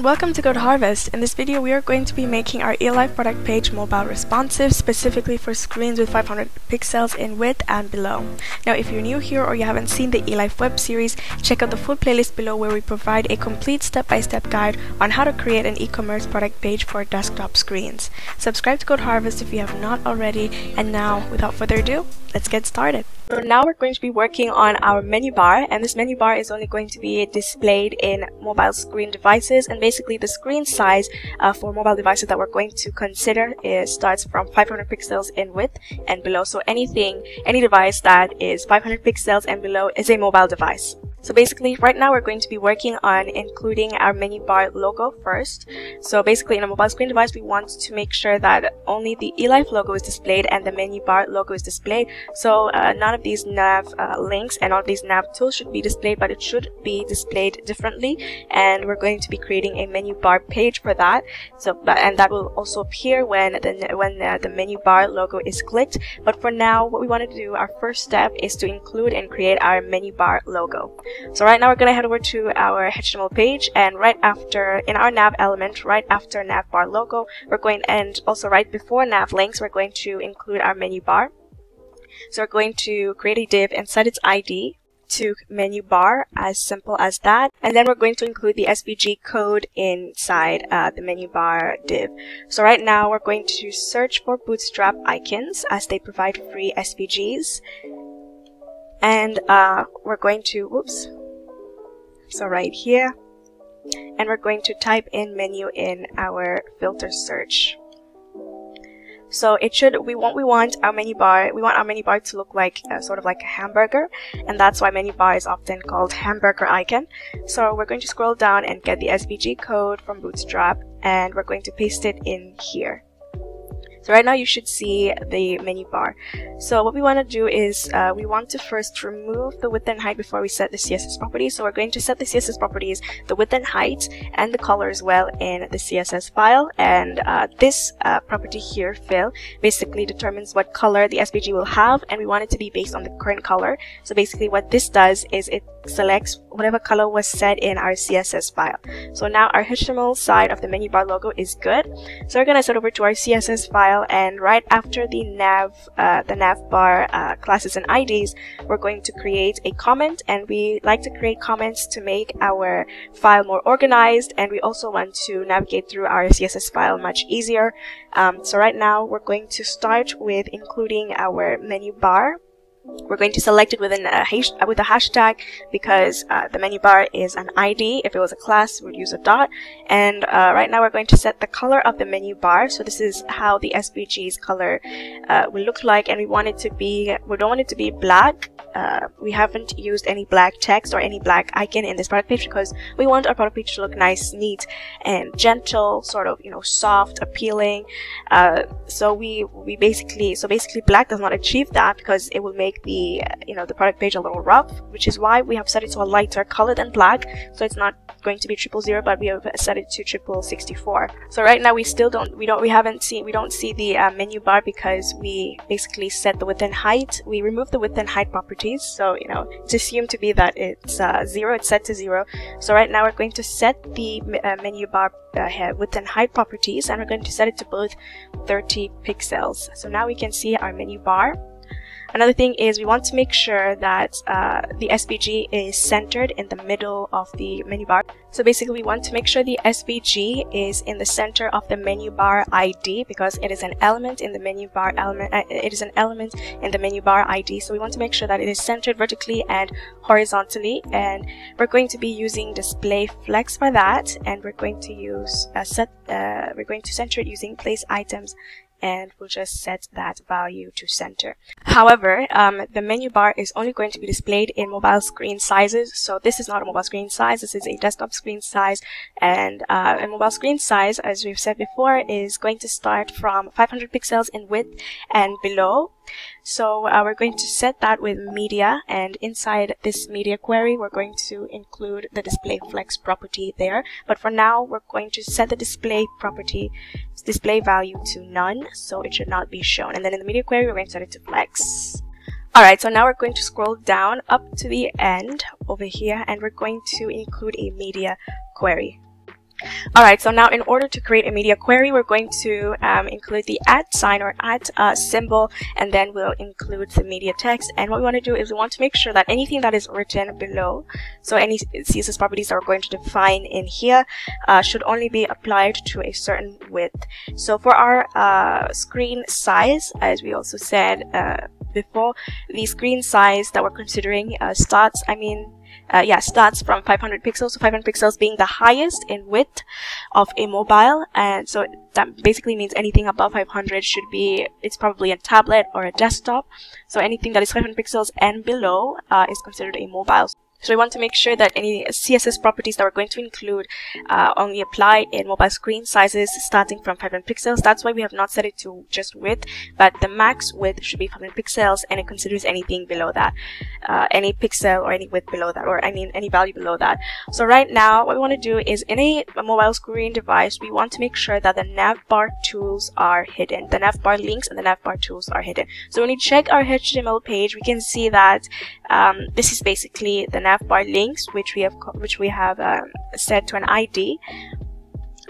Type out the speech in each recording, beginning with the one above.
and welcome to Code Harvest. In this video we are going to be making our eLife product page mobile responsive, specifically for screens with 500 pixels in width and below. Now if you're new here or you haven't seen the eLife web series, check out the full playlist below where we provide a complete step-by-step guide on how to create an e-commerce product page for desktop screens. Subscribe to Code Harvest if you have not already, and now without further ado, let's get started. So now we're going to be working on our menu bar, and this menu bar is only going to be displayed in mobile screen devices, and basically the screen size for mobile devices that we're going to consider starts from 500 pixels in width and below. So any device that is 500 pixels and below is a mobile device. So basically right now we're going to be working on including our menu bar logo first. So basically in a mobile screen device we want to make sure that only the eLife logo is displayed and the menu bar logo is displayed. So none of these nav links and all of these nav tools should be displayed, but it should be displayed differently, and we're going to be creating a menu bar page for that. So and that will also appear when the menu bar logo is clicked. But for now, what we want to do, our first step, is to include and create our menu bar logo. So right now we're going to head over to our HTML page, and right after, in our nav element, right after nav bar logo, we're going, and also right before nav links, we're going to include our menu bar. So we're going to create a div and set its ID to menu bar, as simple as that, and then we're going to include the SVG code inside the menu bar div. So right now we're going to search for Bootstrap icons, as they provide free SVGs. And we're going to, so right here, and we're going to type in menu in our filter search. So it should, we want our menu bar to look like sort of like a hamburger, and that's why menu bar is often called hamburger icon. So we're going to scroll down and get the SVG code from Bootstrap, and we're going to paste it in here. So right now you should see the menu bar. So what we want to do is we want to first remove the width and height before we set the CSS properties. So we're going to set the CSS properties, the width and height, and the color as well in the CSS file. And this property here, fill, basically determines what color the SVG will have, and we want it to be based on the current color. So basically what this does is it selects whatever color was set in our CSS file. So now our HTML side of the menu bar logo is good. So we're going to set over to our CSS file, and right after the nav bar classes and IDs, we're going to create a comment, and we like to create comments to make our file more organized, and we also want to navigate through our CSS file much easier. So right now we're going to start with including our menu bar. We're going to select it with a hashtag, because the menu bar is an ID. If it was a class, we'd use a dot. And right now we're going to set the color of the menu bar. So this is how the SVG's color will look like, and we want it to be, we don't want it to be black. We haven't used any black text or any black icon in this product page because we want our product page to look nice, neat, and gentle, sort of, soft, appealing. So basically black does not achieve that, because it will make the the product page a little rough, which is why we have set it to a lighter color than black. So it's not going to be 000, but we have set it to 64. So right now we don't see the menu bar, because we basically set the width and height. We removed the width and height properties, so it's assumed to be that it's 0. It's set to 0. So right now we're going to set the menu bar width and height properties, and we're going to set it to both 30 pixels. So now we can see our menu bar. Another thing is we want to make sure that the SVG is centered in the middle of the menu bar. So basically we want to make sure the SVG is in the center of the menu bar ID, because it is an element in the menu bar ID. So we want to make sure that it is centered vertically and horizontally, and we're going to be using display flex for that, and we're going to use we're going to center it using place items, and we'll just set that value to center. However, the menu bar is only going to be displayed in mobile screen sizes. So this is not a mobile screen size, this is a desktop screen size. And a mobile screen size, as we've said before, is going to start from 500 pixels in width and below. So we're going to set that with media, and inside this media query we're going to include the display flex property there. But for now we're going to set the display value to none, so it should not be shown. And then in the media query we're going to set it to flex. Alright, so now we're going to scroll down up to the end over here, and we're going to include a media query. Alright, so now in order to create a media query, we're going to include the @ sign or @ symbol, and then we'll include the media text. And what we want to do is we want to make sure that anything that is written below, so any CSS properties that we're going to define in here, should only be applied to a certain width. So for our screen size, as we also said before, the screen size that we're considering starts from 500 pixels, so 500 pixels being the highest in width of a mobile, and so that basically means anything above 500 should be, it's probably a tablet or a desktop, so anything that is 500 pixels and below is considered a mobile. So we want to make sure that any CSS properties that we're going to include only apply in mobile screen sizes starting from 500 pixels. That's why we have not set it to just width, but the max width should be 500 pixels, and it considers anything below that, any pixel or any width below that, or I mean any value below that. So right now what we want to do is in a mobile screen device, we want to make sure that the navbar tools are hidden. The navbar links and the navbar tools are hidden. So when you check our HTML page, we can see that this is basically the navbar links, which we have set to an ID,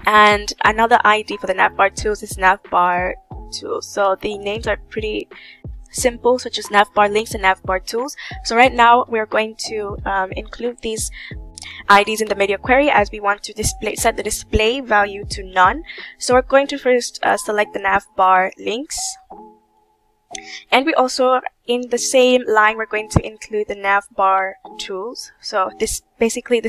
and another ID for the navbar tools is navbar tools. So the names are pretty simple, such as navbar links and navbar tools. So right now we're going to include these IDs in the media query, as we want to set the display value to none. So we're going to first select the navbar links. And we also, in the same line, we're going to include the navbar tools. So this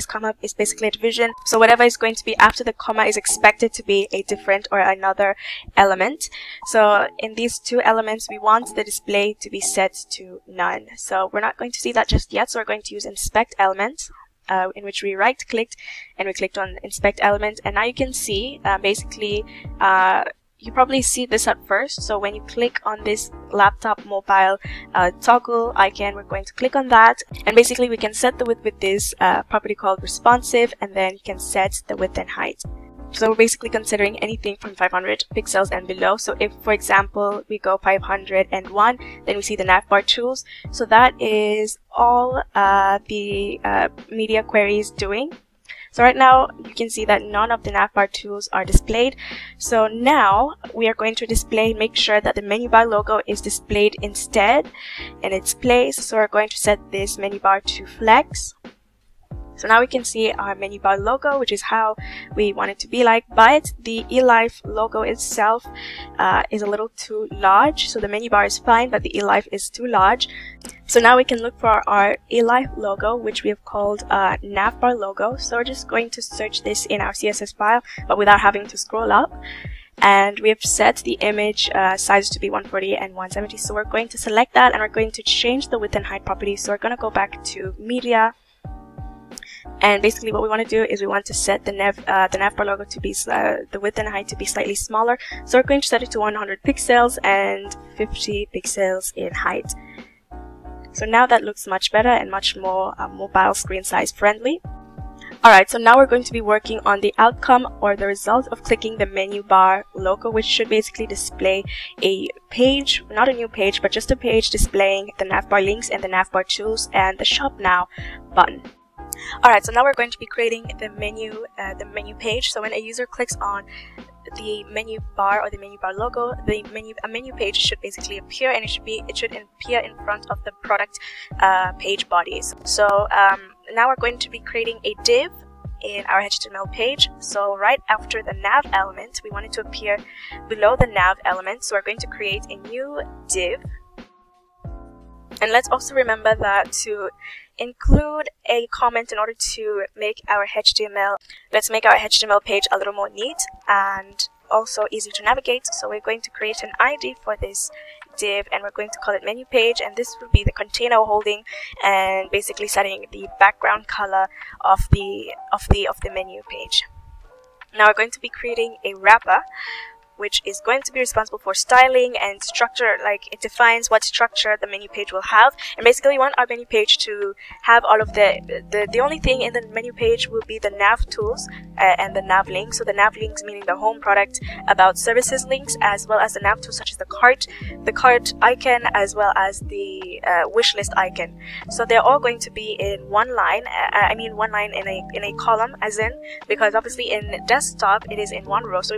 comma is basically a division. So whatever is going to be after the comma is expected to be a different or another element. So in these two elements, we want the display to be set to none. So we're not going to see that just yet. So we're going to use inspect element, in which we right clicked and we clicked on inspect element. And now you can see you probably see this at first. So when you click on this laptop mobile toggle icon, we're going to click on that, and basically we can set the width with this property called responsive, and then you can set the width and height. So we're basically considering anything from 500 pixels and below. So if, for example, we go 501, then we see the navbar tools. So that is all the media query is doing. So right now you can see that none of the navbar tools are displayed. So now we are going to make sure that the menu bar logo is displayed instead in its place. So we're going to set this menu bar to flex. So now we can see our menu bar logo, which is how we want it to be like, but the eLife logo itself is a little too large. So the menu bar is fine, but the eLife is too large. So now we can look for our eLife logo, which we have called navbar logo. So we're just going to search this in our CSS file, but without having to scroll up. And we have set the image sizes to be 140 and 170. So we're going to select that, and we're going to change the width and height properties. So we're going to go back to media. And basically what we want to do is we want to set the navbar logo to be the width and height to be slightly smaller. So we're going to set it to 100 pixels and 50 pixels in height. So now that looks much better and much more mobile screen size friendly. Alright, so now we're going to be working on the outcome or the result of clicking the menu bar logo, which should basically display a page, not a new page, but just a page displaying the navbar links and the navbar tools and the shop now button. Alright, so now we're going to be creating the menu page. So when a user clicks on the menu bar or the menu bar logo, a menu page should basically appear, and it should appear in front of the product page bodies. So now we're going to be creating a div in our HTML page. So right after the nav element, we want it to appear below the nav element. So we're going to create a new div. And let's also remember that to include a comment in order to make our HTML, let's make our HTML page a little more neat and also easy to navigate. So we're going to create an ID for this div, and we're going to call it menu page, and this will be the container holding and basically setting the background color of the menu page. Now we're going to be creating a wrapper which is going to be responsible for styling and structure. Like, it defines what structure the menu page will have. And basically we want our menu page to have all of the only thing in the menu page will be the nav tools and the nav links. So the nav links meaning the home, product, about, services links, as well as the nav tools such as the cart icon, as well as the wish list icon. So they're all going to be in one line. One line in a column, as in, because obviously in desktop it is in one row, so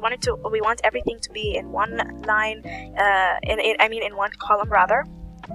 we want everything to be in one line, in one column rather.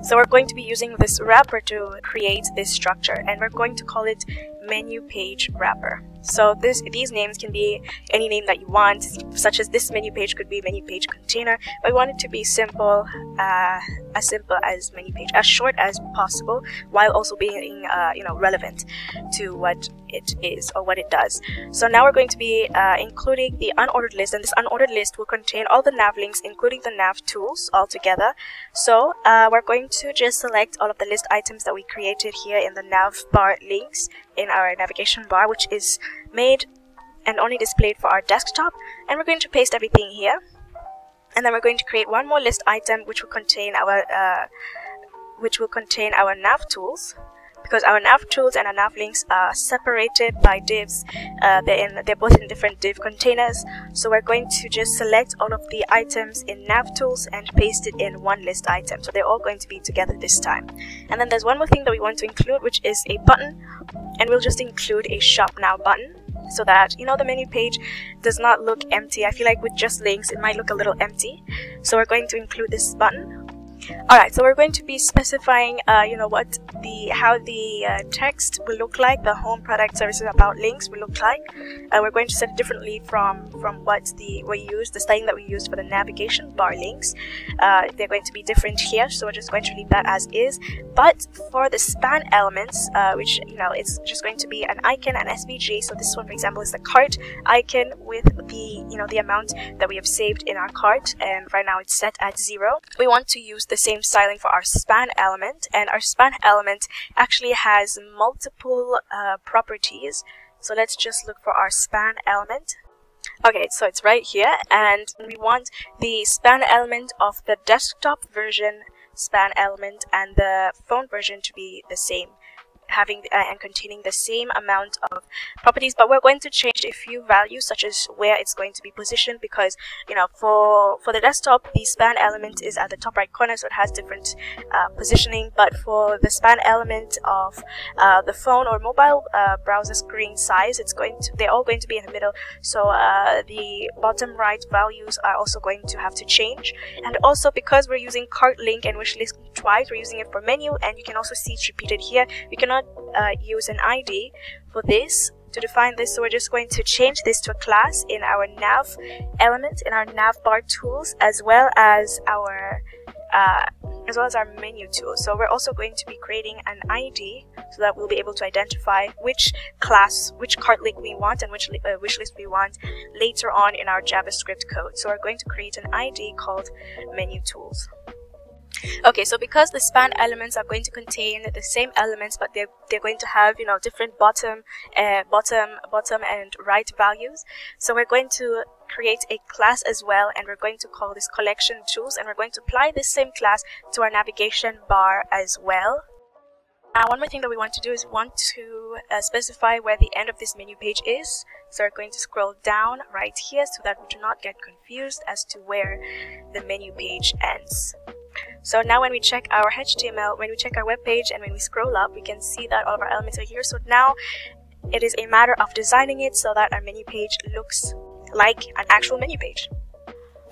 So we're going to be using this wrapper to create this structure, and we're going to call it menu page wrapper. So these names can be any name that you want, such as this menu page could be menu page container, but we want it to be simple, as simple as menu page, as short as possible, while also being relevant to what it is or what it does. So now we're going to be including the unordered list, and this unordered list will contain all the nav links, including the nav tools all together. So we're going to just select all of the list items that we created here in the nav bar links in our navigation bar, which is made and only displayed for our desktop, and we're going to paste everything here. And then we're going to create one more list item which will contain our nav tools, because our nav tools and our nav links are separated by divs. They're both in different div containers. So we're going to just select all of the items in nav tools and paste it in one list item. So they're all going to be together this time. And then there's one more thing that we want to include, which is a button, and we'll just include a shop now button, so that the menu page does not look empty. I feel like with just links it might look a little empty, so we're going to include this button. Alright, so we're going to be specifying how the text will look like, the home, product, services, about, links will look like. We're going to set it differently from what the styling that we used for the navigation bar links. They're going to be different here, so we're just going to leave that as is. But for the span elements, which it's just going to be an icon, an SVG. So this one, for example, is the cart icon with the amount that we have saved in our cart, and right now it's set at 0. We want to use the same styling for our span element, and our span element actually has multiple properties. So let's just look for our span element. Okay, so it's right here, and we want the span element of the desktop version span element and the phone version to be the same, having and containing the same amount of properties, but we're going to change a few values, such as where it's going to be positioned, because for the desktop the span element is at the top right corner, so it has different positioning. But for the span element of the phone or mobile browser screen size, they're all going to be in the middle, so the bottom right values are also going to have to change. And also, because we're using cart link and wish list twice, we're using it for menu, and you can also see it's repeated here. We cannot use an ID for this to define this, so we're just going to change this to a class in our nav element, in our nav bar tools, as well as our menu tool. So we're also going to be creating an ID so that we'll be able to identify which class, which cart link we want and which wish list we want later on in our JavaScript code. So we're going to create an ID called menu tools. Okay, so because the span elements are going to contain the same elements, but they're going to have different bottom and right values, so we're going to create a class as well, and we're going to call this collection tools, and we're going to apply this same class to our navigation bar as well. Now, one more thing that we want to do is we want to specify where the end of this menu page is. So we're going to scroll down right here so that we do not get confused as to where the menu page ends. So now when we check our HTML, when we check our web page, and when we scroll up, we can see that all of our elements are here. So now it is a matter of designing it so that our menu page looks like an actual menu page.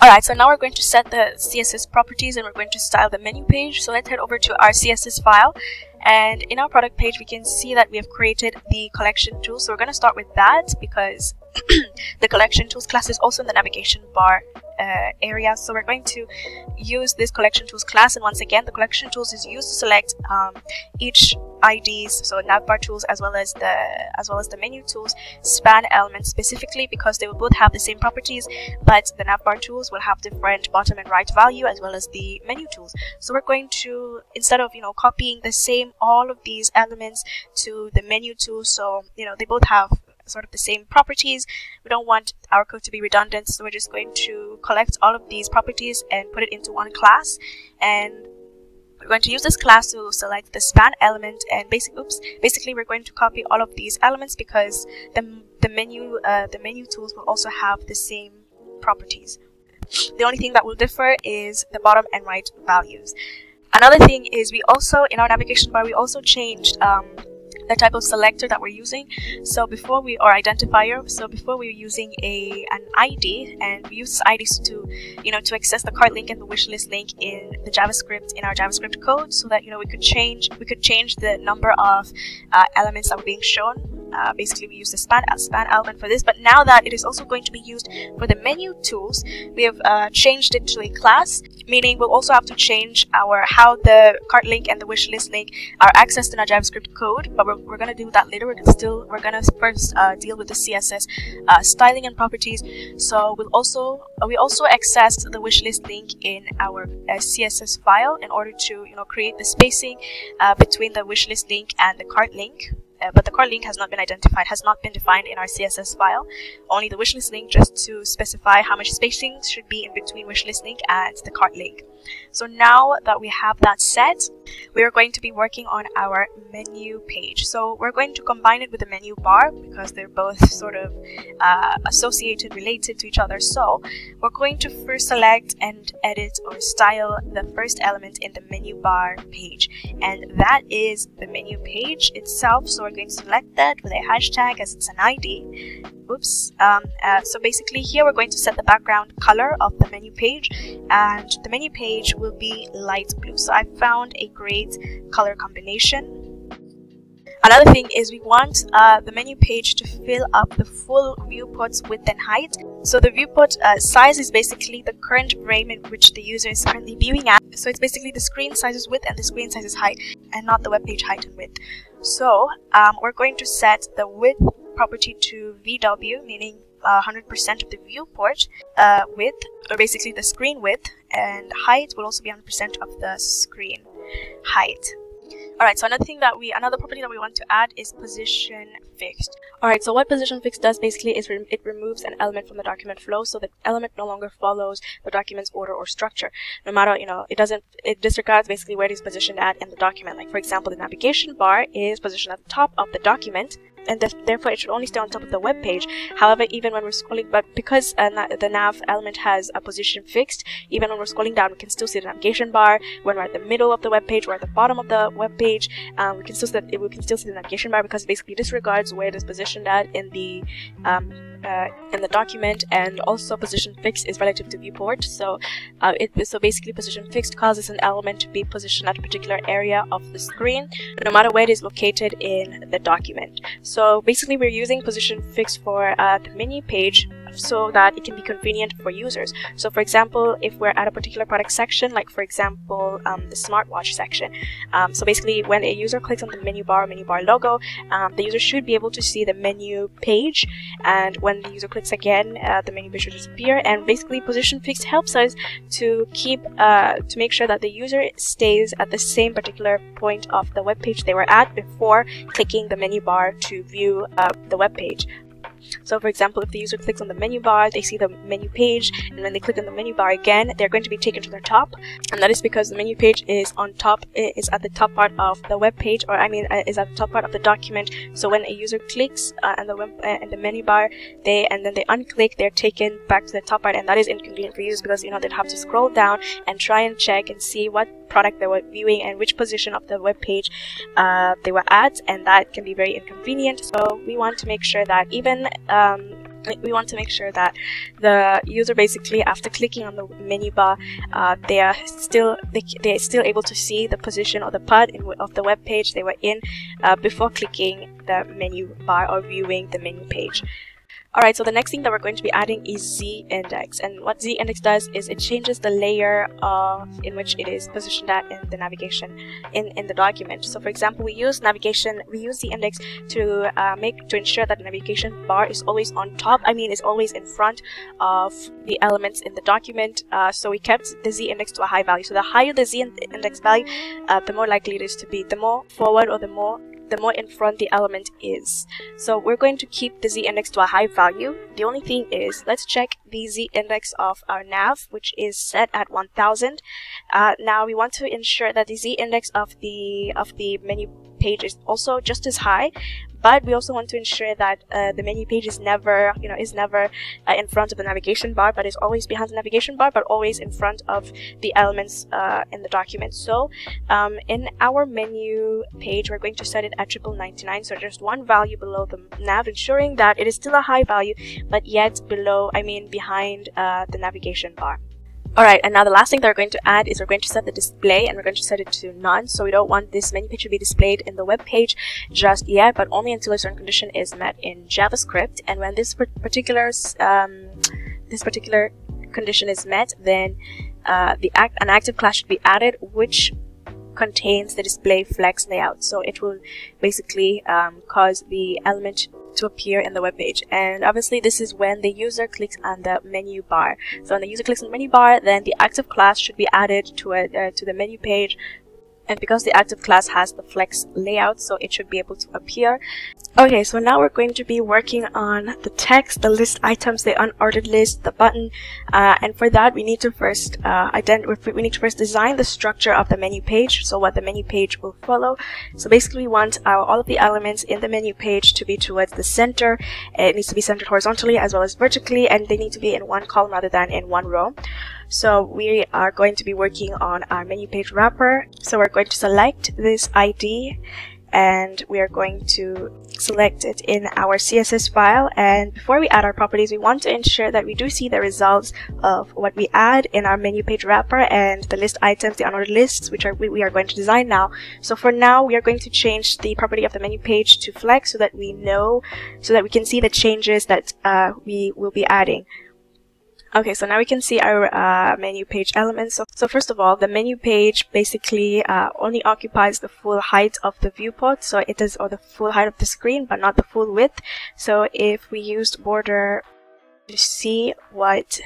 Alright, so now we're going to set the CSS properties, and we're going to style the menu page. So let's head over to our CSS file, and in our product page we can see that we have created the collection tool. So we're going to start with that because the collection tools class is also in the navigation bar area. So we're going to use this collection tools class, and once again the collection tools is used to select each IDs, so navbar tools as well as the menu tools span elements, specifically because they will both have the same properties, but the navbar tools will have different bottom and right value as well as the menu tools. So we're going to, instead of copying the same all of these elements to the menu tools, so they both have sort of the same properties. We don't want our code to be redundant, so we're just going to collect all of these properties and put it into one class. And we're going to use this class to select the span element, and basically we're going to copy all of these elements because the menu tools will also have the same properties. The only thing that will differ is the bottom and right values. Another thing is we also, in our navigation bar, we also changed the type of selector that we're using. So before we were using an ID, and we use IDs to access the cart link and the wishlist link in the JavaScript, in our JavaScript code, so that we could change the number of elements that were being shown. Basically we use the span element for this, but now that it is also going to be used for the menu tools, we have changed it to a class, meaning we'll also have to change how the cart link and the wishlist link are accessed in our JavaScript code, but we're going to do that later. We're going to first deal with the CSS styling and properties. So we also accessed the wishlist link in our CSS file in order to create the spacing between the wishlist link and the cart link. But the cart link has not been defined in our CSS file. Only the wishlist link, just to specify how much spacing should be in between wishlist link and the cart link. So now that we have that set, we are going to be working on our menu page. So we're going to combine it with the menu bar because they're both sort of related to each other. So we're going to first select and edit or style the first element in the menu bar page, and that is the menu page itself. So we're going to select that with a hashtag as it's an ID. So basically here we're going to set the background color of the menu page, and the menu page will be light blue. So I found a great color combination. Another thing is we want the menu page to fill up the full viewport's width and height. So the viewport size is basically the current frame in which the user is currently viewing at. So it's basically the screen size's width and the screen size's height, and not the web page height and width. So we're going to set the width property to VW, meaning 100% of the viewport width, or basically the screen width, and height will also be 100% of the screen height. Alright, so another property that we want to add is position fixed. Alright, so what position fixed does basically is it removes an element from the document flow, so the element no longer follows the document's order or structure. No matter, it disregards basically where it is positioned at in the document. Like for example, the navigation bar is positioned at the top of the document, and therefore it should only stay on top of the web page. However, even when we're scrolling, but because the nav element has a position fixed, even when we're scrolling down, we can still see the navigation bar. When we're at the middle of the web page or at the bottom of the web page, we can still see the navigation bar, because it basically disregards where it is positioned at in the document. And also position fixed is relative to viewport. So basically position fixed causes an element to be positioned at a particular area of the screen, no matter where it is located in the document. So basically we're using position fixed for the menu page so that it can be convenient for users. So for example, if we're at a particular product section, like for example the smartwatch section, so basically when a user clicks on the menu bar logo, the user should be able to see the menu page, and when the user clicks again, the menu page should disappear. And basically position fixed helps us to make sure that the user stays at the same particular point of the web page they were at before clicking the menu bar to view the web page. So for example, if the user clicks on the menu bar, they see the menu page, and when they click on the menu bar again, they're going to be taken to the top, and that is because the menu page is on top, is at the top part of the web page, or is at the top part of the document. So when a user clicks on the menu bar, and then they unclick, they're taken back to the top part, and that is inconvenient for users because they'd have to scroll down and try and check and see what product they were viewing and which position of the web page they were at, and that can be very inconvenient. So we want to make sure that the user basically, after clicking on the menu bar, they're still able to see the position or the part of the web page they were in before clicking the menu bar or viewing the menu page. Alright, so the next thing that we're going to be adding is z-index, and what z-index does is it changes the layer in which it is positioned at in the navigation in the document. So for example, we use z-index to ensure that the navigation bar is always on top, is always in front of the elements in the document. So we kept the z-index to a high value. So the higher the z-index value, the more likely it is to be, the more forward or the more the more in front the element is. So we're going to keep the z-index to a high value. The only thing is, let's check the z-index of our nav, which is set at 1000. Now we want to ensure that the z-index of the menu page is also just as high, but we also want to ensure that the menu page is never, in front of the navigation bar, but is always behind the navigation bar, but always in front of the elements in the document. So in our menu page, we're going to set it at 9999, so just one value below the nav, ensuring that it is still a high value, but yet behind the navigation bar. Alright, and now the last thing that we're going to add is we're going to set the display, and we're going to set it to none. So we don't want this menu page to be displayed in the web page just yet, but only until a certain condition is met in JavaScript. And when this particular condition is met, then an active class should be added, which contains the display flex layout. So it will basically cause the element to appear in the web page. And obviously this is when the user clicks on the menu bar. So when the user clicks on the menu bar, then the active class should be added to the menu page. And because the active class has the flex layout, so it should be able to appear. Okay, so now we're going to be working on the text, the list items, the unordered list, the button, and for that we need to first design the structure of the menu page, so what the menu page will follow. So basically we want all of the elements in the menu page to be towards the center. It needs to be centered horizontally as well as vertically, and they need to be in one column rather than in one row. So we are going to be working on our menu page wrapper. So we're going to select this ID, and we are going to select it in our CSS file. And before we add our properties, we want to ensure that we do see the results of what we add in our menu page wrapper and the list items, the unordered lists, which we are going to design now. So for now, we are going to change the property of the menu page to flex so that we can see the changes that we will be adding. Okay, so now we can see our menu page elements. So first of all, the menu page basically only occupies the full height of the viewport, so it is, or the full height of the screen, but not the full width. So if we used border to see what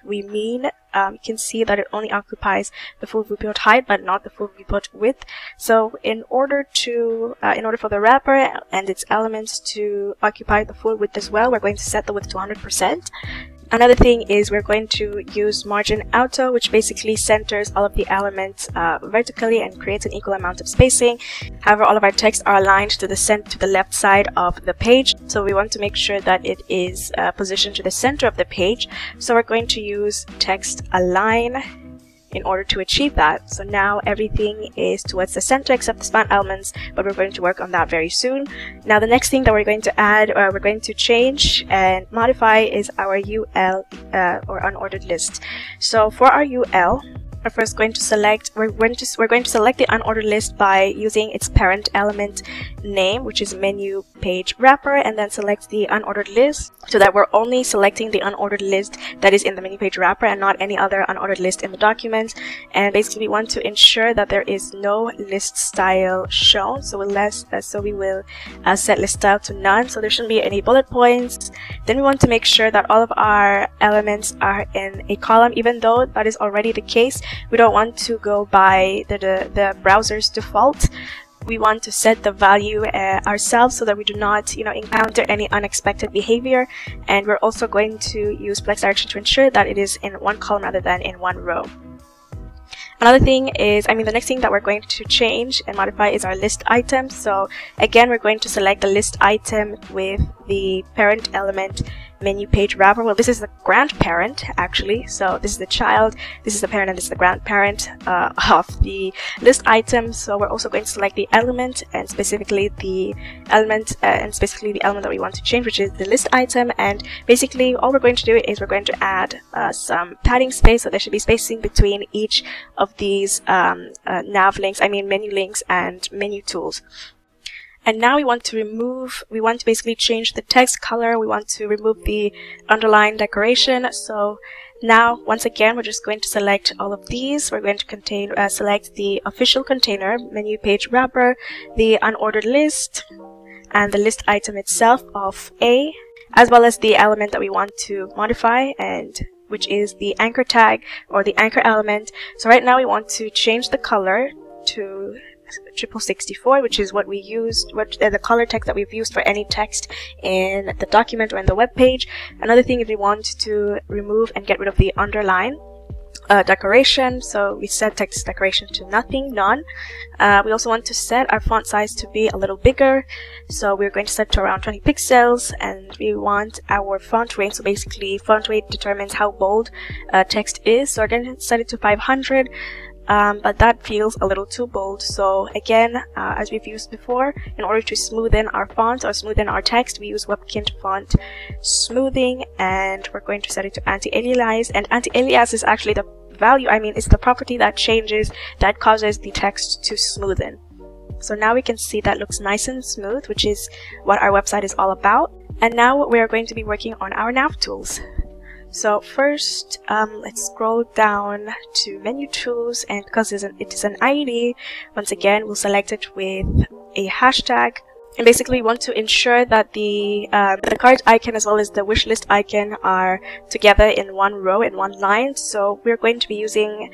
we mean, you can see that it only occupies the full viewport height, but not the full viewport width. So in order for the wrapper and its elements to occupy the full width as well, we're going to set the width to 100%. Another thing is we're going to use margin auto, which basically centers all of the elements vertically and creates an equal amount of spacing. However, all of our text are aligned to the left side of the page, so we want to make sure that it is positioned to the center of the page. So we're going to use text align in order to achieve that. So now everything is towards the center except the span elements, but we're going to work on that very soon. Now the next thing that we're going to add, or we're going to change and modify, is our UL or unordered list. So for our UL, we're first going to select the unordered list by using its parent element name, which is menu page wrapper, and then select the unordered list, so that we're only selecting the unordered list that is in the menu page wrapper and not any other unordered list in the document. And basically we want to ensure that there is no list style shown, so we will set list style to none, so there shouldn't be any bullet points. Then we want to make sure that all of our elements are in a column, even though that is already the case. We don't want to go by the browser's default. We want to set the value ourselves so that we do not, encounter any unexpected behavior. And we're also going to use flex direction to ensure that it is in one column rather than in one row. Another thing is, the next thing that we're going to change and modify is our list item. So again, we're going to select the list item with the parent element menu page wrapper. Well, this is the grandparent actually, so this is the child, this is the parent, and this is the grandparent of the list item. So we're also going to select the element, and specifically the element that we want to change, which is the list item. And basically all we're going to do is we're going to add some padding space, so there should be spacing between each of these nav links, menu links and menu tools. And now we want to basically change the text color. We want to remove the underline decoration. So now, once again, we're just going to select all of these. We're going to select the official container, menu page wrapper, the unordered list, and the list item itself of A, as well as the element that we want to modify, and which is the anchor tag or the anchor element. So right now we want to change the color to 64, which is what we used, the color text that we've used for any text in the document or in the web page. Another thing is we want to remove and get rid of the underline decoration, so we set text decoration to nothing, none. We also want to set our font size to be a little bigger, so we're going to set to around 20 pixels, and we want our font weight, so basically font weight determines how bold text is, so we're going to set it to 500. But that feels a little too bold, so again, as we've used before, in order to smoothen our font or smoothen our text, we use Webkit font smoothing, and we're going to set it to anti-alias. And anti-alias is actually the value, it's the property that changes, that causes the text to smoothen. So now we can see that looks nice and smooth, which is what our website is all about. And now we are going to be working on our nav tools. So first, let's scroll down to menu tools, and because it is an ID, once again, we'll select it with a hashtag. And basically we want to ensure that the cart icon as well as the wish list icon are together in one row, in one line. So we're going to be using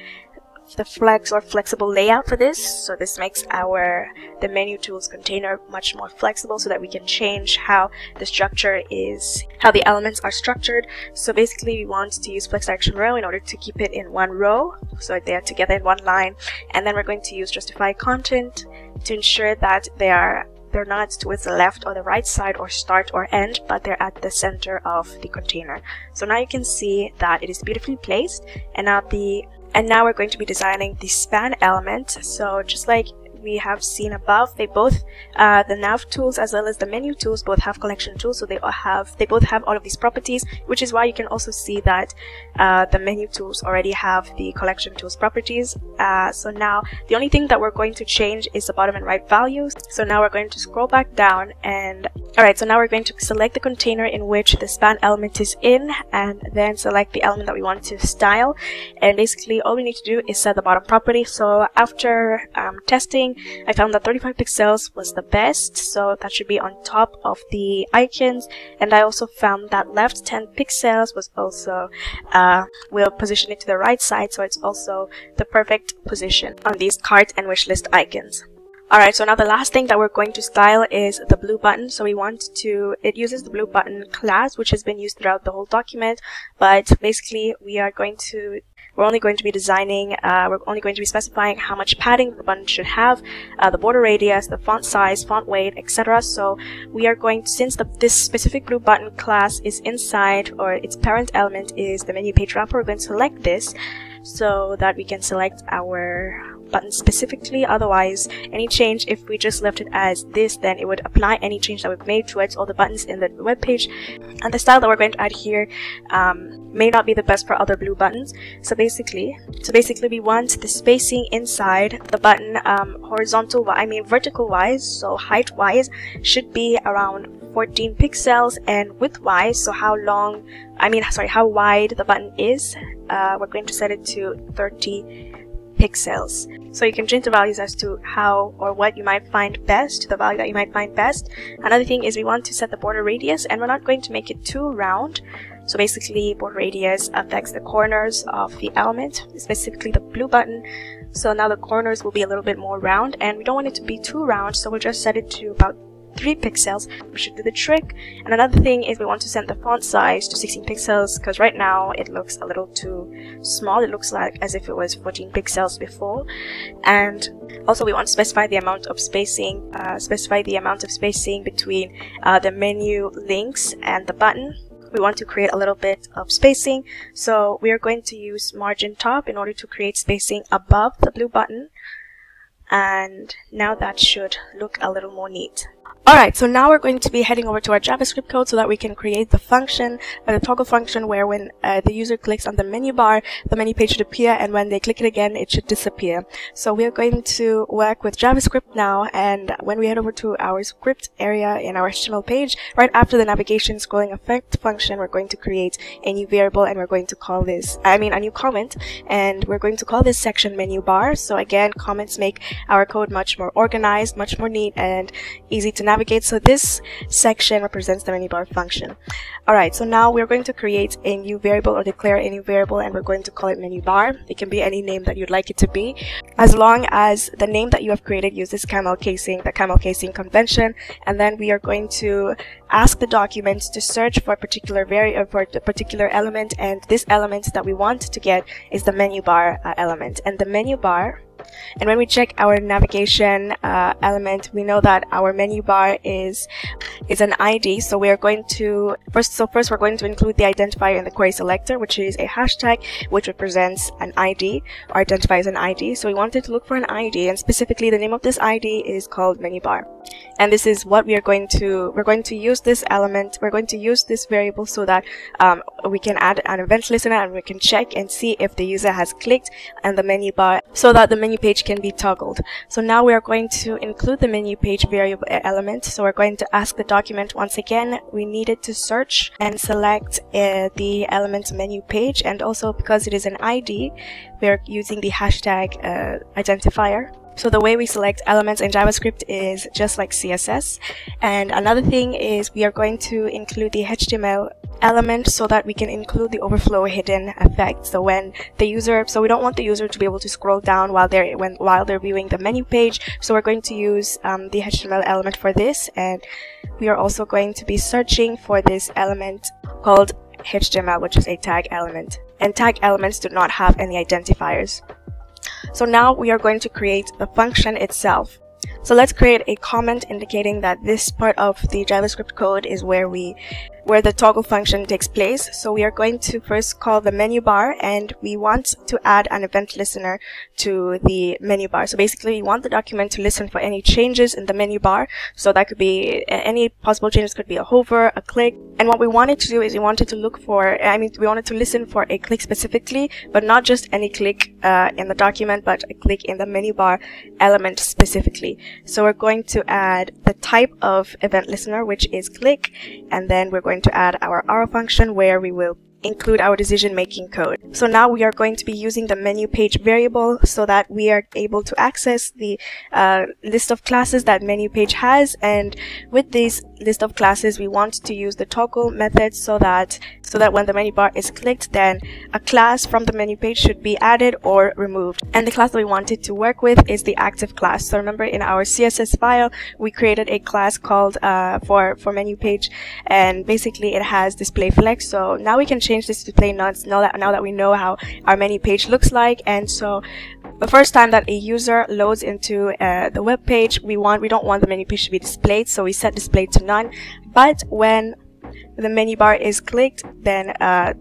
the flex or flexible layout for this, so this makes the menu tools container much more flexible so that we can change how the structure is, how the elements are structured. So basically we want to use flex direction row in order to keep it in one row, so they're together in one line. And then we're going to use justify content to ensure that they're not towards the left or the right side or start or end, but they're at the center of the container. So now you can see that it is beautifully placed, and now we're going to be designing the span element. So just like we have seen above, they both, the nav tools as well as the menu tools, both have collection tools, so they both have all of these properties, which is why you can also see that the menu tools already have the collection tools properties. So now the only thing that we're going to change is the bottom and right values. So now we're going to scroll back down, and alright, so now we're going to select the container in which the span element is in, and then select the element that we want to style. And basically all we need to do is set the bottom property. So after testing, I found that 35 pixels was the best, so that should be on top of the icons. And I also found that left 10 pixels was also will position it to the right side, so it's also the perfect position on these cart and wish list icons. Alright, so now the last thing that we're going to style is the blue button. So it uses the blue button class, which has been used throughout the whole document, but basically we're only going to be designing, we're only going to be specifying how much padding the button should have, the border radius, the font size, font weight, etc. So we are going to, since this specific blue button class is inside, or its parent element is the menu page wrapper, we're going to select this so that we can select our button specifically. Otherwise, any change, if we just left it as this, then it would apply any change that we've made towards all the buttons in the web page. And the style that we're going to add here may not be the best for other blue buttons. So basically we want the spacing inside the button vertical wise, so height wise should be around 14 pixels, and width wise, so how wide the button is, we're going to set it to 30 pixels. So you can change the values as to how or what you might find best, the value that you might find best. Another thing is we want to set the border radius, and we're not going to make it too round. So basically border radius affects the corners of the element, specifically the blue button. So now the corners will be a little bit more round, and we don't want it to be too round, so we'll just set it to about 3 pixels, which should do the trick. And another thing is we want to set the font size to 16 pixels, because right now it looks a little too small. It looks like as if it was 14 pixels before. And also we want to specify the amount of spacing, between the menu links and the button. We want to create a little bit of spacing, so we are going to use margin top in order to create spacing above the blue button. And now that should look a little more neat. Alright, so now we're going to be heading over to our JavaScript code so that we can create the function, the toggle function, where when the user clicks on the menu bar, the menu page should appear, and when they click it again, it should disappear. So we are going to work with JavaScript now, and when we head over to our script area in our HTML page, right after the navigation scrolling effect function, we're going to create a new variable, and we're going to call this, a new comment, and we're going to call this section menu bar. So again, comments make our code much more organized, much more neat, and easy to navigate. So this section represents the menu bar function. Alright, so now we're going to create a new variable or declare a new variable, and we're going to call it menu bar. It can be any name that you'd like it to be, as long as the name that you have created uses camel casing, the camel casing convention. And then we are going to ask the document to search for a particular particular element, and this element that we want to get is the menu bar element. And the menu bar, and when we check our navigation element, we know that our menu bar is an ID. So we are going to first we're going to include the identifier in the query selector, which is a hashtag which represents an ID or identifies an ID. So we wanted to look for an ID, and specifically the name of this ID is called menu bar. And this is what we're going to use this element, we're going to use this variable so that we can add an event listener, and we can check and see if the user has clicked on the menu bar so that the menu page can be toggled. So now we are going to include the menu page variable element. So we're going to ask the document once again, we needed to search and select the element menu page, and also because it is an ID, we're using the hashtag identifier. So the way we select elements in JavaScript is just like CSS. And another thing is we are going to include the HTML element so that we can include the overflow hidden effect. So when the user, so we don't want the user to be able to scroll down while they're viewing the menu page. So we're going to use the HTML element for this, and we are also going to be searching for this element called HTML, which is a tag element. And tag elements do not have any identifiers. So now we are going to create the function itself. So let's create a comment indicating that this part of the JavaScript code is where the toggle function takes place. So we are going to first call the menu bar, and we want to add an event listener to the menu bar. So basically we want the document to listen for any changes in the menu bar. So that could be any possible changes, could be a hover, a click. And what we wanted to do is we wanted to listen for a click specifically, but not just any click in the document, but a click in the menu bar element specifically. So we're going to add the type of event listener, which is click, and then we're going to add our arrow function where we will include our decision-making code. So now we are going to be using the menu page variable so that we are able to access the list of classes that menu page has. And with this list of classes, we want to use the toggle method so that when the menu bar is clicked, then a class from the menu page should be added or removed. And the class that we wanted to work with is the active class. So remember, in our CSS file, we created a class called for menu page, and basically it has display flex. So now we can change this to display nuts now that we know how our menu page looks like. And so the first time that a user loads into the web page, we don't want the menu page to be displayed, so we set display to none. But when the menu bar is clicked, then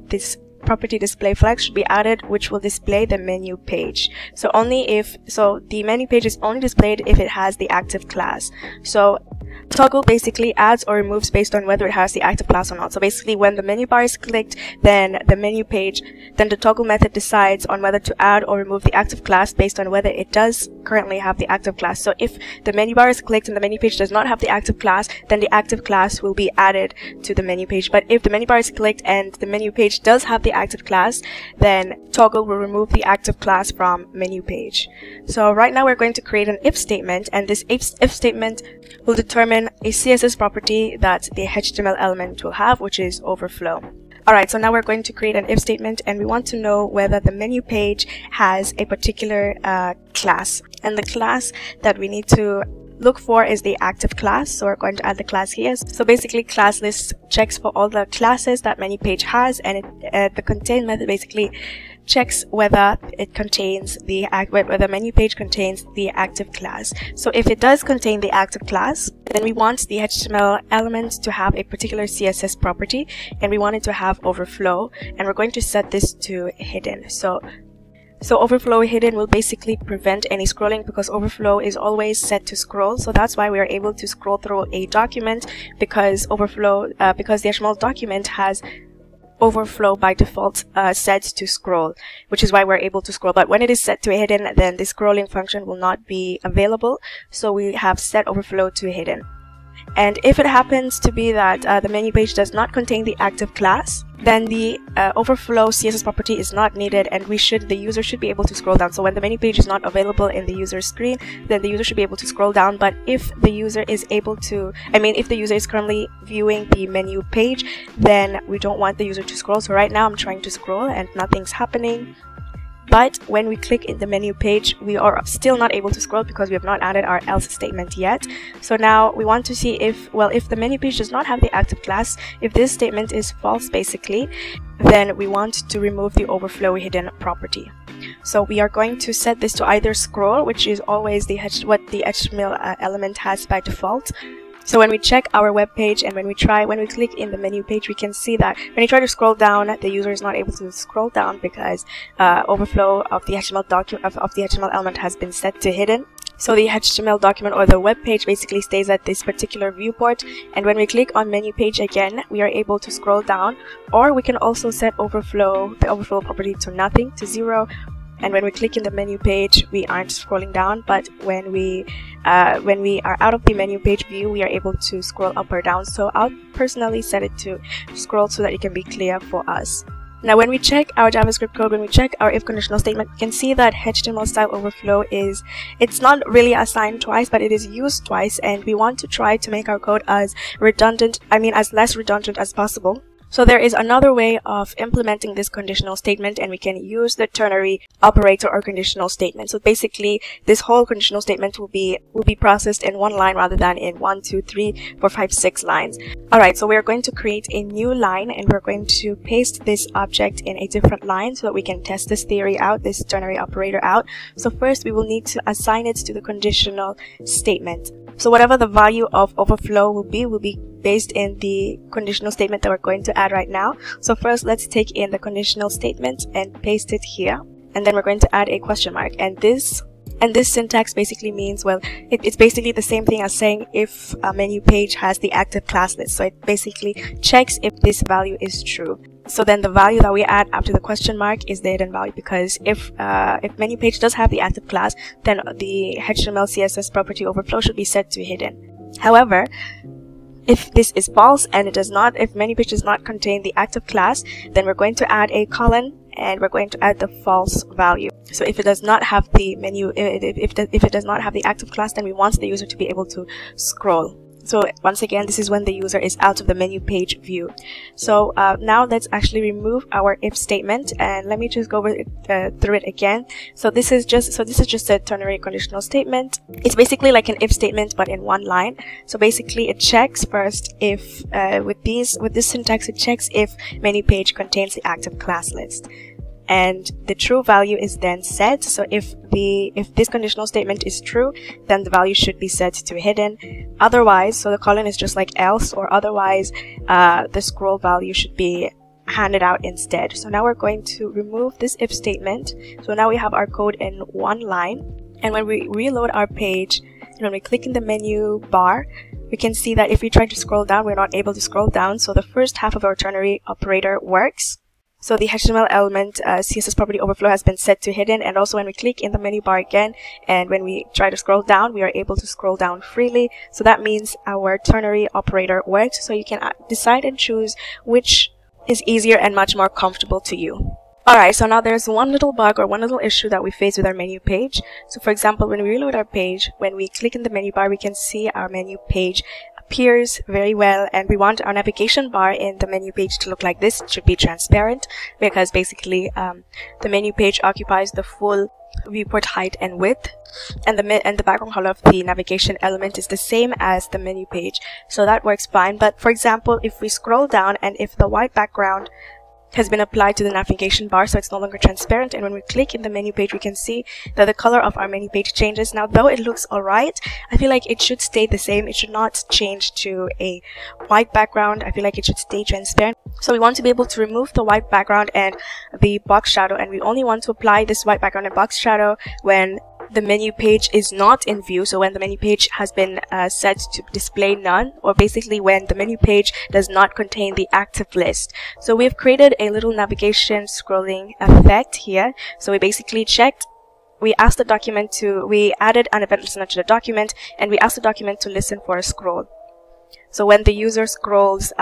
this property display flex should be added, which will display the menu page. So the menu page is only displayed if it has the active class. So toggle basically adds or removes based on whether it has the active class or not. So basically when the menu bar is clicked, then the toggle method decides on whether to add or remove the active class based on whether it does currently have the active class. So if the menu bar is clicked and the menu page does not have the active class, then the active class will be added to the menu page. But if the menu bar is clicked and the menu page does have the active class, then toggle will remove the active class from menu page. So right now we're going to create an if statement, and this if statement will determine a CSS property that the HTML element will have, which is overflow. Alright, so now we're going to create an if statement, and we want to know whether the menu page has a particular class. And the class that we need to look for is the active class, so we're going to add the class here. So basically class list checks for all the classes that menu page has, and the contain method basically checks whether whether menu page contains the active class. So if it does contain the active class, then we want the HTML element to have a particular CSS property, and we want it to have overflow, and we're going to set this to hidden. So overflow hidden will basically prevent any scrolling, because overflow is always set to scroll. So that's why we are able to scroll through a document, because the HTML document has overflow by default set to scroll, which is why we're able to scroll. But when it is set to hidden, then the scrolling function will not be available. So we have set overflow to hidden. And if it happens to be that the menu page does not contain the active class, then the overflow CSS property is not needed, and the user should be able to scroll down. So when the menu page is not available in the user screen, then the user should be able to scroll down. But if the user is able to, if the user is currently viewing the menu page, then we don't want the user to scroll. So right now I'm trying to scroll and nothing's happening. But when we click in the menu page, we are still not able to scroll because we have not added our else statement yet. So now we want to see if the menu page does not have the active class, if this statement is false basically, then we want to remove the overflow hidden property. So we are going to set this to either scroll, which is always what the HTML element has by default. So when we check our web page and when we click in the menu page, we can see that when you try to scroll down, the user is not able to scroll down because overflow of the HTML document of the HTML element has been set to hidden. So the HTML document or the web page basically stays at this particular viewport, and when we click on menu page again, we are able to scroll down, or we can also set the overflow property to nothing, to 0. And when we click in the menu page, we aren't scrolling down, but when we are out of the menu page view, we are able to scroll up or down. So I'll personally set it to scroll so that it can be clear for us. Now when we check our JavaScript code, when we check our if conditional statement, we can see that HTML style overflow it's not really assigned twice, but it is used twice, and we want to try to make our code as less redundant as possible. So there is another way of implementing this conditional statement, and we can use the ternary operator or conditional statement. So basically, this whole conditional statement will be processed in one line rather than in 1, 2, 3, 4, 5, 6 lines. Alright, so we are going to create a new line, and we're going to paste this object in a different line so that we can test this theory out, this ternary operator out. So first, we will need to assign it to the conditional statement. So whatever the value of overflow will be based in the conditional statement that we're going to add right now. So first, let's take in the conditional statement and paste it here, and then we're going to add a question mark. And this syntax basically means, well, it's basically the same thing as saying if a menu page has the active class list. So it basically checks if this value is true. So then the value that we add after the question mark is the hidden value, because if menu page does have the active class, then the HTML CSS property overflow should be set to hidden. However, if this is false and if menu page does not contain the active class, then we're going to add a colon and we're going to add the false value. So if it does not have the if it does not have the active class, then we want the user to be able to scroll. So once again, this is when the user is out of the menu page view. So now let's actually remove our if statement, and let me just go through it again. So this is just a ternary conditional statement. It's basically like an if statement but in one line. So basically it checks first if with this syntax, it checks if menu page contains the active class list, and the true value is then set. So if this conditional statement is true, then the value should be set to hidden. Otherwise, so the colon is just like else, or otherwise the scroll value should be handed out instead. So now we're going to remove this if statement. So now we have our code in one line, and when we reload our page, and when we click in the menu bar, we can see that if we try to scroll down, we're not able to scroll down. So the first half of our ternary operator works. So the HTML element CSS property overflow has been set to hidden, and also when we click in the menu bar again and when we try to scroll down, we are able to scroll down freely. So that means our ternary operator works. So you can decide and choose which is easier and much more comfortable to you. Alright, so now there's one little bug or one little issue that we face with our menu page. So for example, when we reload our page, when we click in the menu bar, we can see our menu page appears very well, and we want our navigation bar in the menu page to look like this. It should be transparent, because basically the menu page occupies the full viewport height and width, and the background color of the navigation element is the same as the menu page. So that works fine. But for example, if we scroll down and if the white background has been applied to the navigation bar, so it's no longer transparent, and when we click in the menu page, we can see that the color of our menu page changes. Now, though it looks alright, I feel like it should stay the same. It should not change to a white background. I feel like it should stay transparent. So we want to be able to remove the white background and the box shadow, and we only want to apply this white background and box shadow when the menu page is not in view. So when the menu page has been set to display none, or basically when the menu page does not contain the active list. So we've created a little navigation scrolling effect here. So we basically checked, we asked the document we added an event listener to the document, and we asked the document to listen for a scroll. So when the user scrolls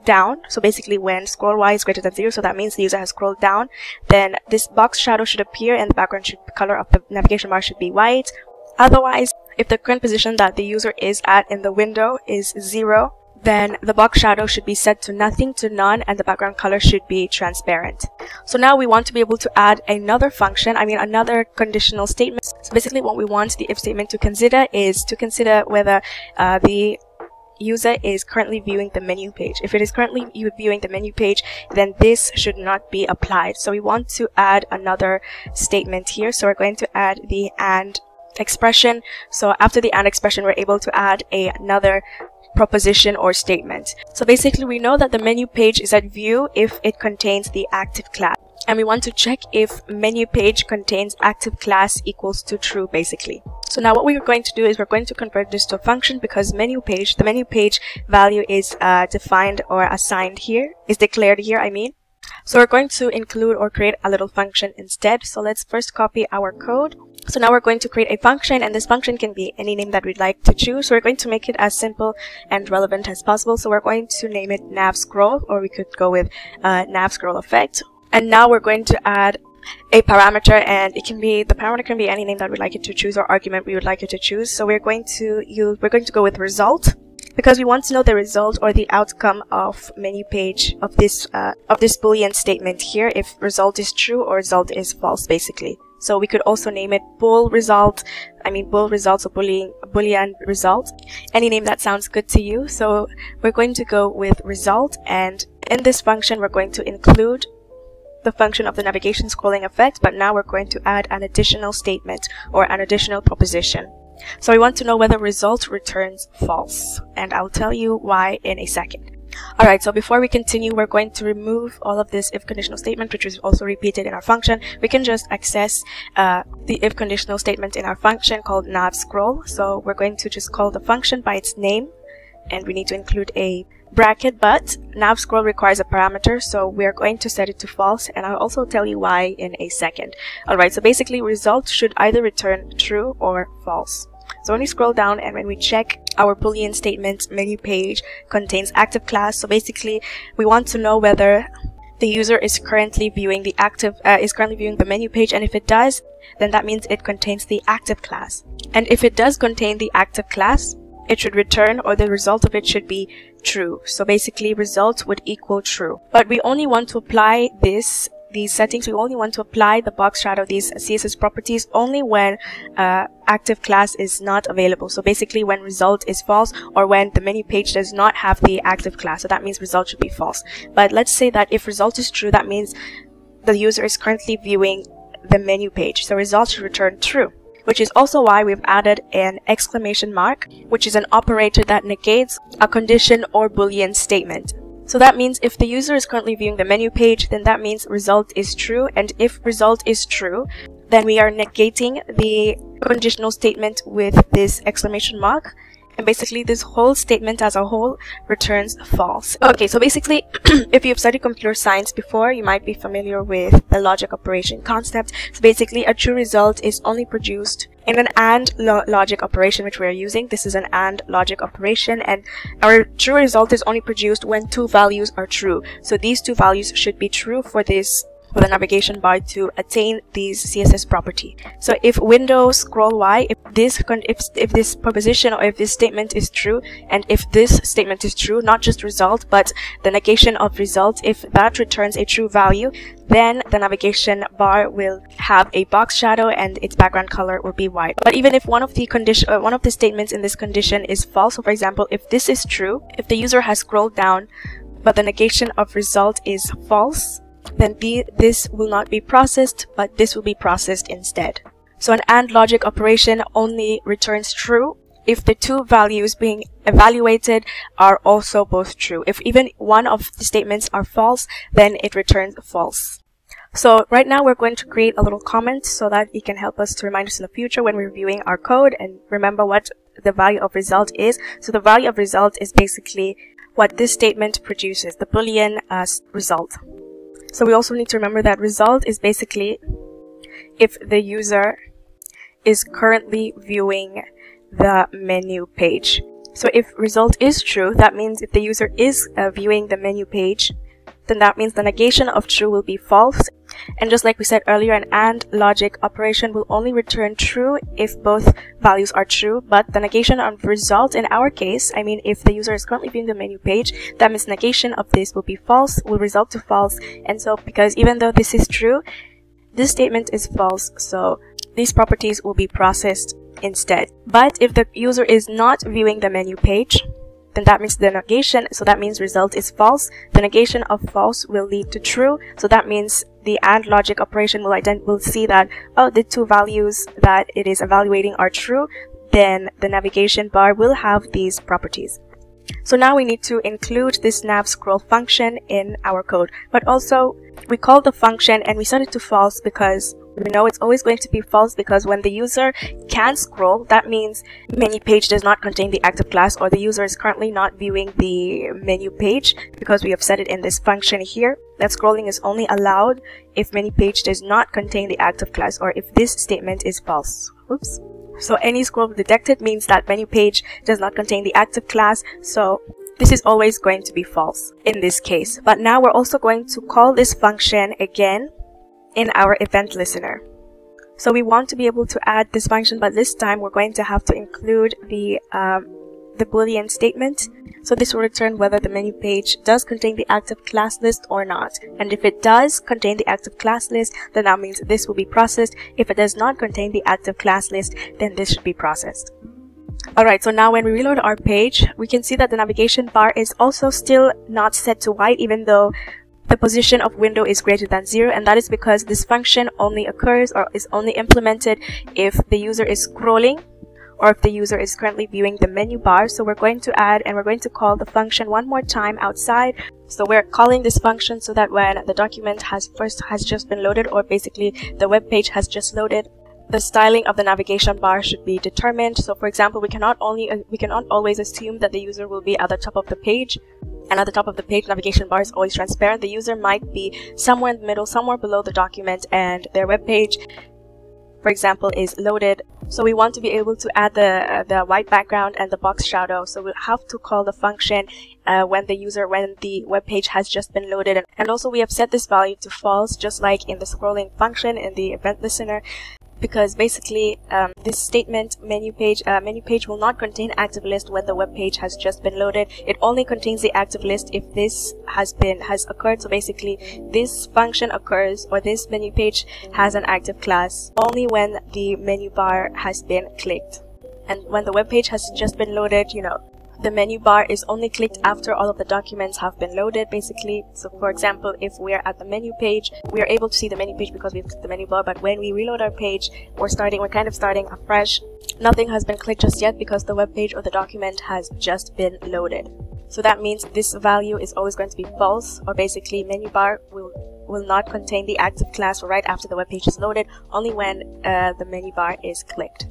down, so basically when scroll y is greater than 0, so that means the user has scrolled down, then this box shadow should appear and the background color of the navigation bar should be white. Otherwise, if the current position that the user is at in the window is 0, then the box shadow should be set to nothing, to none, and the background color should be transparent. So now we want to be able to add another function, another conditional statement. So basically what we want the if statement to consider is to consider whether the user is currently viewing the menu page. If it is currently viewing the menu page, then this should not be applied. So we want to add another statement here. So we're going to add the AND expression. So after the AND expression, we're able to add another proposition or statement. So basically we know that the menu page is at view if it contains the active class. And we want to check if menu page contains active class equals to true, basically. So now what we're going to do is we're going to convert this to a function, because the menu page value is defined or assigned here, is declared here, So we're going to include or create a little function instead. So let's first copy our code. So now we're going to create a function, and this function can be any name that we'd like to choose. So we're going to make it as simple and relevant as possible. So we're going to name it navScroll, or we could go with navScroll effect. And now we're going to add a parameter, and the parameter can be any name that we'd like it to choose, or argument we would like it to choose. So we're going to go with result, because we want to know the result or the outcome of menu page of this Boolean statement here, if result is true or result is false, basically. So we could also name it bool result, bool results, or Boolean result, any name that sounds good to you. So we're going to go with result, and in this function we're going to include the function of the navigation scrolling effect, but now we're going to add an additional statement or an additional proposition. So we want to know whether result returns false, and I'll tell you why in a second. Alright, so before we continue, we're going to remove all of this if conditional statement, which is also repeated in our function. We can just access the if conditional statement in our function called navScroll. So we're going to just call the function by its name, and we need to include a bracket, but navScroll requires a parameter, so we're going to set it to false, and I'll also tell you why in a second. Alright, so basically result should either return true or false. So when we scroll down and when we check our Boolean statement menu page contains active class, so basically we want to know whether the user is currently viewing the menu page, and if it does, then that means it contains the active class. And if it does contain the active class, it should return, or the result of it should be true. So basically result would equal true. But we only want to apply these settings, we only want to apply the box shadow, these CSS properties, only when active class is not available. So basically when result is false, or when the menu page does not have the active class. So that means result should be false. But let's say that if result is true, that means the user is currently viewing the menu page. So result should return true, which is also why we've added an exclamation mark, which is an operator that negates a condition or Boolean statement. So that means if the user is currently viewing the menu page, then that means result is true, and if result is true, then we are negating the conditional statement with this exclamation mark, and basically this whole statement as a whole returns false. Okay, so basically if you've studied computer science before, you might be familiar with the logic operation concept. So basically a true result is only produced in an AND logic operation, which we are using. This is an AND logic operation, and our true result is only produced when two values are true. So these two values should be true for the navigation bar to attain these CSS property. So if window scroll y, if this proposition or if this statement is true, and if this statement is true, not just result but the negation of result, if that returns a true value, then the navigation bar will have a box shadow and its background color will be white. But even if one of the statements in this condition is false, so for example, if this is true, if the user has scrolled down but the negation of result is false, then this will not be processed, but this will be processed instead. So an AND logic operation only returns true if the two values being evaluated are also both true. If even one of the statements are false, then it returns false. So right now we're going to create a little comment so that it can help us to remind us in the future when we're reviewing our code and remember what the value of result is. So the value of result is basically what this statement produces, the Boolean result. So we also need to remember that result is basically if the user is currently viewing the menu page. So if result is true, that means if the user is viewing the menu page, then that means the negation of true will be false. And just like we said earlier, an AND logic operation will only return true if both values are true, but the negation of result in our case, I mean if the user is currently viewing the menu page, that means negation of this will be false, will result to false. And so because even though this is true, this statement is false, so these properties will be processed instead. But if the user is not viewing the menu page, then that means the negation, so that means result is false. The negation of false will lead to true, so that means the AND logic operation will see that, oh, the two values that it is evaluating are true, then the navigation bar will have these properties. So now we need to include this nav scroll function in our code, but also we call the function and we set it to false because we know it's always going to be false, because when the user can scroll, that means menu page does not contain the active class, or the user is currently not viewing the menu page, because we have set it in this function here that scrolling is only allowed if menu page does not contain the active class, or if this statement is false. Oops. So any scroll detected means that menu page does not contain the active class, so this is always going to be false in this case. But now we're also going to call this function again in our event listener. So we want to be able to add this function, but this time we're going to have to include the Boolean statement. So this will return whether the menu page does contain the active class list or not. And if it does contain the active class list, then that means this will be processed. If it does not contain the active class list, then this should be processed. Alright, so now when we reload our page, we can see that the navigation bar is also still not set to white, even though the position of window is greater than 0, and that is because this function only occurs or is only implemented if the user is scrolling or if the user is currently viewing the menu bar. So we're going to add and we're going to call the function one more time outside. So we're calling this function so that when the document has just been loaded, or basically the web page has just loaded, the styling of the navigation bar should be determined. So for example, we cannot always assume that the user will be at the top of the page, and at the top of the page navigation bar is always transparent. The user might be somewhere in the middle, somewhere below the document, and their web page, for example, is loaded. So we want to be able to add the white background and the box shadow. So we'll have to call the function when the web page has just been loaded. And also we have set this value to false, just like in the scrolling function in the event listener, because basically this statement menu page will not contain active list when the web page has just been loaded. It only contains the active list if this has occurred. So basically this function occurs, or this menu page has an active class, only when the menu bar has been clicked. And when the web page has just been loaded, the menu bar is only clicked after all of the documents have been loaded, basically. So for example, if we are at the menu page, we are able to see the menu page because we've clicked the menu bar, but when we reload our page, we're kind of starting afresh. Nothing has been clicked just yet because the web page or the document has just been loaded. So that means this value is always going to be false, or basically menu bar will not contain the active class right after the web page is loaded, only when the menu bar is clicked.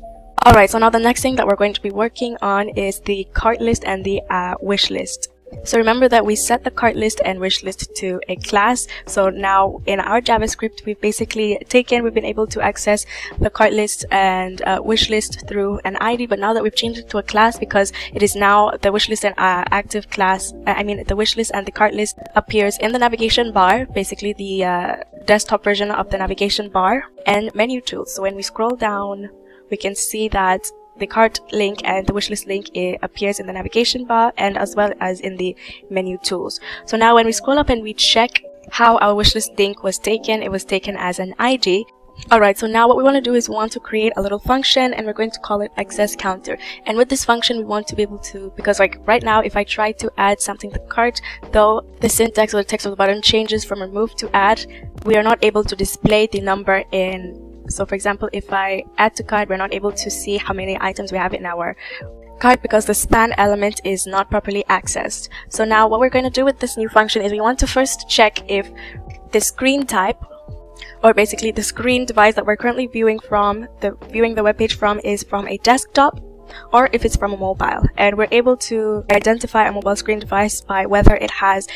Alright, so now the next thing that we're going to be working on is the cart list and the wish list. So remember that we set the cart list and wish list to a class. So now in our JavaScript, we've been able to access the cart list and wish list through an ID, but now that we've changed it to a class, because it is now the wish list and active class, the wish list and the cart list appears in the navigation bar, basically the desktop version of the navigation bar, and menu tools. So when we scroll down, we can see that the cart link and the wishlist link appears in the navigation bar and as well as in the menu tools. So now when we scroll up and we check how our wishlist link was taken, it was taken as an ID. Alright, so now what we want to do is we want to create a little function, and we're going to call it access counter. And with this function, we want to be able to, because like right now, if I try to add something to the cart, though the syntax or the text of the button changes from remove to add, we are not able to display the number in. So for example, if I add to cart, we're not able to see how many items we have in our cart because the span element is not properly accessed. So now what we're going to do with this new function is we want to first check if the screen type, or basically the screen device that we're currently viewing the web page from, is from a desktop or if it's from a mobile. And we're able to identify a mobile screen device by whether it has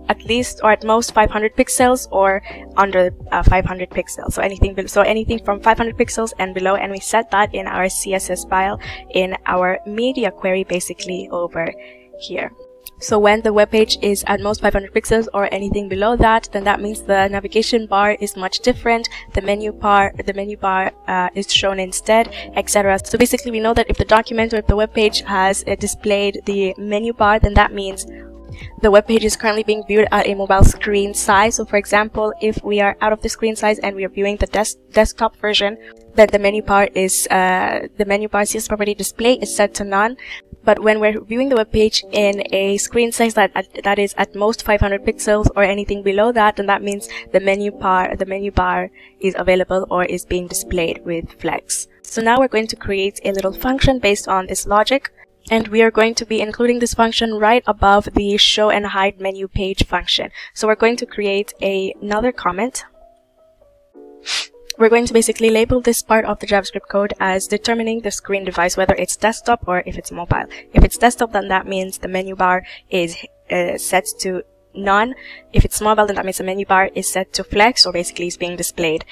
at least or at most 500 pixels or under 500 pixels. So anything from 500 pixels and below, and we set that in our CSS file in our media query, basically over here. So when the web page is at most 500 pixels or anything below that, then that means the navigation bar is much different. The menu bar is shown instead, etc. So basically, we know that if the document or if the web page has displayed the menu bar, then that means the web page is currently being viewed at a mobile screen size. So for example, if we are out of the screen size and we are viewing the desktop version, then the menu bar CSS property display is set to none. But when we're viewing the web page in a screen size that is at most 500 pixels or anything below that, then that means the menu bar is available or is being displayed with flex. So now we're going to create a little function based on this logic, and we are going to be including this function right above the show and hide menu page function. So we're going to create another comment. We're going to basically label this part of the JavaScript code as determining the screen device, whether it's desktop or if it's mobile. If it's desktop, then that means the menu bar is set to none. If it's mobile, then that means the menu bar is set to flex, or basically is being displayed.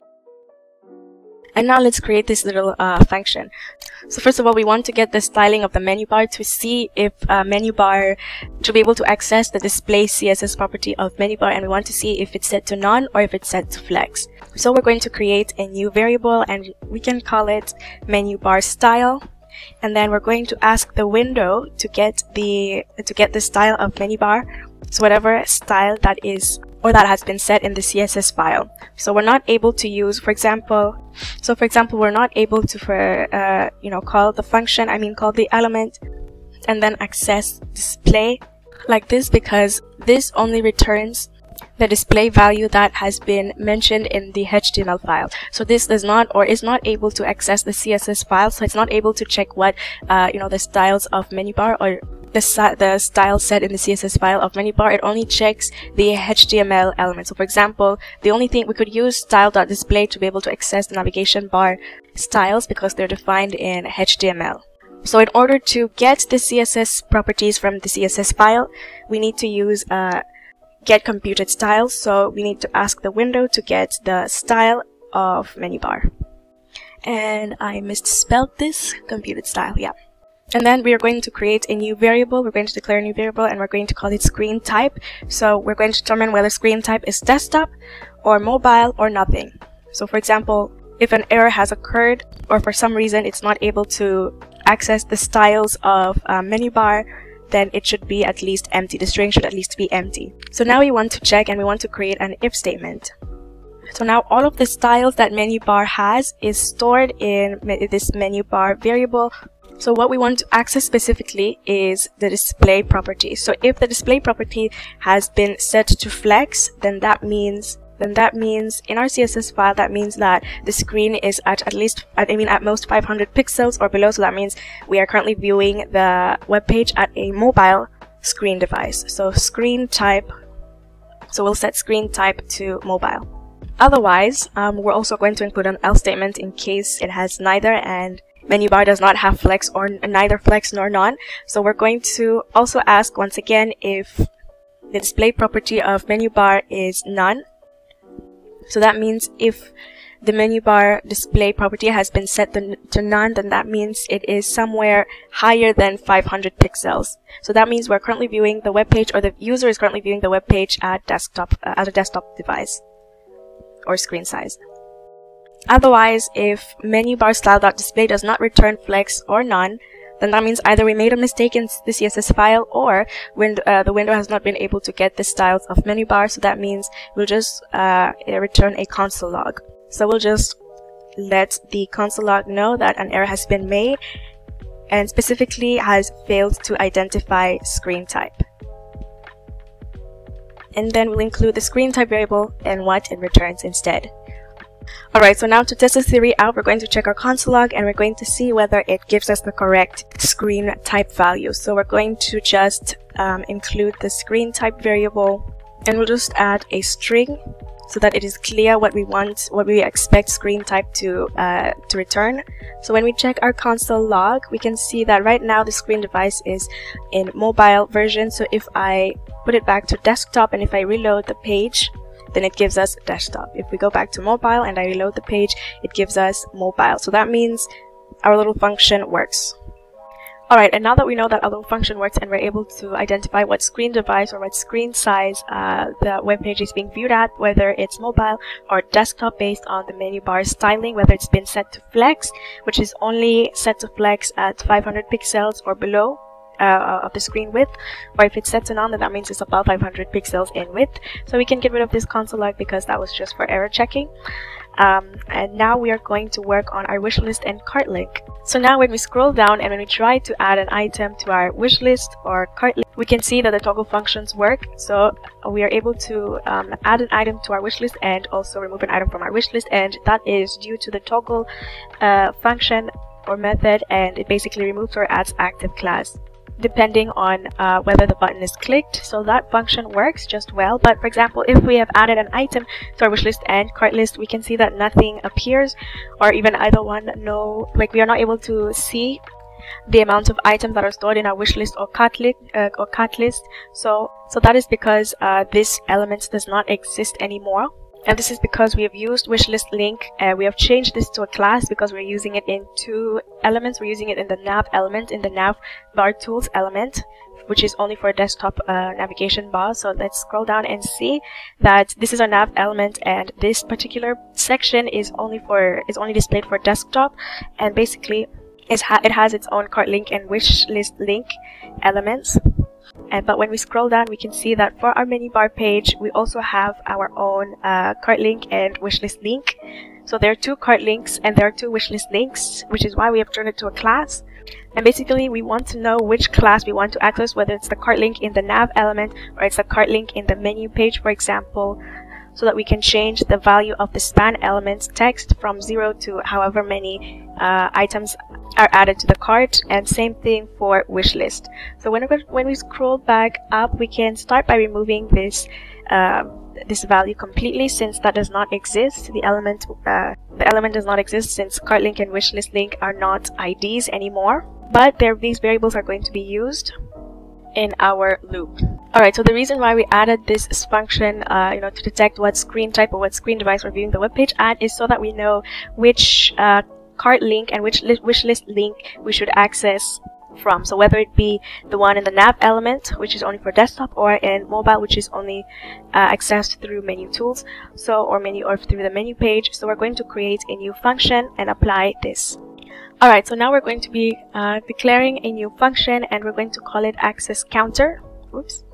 And now let's create this little function. So first of all, we want to get the styling of the menu bar to see if menu bar, to be able to access the display CSS property of menu bar, and we want to see if it's set to none or if it's set to flex. So we're going to create a new variable, and we can call it menu bar style. And then we're going to ask the window to get the style of menu bar. So whatever style that is or that has been set in the CSS file. So we're not able to use, for example, we're not able to call the element and then access display like this, because this only returns the display value that has been mentioned in the HTML file. So this does not or is not able to access the CSS file, so it's not able to check what the styles of menu bar or the style set in the CSS file of menu bar. It only checks the HTML element. So for example, the only thing we could use style.display to be able to access the navigation bar styles, because they're defined in HTML. So in order to get the CSS properties from the CSS file, we need to use get computed styles. So we need to ask the window to get the style of menu bar. And I misspelled this, computed style, yeah. And then we are going to create a new variable. We're going to declare a new variable, and we're going to call it screen type. So we're going to determine whether screen type is desktop or mobile or nothing. So for example, if an error has occurred or for some reason it's not able to access the styles of menu bar, then it should be at least empty. The string should at least be empty. So now we want to check, and we want to create an if statement. So now all of the styles that menu bar has is stored in this menu bar variable. So what we want to access specifically is the display property. So if the display property has been set to flex, then that means in our CSS file, that means that the screen is at most 500 pixels or below. So that means we are currently viewing the web page at a mobile screen device. So screen type, so we'll set screen type to mobile. Otherwise, we're also going to include an else statement in case it has neither, and menu bar does not have flex or neither flex nor none. So we're going to also ask once again if the display property of menu bar is none. So that means if the menu bar display property has been set to none, then that means it is somewhere higher than 500 pixels. So that means we're currently viewing the web page, or the user is currently viewing the web page at a desktop device or screen size. Otherwise, if menu bar style.display does not return flex or none, then that means either we made a mistake in the CSS file, or the window has not been able to get the styles of menu bar. So that means we'll just return a console log. So we'll just let the console log know that an error has been made and specifically has failed to identify screen type. And then we'll include the screen type variable and what it returns instead. Alright, so now to test this theory out, we're going to check our console log, and we're going to see whether it gives us the correct screen type value. So we're going to just include the screen type variable and we'll just add a string so that it is clear what we want, what we expect screen type to return. So when we check our console log, we can see that right now the screen device is in mobile version. So if I put it back to desktop and if I reload the page, then it gives us desktop. If we go back to mobile and I reload the page, it gives us mobile. So that means our little function works. Alright, and now that we know that our little function works and we're able to identify what screen device or what screen size the web page is being viewed at, whether it's mobile or desktop based on the menu bar styling, whether it's been set to flex, which is only set to flex at 500 pixels or below of the screen width, or if it's set to none, then that means it's above 500 pixels in width. So we can get rid of this console log because that was just for error checking. And now we are going to work on our wish list and cart link. So now when we scroll down and when we try to add an item to our wish list or cart link, we can see that the toggle functions work. So we are able to add an item to our wish list and also remove an item from our wish list, and that is due to the toggle function or method, and it basically removes or adds active class depending on whether the button is clicked. So that function works just well. But for example, if we have added an item to our wish list and cart list, we can see that nothing appears, or even either one, we are not able to see the amount of items that are stored in our wish list or cart list. So that is because this element does not exist anymore. And this is because we have used wishlist link, and we have changed this to a class because we're using it in two elements. We're using it in the nav element, in the nav bar tools element, which is only for a desktop navigation bar. So let's scroll down and see that this is our nav element, and this particular section is only displayed for desktop, and basically it has its own cart link and wishlist link elements. But when we scroll down, we can see that for our menu bar page, we also have our own cart link and wishlist link. So there are two cart links and there are two wishlist links, which is why we have turned it to a class. And basically, we want to know which class we want to access, whether it's the cart link in the nav element or it's the cart link in the menu page, for example, so that we can change the value of the span element text from 0 to however many items are added to the cart, and same thing for wish list. So when we scroll back up, we can start by removing this this value completely, since that does not exist. The element does not exist, since cart link and wish list link are not IDs anymore, but these variables are going to be used in our loop. Alright, so the reason why we added this function to detect what screen type or what screen device we're viewing the web page at is so that we know which cart link and which wish list link we should access from. So whether it be the one in the nav element, which is only for desktop, or in mobile, which is only accessed through menu tools, or through the menu page. So we're going to create a new function and apply this. Alright, so now we're going to be declaring a new function, and we're going to call it access counter. Oops.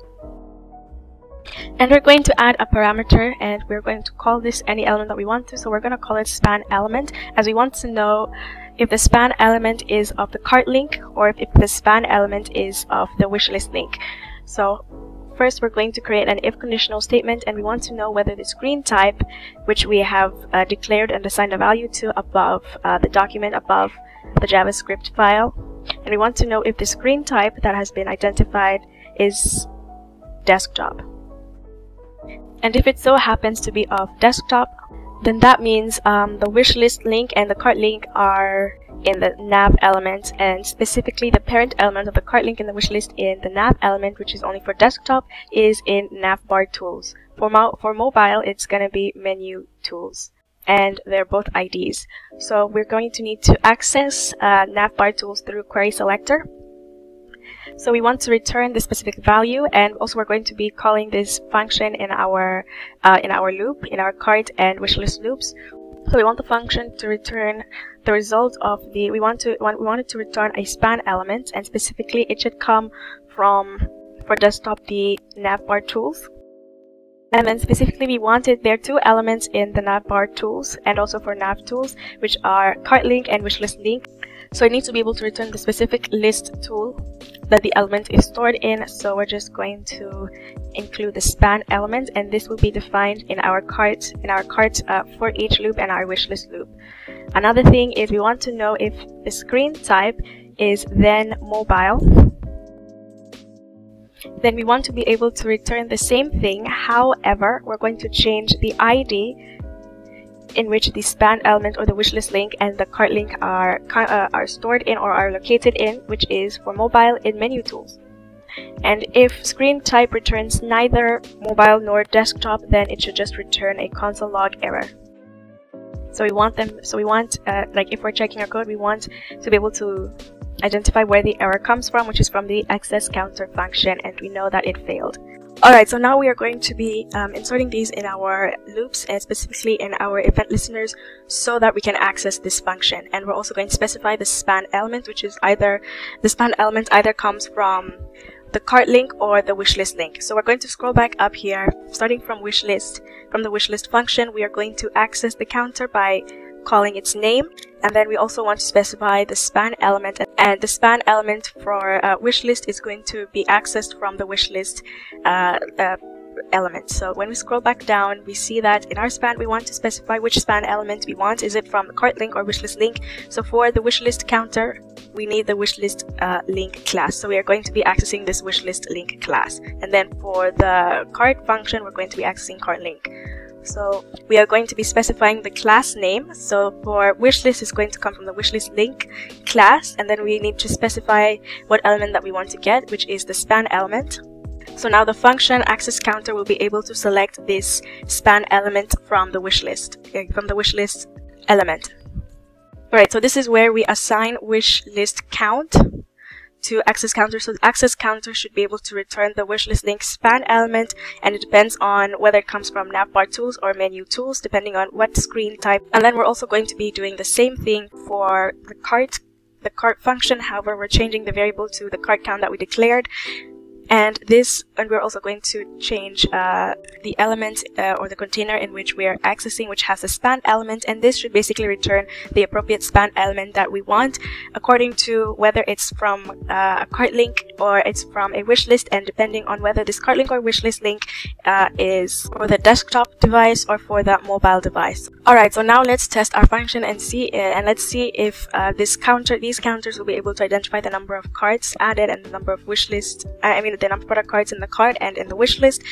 And we're going to add a parameter, and we're going to call this any element that we want to. So we're going to call it span element, as we want to know if the span element is of the cart link or if the span element is of the wishlist link. So first we're going to create an if conditional statement, and we want to know whether the screen type, which we have declared and assigned a value to above the document, above the JavaScript file, and we want to know if the screen type that has been identified is desktop. And if it so happens to be of desktop, then that means the wishlist link and the cart link are in the nav element, and specifically the parent element of the cart link and the wishlist in the nav element, which is only for desktop, is in navbar tools. For mobile, it's going to be menu tools, and they're both IDs. So we're going to need to access navbar tools through query selector. So we want to return the specific value, and also we're going to be calling this function in our loop, in our cart and wishlist loops. So we want the function to return the result of we want it to return a span element, and specifically it should come from, for desktop, the navbar tools. And then specifically there are two elements in the navbar tools and also for nav tools, which are cart link and wishlist link. So it needs to be able to return the specific list tool that the element is stored in. So we're just going to include the span element, and this will be defined in our cart for each loop and our wishlist loop. Another thing is we want to know if the screen type is then mobile. then we want to be able to return the same thing. However, we're going to change the ID in which the span element or the wishlist link and the cart link are stored in or are located in, which is for mobile in menu tools. And if screen type returns neither mobile nor desktop, then it should just return a console log error. So we want like if we're checking our code, we want to be able to identify where the error comes from, which is from the access counter function, and we know that it failed. Alright, so now we are going to be inserting these in our loops and specifically in our event listeners so that we can access this function. And we're also going to specify the span element, which is either comes from the cart link or the wishlist link. So we're going to scroll back up here, starting from wishlist. From the wishlist function, we are going to access the counter by calling its name, and then we also want to specify the span element, and the span element for wishlist is going to be accessed from the wishlist element. So when we scroll back down, we see that in our span we want to specify which span element we want. Is it from the cart link or wishlist link? So for the wishlist counter, we need the wishlist link class. So we are going to be accessing this wishlist link class, and then for the cart function, we're going to be accessing cart link. So we are going to be specifying the class name. So for wishlist, it's going to come from the wishlist link class, and then we need to specify what element that we want to get, which is the span element. So now the function access counter will be able to select this span element from the wishlist element. Alright, so this is where we assign wishlist count to access counter. So the access counter should be able to return the wishlist link span element, and it depends on whether it comes from navbar tools or menu tools, depending on what screen type. And then we're also going to be doing the same thing for the cart function. However, we're changing the variable to the cart count that we declared. And we're also going to change the element or the container in which we are accessing, which has a span element, and this should basically return the appropriate span element that we want according to whether it's from a cart link or it's from a wish list, and depending on whether this cart link or wish list link is for the desktop device or for the mobile device. Alright, so now let's test our function and let's see if these counters will be able to identify the number of carts added and the number of wish list, the number of product cards in the cart and in the wish list.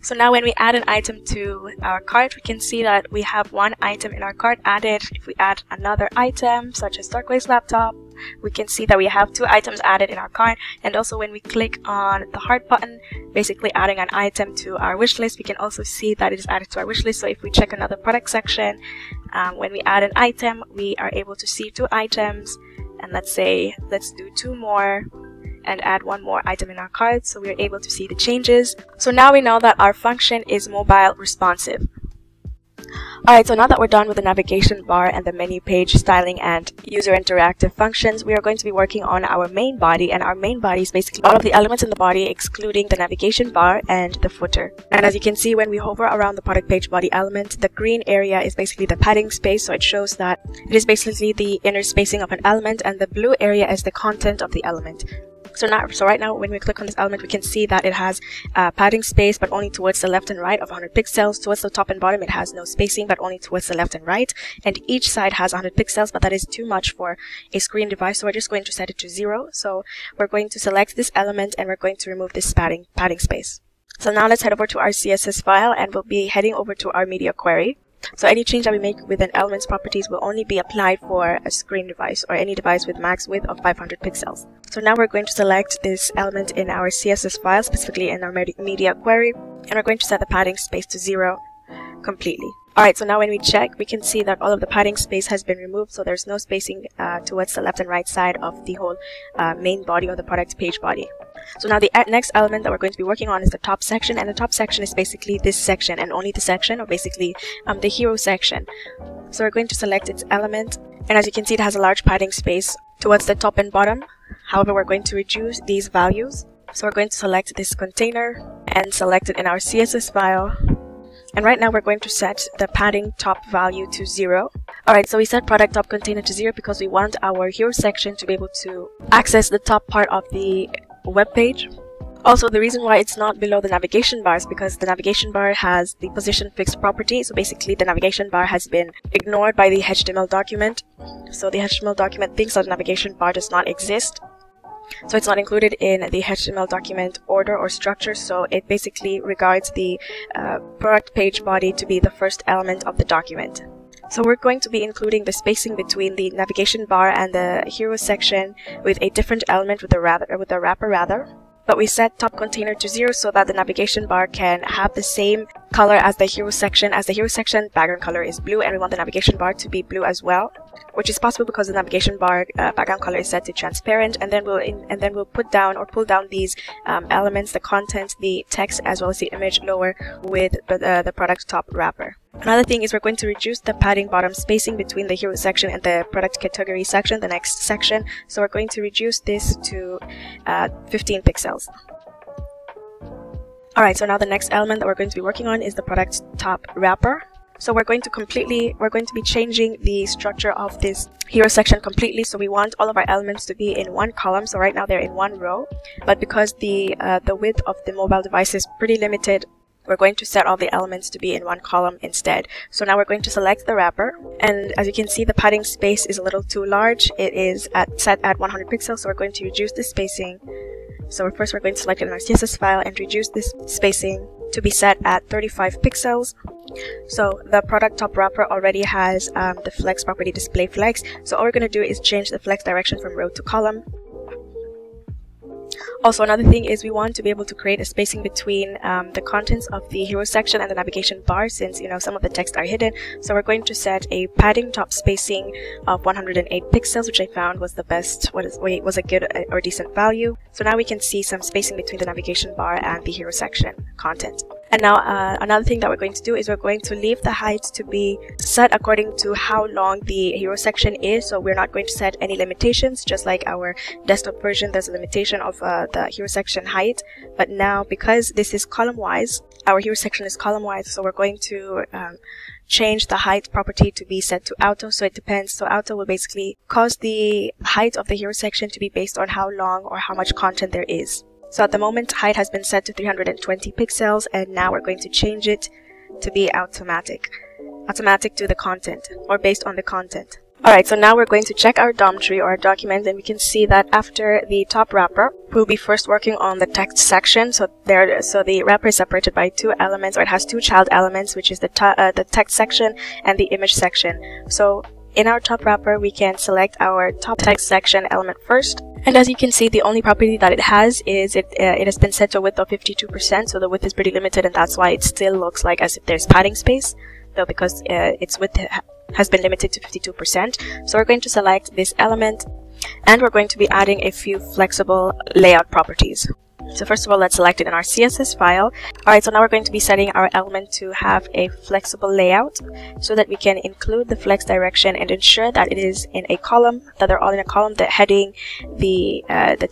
So now when we add an item to our cart, we can see that we have one item in our cart added. If we add another item, such as turquoise laptop, we can see that we have 2 items added in our cart. And also when we click on the heart button, basically adding an item to our wish list, we can also see that it is added to our wish list. So if we check another product section, when we add an item, we are able to see 2 items. And let's do 2 more and add 1 more item in our cart, so we are able to see the changes. So now we know that our function is mobile responsive. Alright, so now that we're done with the navigation bar and the menu page styling and user interactive functions, we are going to be working on our main body, and our main body is basically all of the elements in the body excluding the navigation bar and the footer. And as you can see, when we hover around the product page body element, the green area is basically the padding space, so it shows that it is basically the inner spacing of an element, and the blue area is the content of the element. So right now, when we click on this element, we can see that it has padding space, but only towards the left and right of 100 pixels. Towards the top and bottom, it has no spacing, but only towards the left and right. And each side has 100 pixels, but that is too much for a screen device. So we're just going to set it to 0. So we're going to select this element, and we're going to remove this padding space. So now let's head over to our CSS file, and we'll be heading over to our media query. So any change that we make with an element's properties will only be applied for a screen device or any device with max width of 500 pixels. So now we're going to select this element in our CSS file, specifically in our media query, and we're going to set the padding space to 0 completely. Alright, so now when we check, we can see that all of the padding space has been removed, so there's no spacing towards the left and right side of the whole main body or the product page body. So now the next element that we're going to be working on is the top section, and the top section is basically this section and only the section, or basically the hero section. So we're going to select its element, and as you can see, it has a large padding space towards the top and bottom. However, we're going to reduce these values. So we're going to select this container and select it in our CSS file. And right now we're going to set the padding top value to 0. Alright, so we set product top container to 0 because we want our hero section to be able to access the top part of the web page. Also, the reason why it's not below the navigation bar is because the navigation bar has the position fixed property. So basically the navigation bar has been ignored by the HTML document. So the HTML document thinks that the navigation bar does not exist. So it's not included in the HTML document order or structure, so it basically regards the product page body to be the first element of the document. So we're going to be including the spacing between the navigation bar and the hero section with a different element with a wrapper. But we set top container to 0 so that the navigation bar can have the same color as the hero section. As the hero section background color is blue, and we want the navigation bar to be blue as well, which is possible because the navigation bar background color is set to transparent. And then we'll put down or pull down these elements, the content, the text, as well as the image lower with the product top wrapper. Another thing is we're going to reduce the padding bottom spacing between the hero section and the product category section, the next section. So we're going to reduce this to 15 pixels. Alright, so now the next element that we're going to be working on is the product top wrapper. So we're going to be changing the structure of this hero section completely. So we want all of our elements to be in one column. So right now they're in one row, but because the width of the mobile device is pretty limited, we're going to set all the elements to be in one column instead. So now we're going to select the wrapper, and as you can see, the padding space is a little too large. It is set at 100 pixels, so we're going to reduce the spacing. So first we're going to select it in our CSS file and reduce this spacing to be set at 35 pixels. So the product top wrapper already has the flex property display flex. So all we're going to do is change the flex direction from row to column. Also, another thing is we want to be able to create a spacing between the contents of the hero section and the navigation bar, since some of the text are hidden. So we're going to set a padding top spacing of 108 pixels, which I found was the best, was a good or decent value. So now we can see some spacing between the navigation bar and the hero section content. And now another thing that we're going to do is we're going to leave the height to be set according to how long the hero section is. So we're not going to set any limitations, just like our desktop version. There's a limitation of the hero section height. But now, because this is column-wise, our hero section is column-wise, so we're going to change the height property to be set to auto. So it depends. So auto will basically cause the height of the hero section to be based on how long or how much content there is. So at the moment, height has been set to 320 pixels, and now we're going to change it to be automatic to the content, or based on the content. Alright, so now we're going to check our DOM tree or our document, and we can see that after the top wrapper, we'll be first working on the text section. So the wrapper is separated by two elements, or it has two child elements, which is the text section and the image section. So in our top wrapper, we can select our top text section element first. And as you can see, the only property that it has is it has been set to a width of 52%, so the width is pretty limited, and that's why it still looks like as if there's padding space, though, because its width has been limited to 52%. So we're going to select this element, and we're going to be adding a few flexible layout properties. So first of all, let's select it in our CSS file. Alright, so now we're going to be setting our element to have a flexible layout so that we can include the flex direction and ensure that it is in a column, that they're all in a column, the heading, the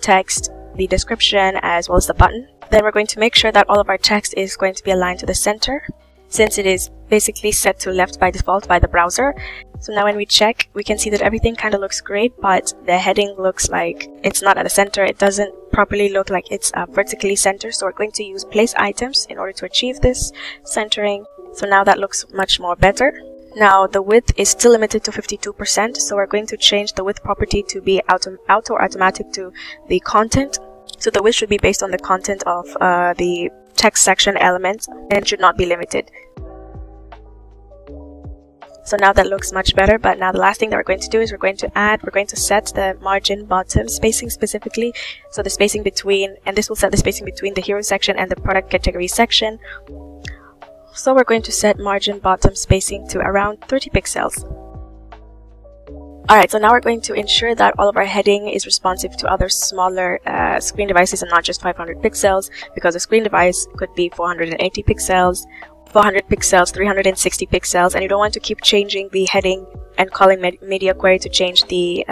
text, the description, as well as the button. Then we're going to make sure that all of our text is going to be aligned to the center, since it is basically set to left by default by the browser. So now when we check, we can see that everything kind of looks great, but the heading looks like it's not at the center. It doesn't properly look like it's vertically centered. So we're going to use place items in order to achieve this centering. So now that looks much more better. Now the width is still limited to 52%, so we're going to change the width property to be auto or automatic to the content. So the width should be based on the content of the text section element and should not be limited. So now that looks much better, but now the last thing that we're going to do is we're going to set the margin bottom spacing specifically. So the spacing between, and this will set the spacing between the hero section and the product category section. So we're going to set margin bottom spacing to around 30 pixels. Alright, so now we're going to ensure that all of our heading is responsive to other smaller screen devices and not just 500 pixels, because a screen device could be 480 pixels, 400 pixels, 360 pixels, and you don't want to keep changing the heading and calling media query to change the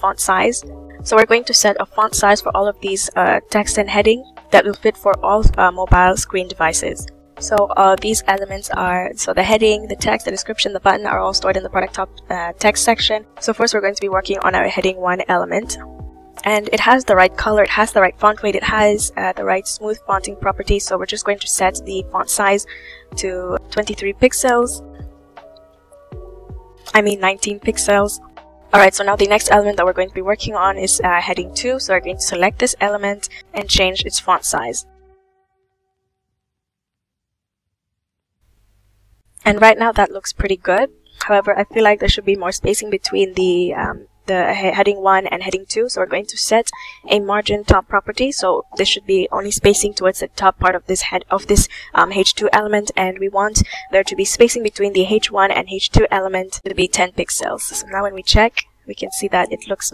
font size. So we're going to set a font size for all of these text and heading that will fit for all mobile screen devices. So these elements are, so the heading, the text, the description, the button are all stored in the product top text section. So first we're going to be working on our heading 1 element. And it has the right color, it has the right font weight, it has the right smooth fonting properties. So we're just going to set the font size to 23 pixels. I mean 19 pixels. Alright, so now the next element that we're going to be working on is heading 2. So we're going to select this element and change its font size. And right now that looks pretty good. However, I feel like there should be more spacing between the heading 1 and heading 2. So we're going to set a margin top property. So this should be only spacing towards the top part of this H2 element, and we want there to be spacing between the H1 and H2 element to be 10 pixels. So now when we check, we can see that it looks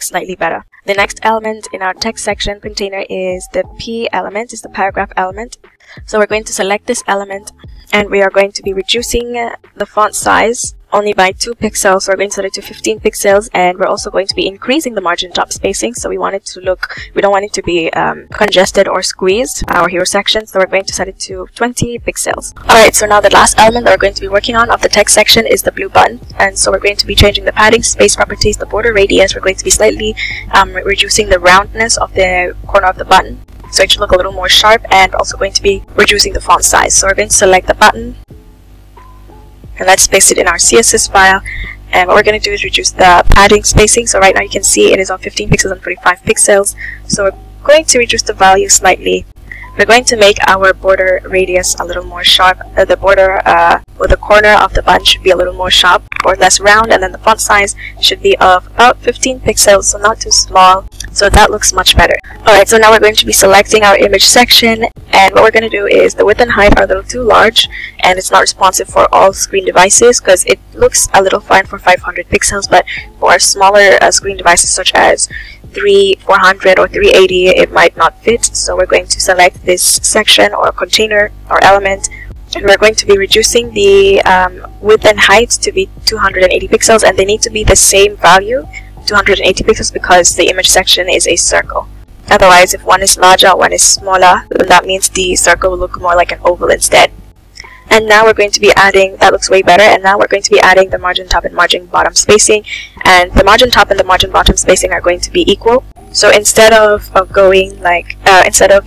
slightly better. The next element in our text section container is the P element, is the paragraph element. So we're going to select this element, and we are going to be reducing the font size only by 2 pixels. So we're going to set it to 15 pixels, and we're also going to be increasing the margin top spacing. So we don't want it to be congested or squeezed, our hero section. So we're going to set it to 20 pixels. Alright, so now the last element that we're going to be working on of the text section is the blue button. And so we're going to be changing the padding, space properties, the border radius. We're going to be slightly reducing the roundness of the corner of the button, so it should look a little more sharp, and also going to be reducing the font size. So we're going to select the button, and let's paste it in our CSS file. And what we're going to do is reduce the padding spacing. So right now you can see it is on 15 pixels and 45 pixels. So we're going to reduce the value slightly. We're going to make our border radius a little more sharp. The border or the corner of the button should be a little more sharp or less round, and then the font size should be of about 15 pixels, so not too small. So that looks much better. Alright, so now we're going to be selecting our image section, and what we're going to do is the width and height are a little too large, and it's not responsive for all screen devices because it looks a little fine for 500 pixels, but for smaller screen devices such as 400 or 380, it might not fit. So we're going to select this section or container or element, and we're going to be reducing the width and height to be 280 pixels, and they need to be the same value, 280 pixels, because the image section is a circle. Otherwise, if one is larger, one is smaller, then that means the circle will look more like an oval instead. And now we're going to be adding, that looks way better, and now we're going to be adding the margin top and margin bottom spacing, and the margin top and the margin bottom spacing are going to be equal. So instead of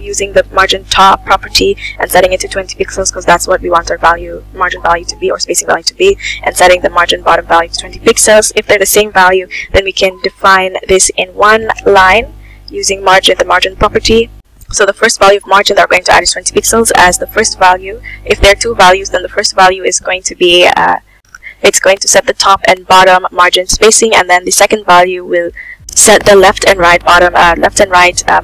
using the margin top property and setting it to 20 pixels, because that's what we want our margin value to be, or spacing value to be, and setting the margin bottom value to 20 pixels, if they're the same value, then we can define this in one line using the margin property. So the first value of margin that we're going to add is 20 pixels as the first value. If there are two values, then the first value is going to be it's going to set the top and bottom margin spacing, and then the second value will set the left and right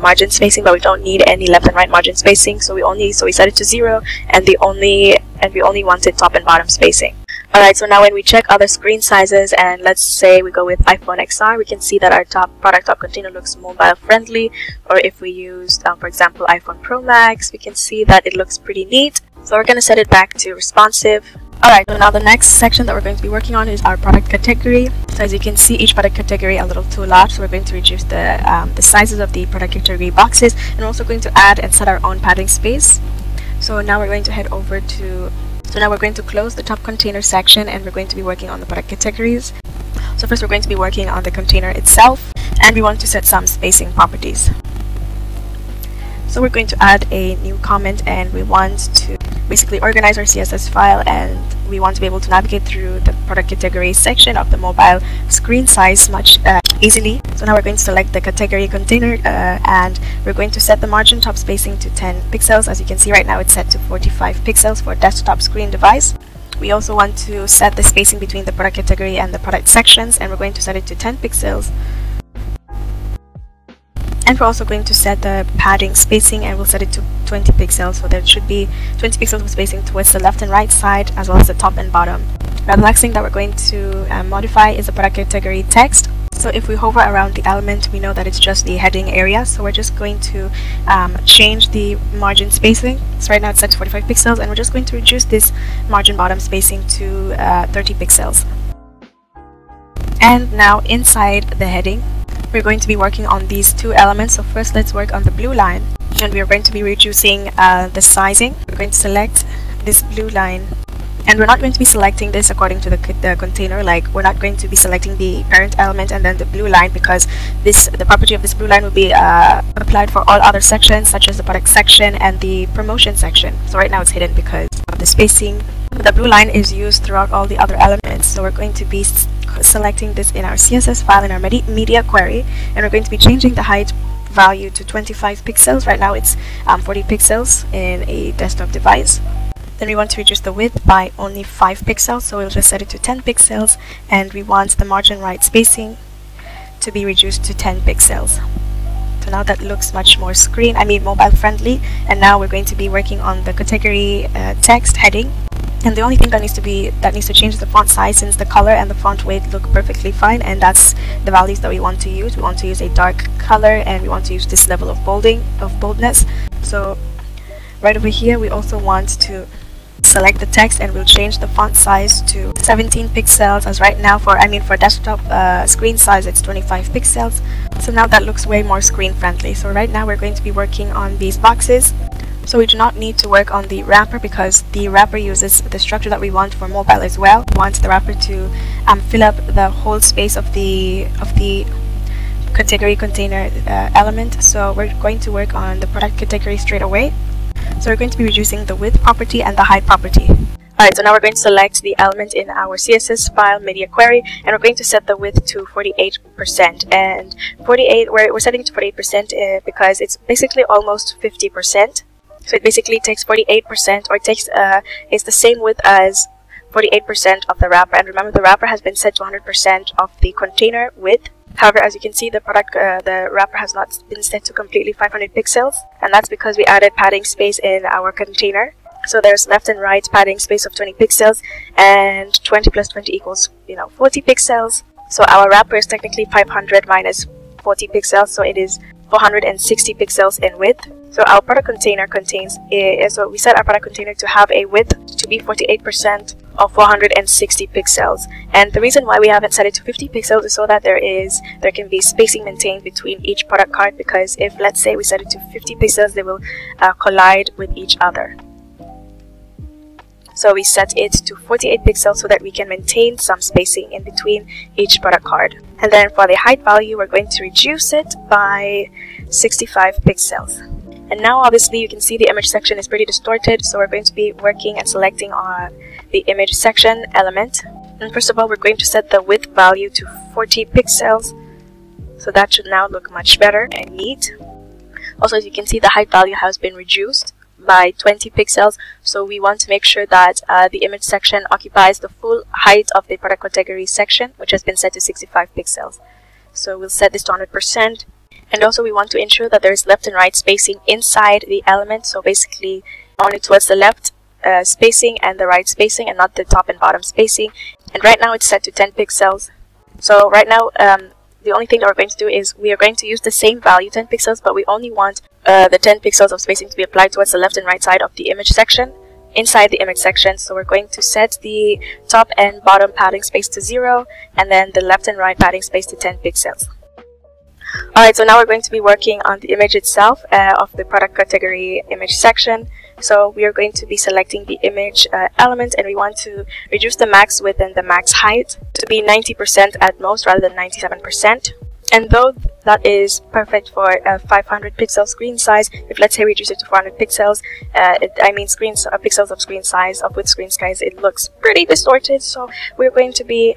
margin spacing, but we don't need any left and right margin spacing, so we set it to 0, and we only wanted top and bottom spacing. Alright, so now when we check other screen sizes, and let's say we go with iPhone XR, we can see that our product top container looks mobile friendly. Or if we used, for example, iPhone Pro Max, we can see that it looks pretty neat. So we're going to set it back to responsive. Alright, so now the next section that we're going to be working on is our product category. So as you can see, each product category a little too large, so we're going to reduce the sizes of the product category boxes, and we're also going to add and set our own padding space. So now we're going to head over to now we're going to close the top container section, and we're going to be working on the product categories. So first we're going to be working on the container itself, and we want to set some spacing properties. So we're going to add a new comment, and we want to basically organize our CSS file, and we want to be able to navigate through the product category section of the mobile screen size much easily. So now we're going to select the category container, and we're going to set the margin top spacing to 10 pixels. As you can see right now, it's set to 45 pixels for a desktop screen device. We also want to set the spacing between the product category and the product sections, and we're going to set it to 10 pixels. And we're also going to set the padding spacing, and we'll set it to 20 pixels, so there should be 20 pixels of spacing towards the left and right side, as well as the top and bottom. Now the next thing that we're going to modify is the product category text. So if we hover around the element, we know that it's just the heading area, so we're just going to change the margin spacing. So right now it's set to 45 pixels, and we're just going to reduce this margin bottom spacing to 30 pixels. And now inside the heading, we're going to be working on these two elements. So first let's work on the blue line, and we're going to be reducing the sizing. We're going to select this blue line, and we're not going to be selecting this according to the container. Like, we're not going to be selecting the parent element and then the blue line, because the property of this blue line will be applied for all other sections, such as the product section and the promotion section. So right now it's hidden because of the spacing. The blue line is used throughout all the other elements, so we're going to be selecting this in our CSS file in our media query, and we're going to be changing the height value to 25 pixels. Right now it's 40 pixels in a desktop device. Then we want to reduce the width by only 5 pixels, so we'll just set it to 10 pixels, and we want the margin right spacing to be reduced to 10 pixels. So now that looks much more mobile friendly. And now we're going to be working on the category text heading. And the only thing that needs to change is the font size, since the color and the font weight look perfectly fine, and that's the values that we want to use. We want to use a dark color, and we want to use this level of boldness. So right over here we also want to select the text, and we'll change the font size to 17 pixels, as right now for desktop screen size it's 25 pixels. So now that looks way more screen friendly. So right now we're going to be working on these boxes. So we do not need to work on the wrapper, because the wrapper uses the structure that we want for mobile as well. We want the wrapper to fill up the whole space of the category container element. So we're going to work on the product category straight away. So we're going to be reducing the width property and the height property. Alright, so now we're going to select the element in our CSS file media query, and we're going to set the width to 48%. And 48, we're setting to 48% because it's basically almost 50%. So it basically takes 48%, or it's the same width as 48% of the wrapper. And remember, the wrapper has been set to 100% of the container width. However, as you can see, the wrapper has not been set to completely 500 pixels, and that's because we added padding space in our container. So there's left and right padding space of 20 pixels, and 20 plus 20 equals 40 pixels. So our wrapper is technically 500 minus 40 pixels, so it is 460 pixels in width. So our product container so we set our product container to have a width to be 48% of 460 pixels. And the reason why we haven't set it to 50 pixels is so that there can be spacing maintained between each product card, because if, let's say, we set it to 50 pixels, they will collide with each other. So we set it to 48 pixels so that we can maintain some spacing in between each product card. And then for the height value, we're going to reduce it by 65 pixels. And now obviously you can see the image section is pretty distorted, so we're going to be working and selecting on the image section element. And first of all, we're going to set the width value to 40 pixels. So that should now look much better and neat. Also, as you can see, the height value has been reduced by 20 pixels, so we want to make sure that the image section occupies the full height of the product category section, which has been set to 65 pixels. So we'll set this to 100%. And also we want to ensure that there is left and right spacing inside the element, so basically only towards the left spacing and the right spacing, and not the top and bottom spacing. And right now it's set to 10 pixels. So right now the only thing that we're going to do is we are going to use the same value, 10 pixels, but we only want the 10 pixels of spacing to be applied towards the left and right side of the image section, inside the image section. So we're going to set the top and bottom padding space to 0, and then the left and right padding space to 10 pixels. Alright, so now we're going to be working on the image itself of the product category image section. So we are going to be selecting the image element, and we want to reduce the max width and the max height to be 90% at most rather than 97%. And though that is perfect for a 500 pixel screen size, if let's say we reduce it to 400 pixels, pixels of screen size, of width screen size, it looks pretty distorted. So we're going to be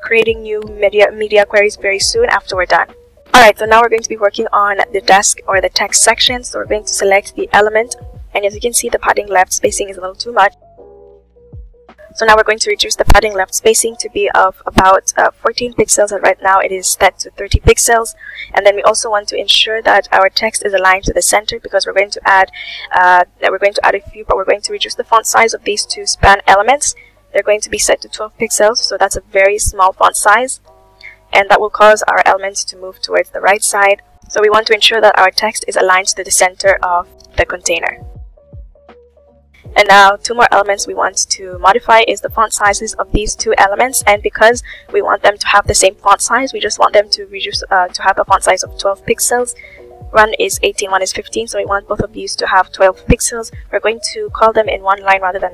creating new media queries very soon after we're done. Alright, so now we're going to be working on the desk or the text section. So we're going to select the element, and as you can see, the padding left spacing is a little too much. So now we're going to reduce the padding left spacing to be of about 14 pixels, and right now it is set to 30 pixels. And then we also want to ensure that our text is aligned to the center, because we're going to add a few, but we're going to reduce the font size of these two span elements. They're going to be set to 12 pixels, so that's a very small font size, and that will cause our elements to move towards the right side. So we want to ensure that our text is aligned to the center of the container. And now two more elements we want to modify is the font sizes of these two elements, and because we want them to have the same font size, we just want them to reduce to have a font size of 12 pixels. One is 18, one is 15, so we want both of these to have 12 pixels. We're going to call them in one line rather than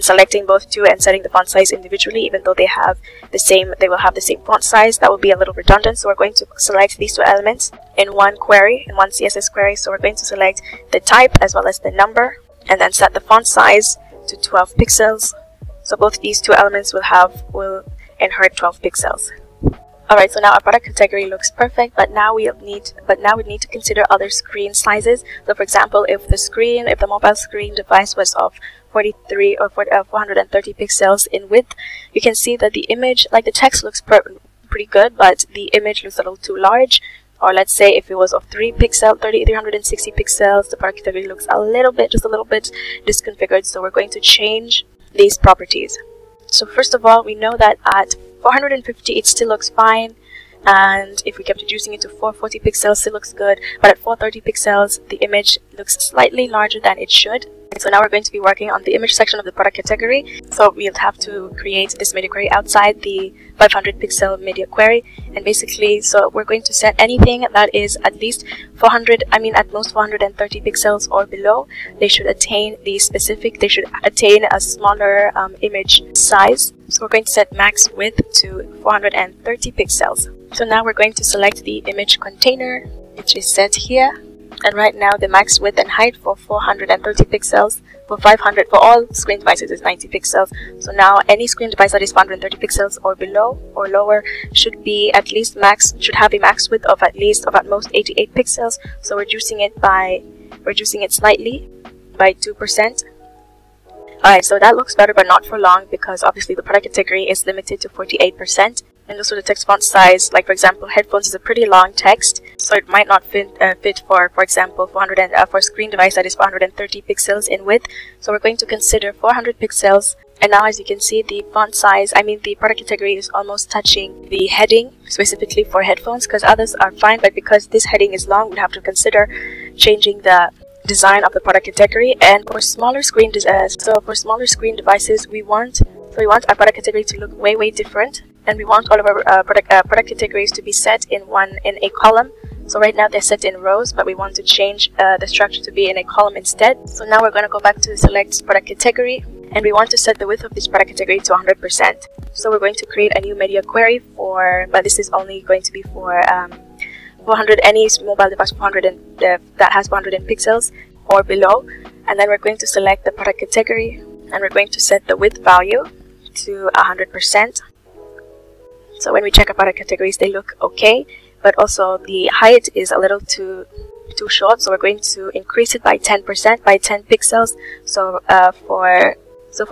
selecting both two and setting the font size individually, even though they will have the same font size. That will be a little redundant, so we're going to select these two elements in one query, in one CSS query. So we're going to select the type as well as the number, and then set the font size to 12 pixels. So both these two elements will inherit 12 pixels. Alright, so now our product category looks perfect, but now we need to consider other screen sizes. So for example, if the mobile screen device was of 43 or 430 pixels in width, you can see that the image, like the text looks pretty good, but the image looks a little too large. Or let's say if it was of 360 pixels, the product category looks just a little bit disconfigured. So we're going to change these properties. So first of all, we know that at 450 it still looks fine, and if we kept reducing it to 440 pixels it looks good, but at 430 pixels the image looks slightly larger than it should. So now we're going to be working on the image section of the product category. So we'll have to create this media query outside the 500 pixel media query, and basically, so we're going to set anything that is at least at most 430 pixels or below. They should attain a smaller image size. So we're going to set max width to 430 pixels. So now we're going to select the image container, which is set here. And right now the max width and height for 430 pixels, for all screen devices is 90 pixels. So now any screen device that is 430 pixels or below or lower should have a max width of at most 88 pixels. So reducing it slightly by 2%. Alright, so that looks better, but not for long, because obviously the product category is limited to 48%. And also the text font size, like for example, headphones is a pretty long text, so it might not fit for example, for a screen device that is 430 pixels in width. So we're going to consider 400 pixels. And now as you can see, the font size, the product category is almost touching the heading, specifically for headphones, because others are fine, but because this heading is long, we'd have to consider changing the design of the product category. And for smaller screen devices, we want our product category to look way different, and we want all of our product categories to be set in a column. So right now they're set in rows, but we want to change the structure to be in a column instead. So now we're going to go back to select product category, and we want to set the width of this product category to 100%. So we're going to create a new media query but this is only going to be for any mobile device that has 400 pixels or below. And then we're going to select the product category, and we're going to set the width value to 100%. So when we check our product categories, they look okay, but also the height is a little too short. So we're going to increase it by 10%, by 10 pixels. So for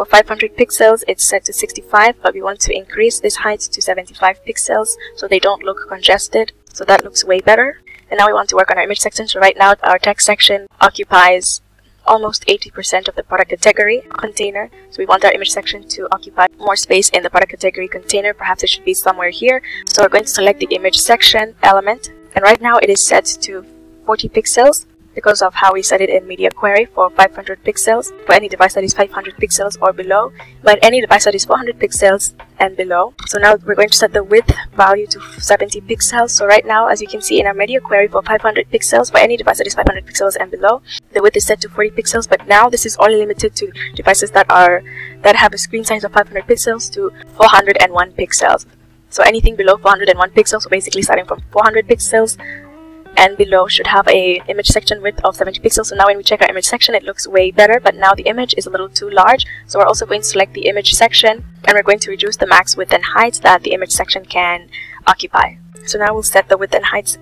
500 pixels, it's set to 65, but we want to increase this height to 75 pixels so they don't look congested. So that looks way better. And now we want to work on our image section. So right now our text section occupies almost 80% of the product category container. So we want our image section to occupy more space in the product category container. Perhaps it should be somewhere here. So we're going to select the image section element. And right now it is set to 40 pixels because of how we set it in media query for 500 pixels for any device that is 500 pixels or below, but any device that is 400 pixels and below. So now we're going to set the width value to 70 pixels. So right now, as you can see in our media query for 500 pixels, for any device that is 500 pixels and below, the width is set to 40 pixels, but now this is only limited to devices that have a screen size of 500 pixels to 401 pixels. So anything below 401 pixels, so basically starting from 400 pixels and below, should have a image section width of 70 pixels. So now when we check our image section, it looks way better, but now the image is a little too large. So we're also going to select the image section, and we're going to reduce the max width and height that the image section can occupy. So now we'll set the width and height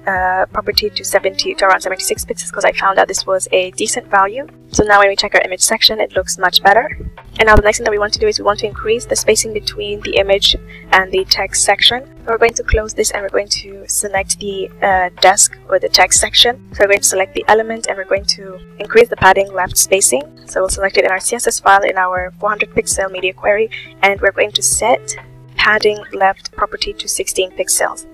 property to around 76 pixels, because I found out this was a decent value. So now when we check our image section, it looks much better. And now the next thing that we want to do is we want to increase the spacing between the image and the text section. So we're going to close this, and we're going to select the desk or the text section. So we're going to select the element, and we're going to increase the padding left spacing. So we'll select it in our CSS file in our 400 pixel media query, and we're going to set padding left property to 16 pixels.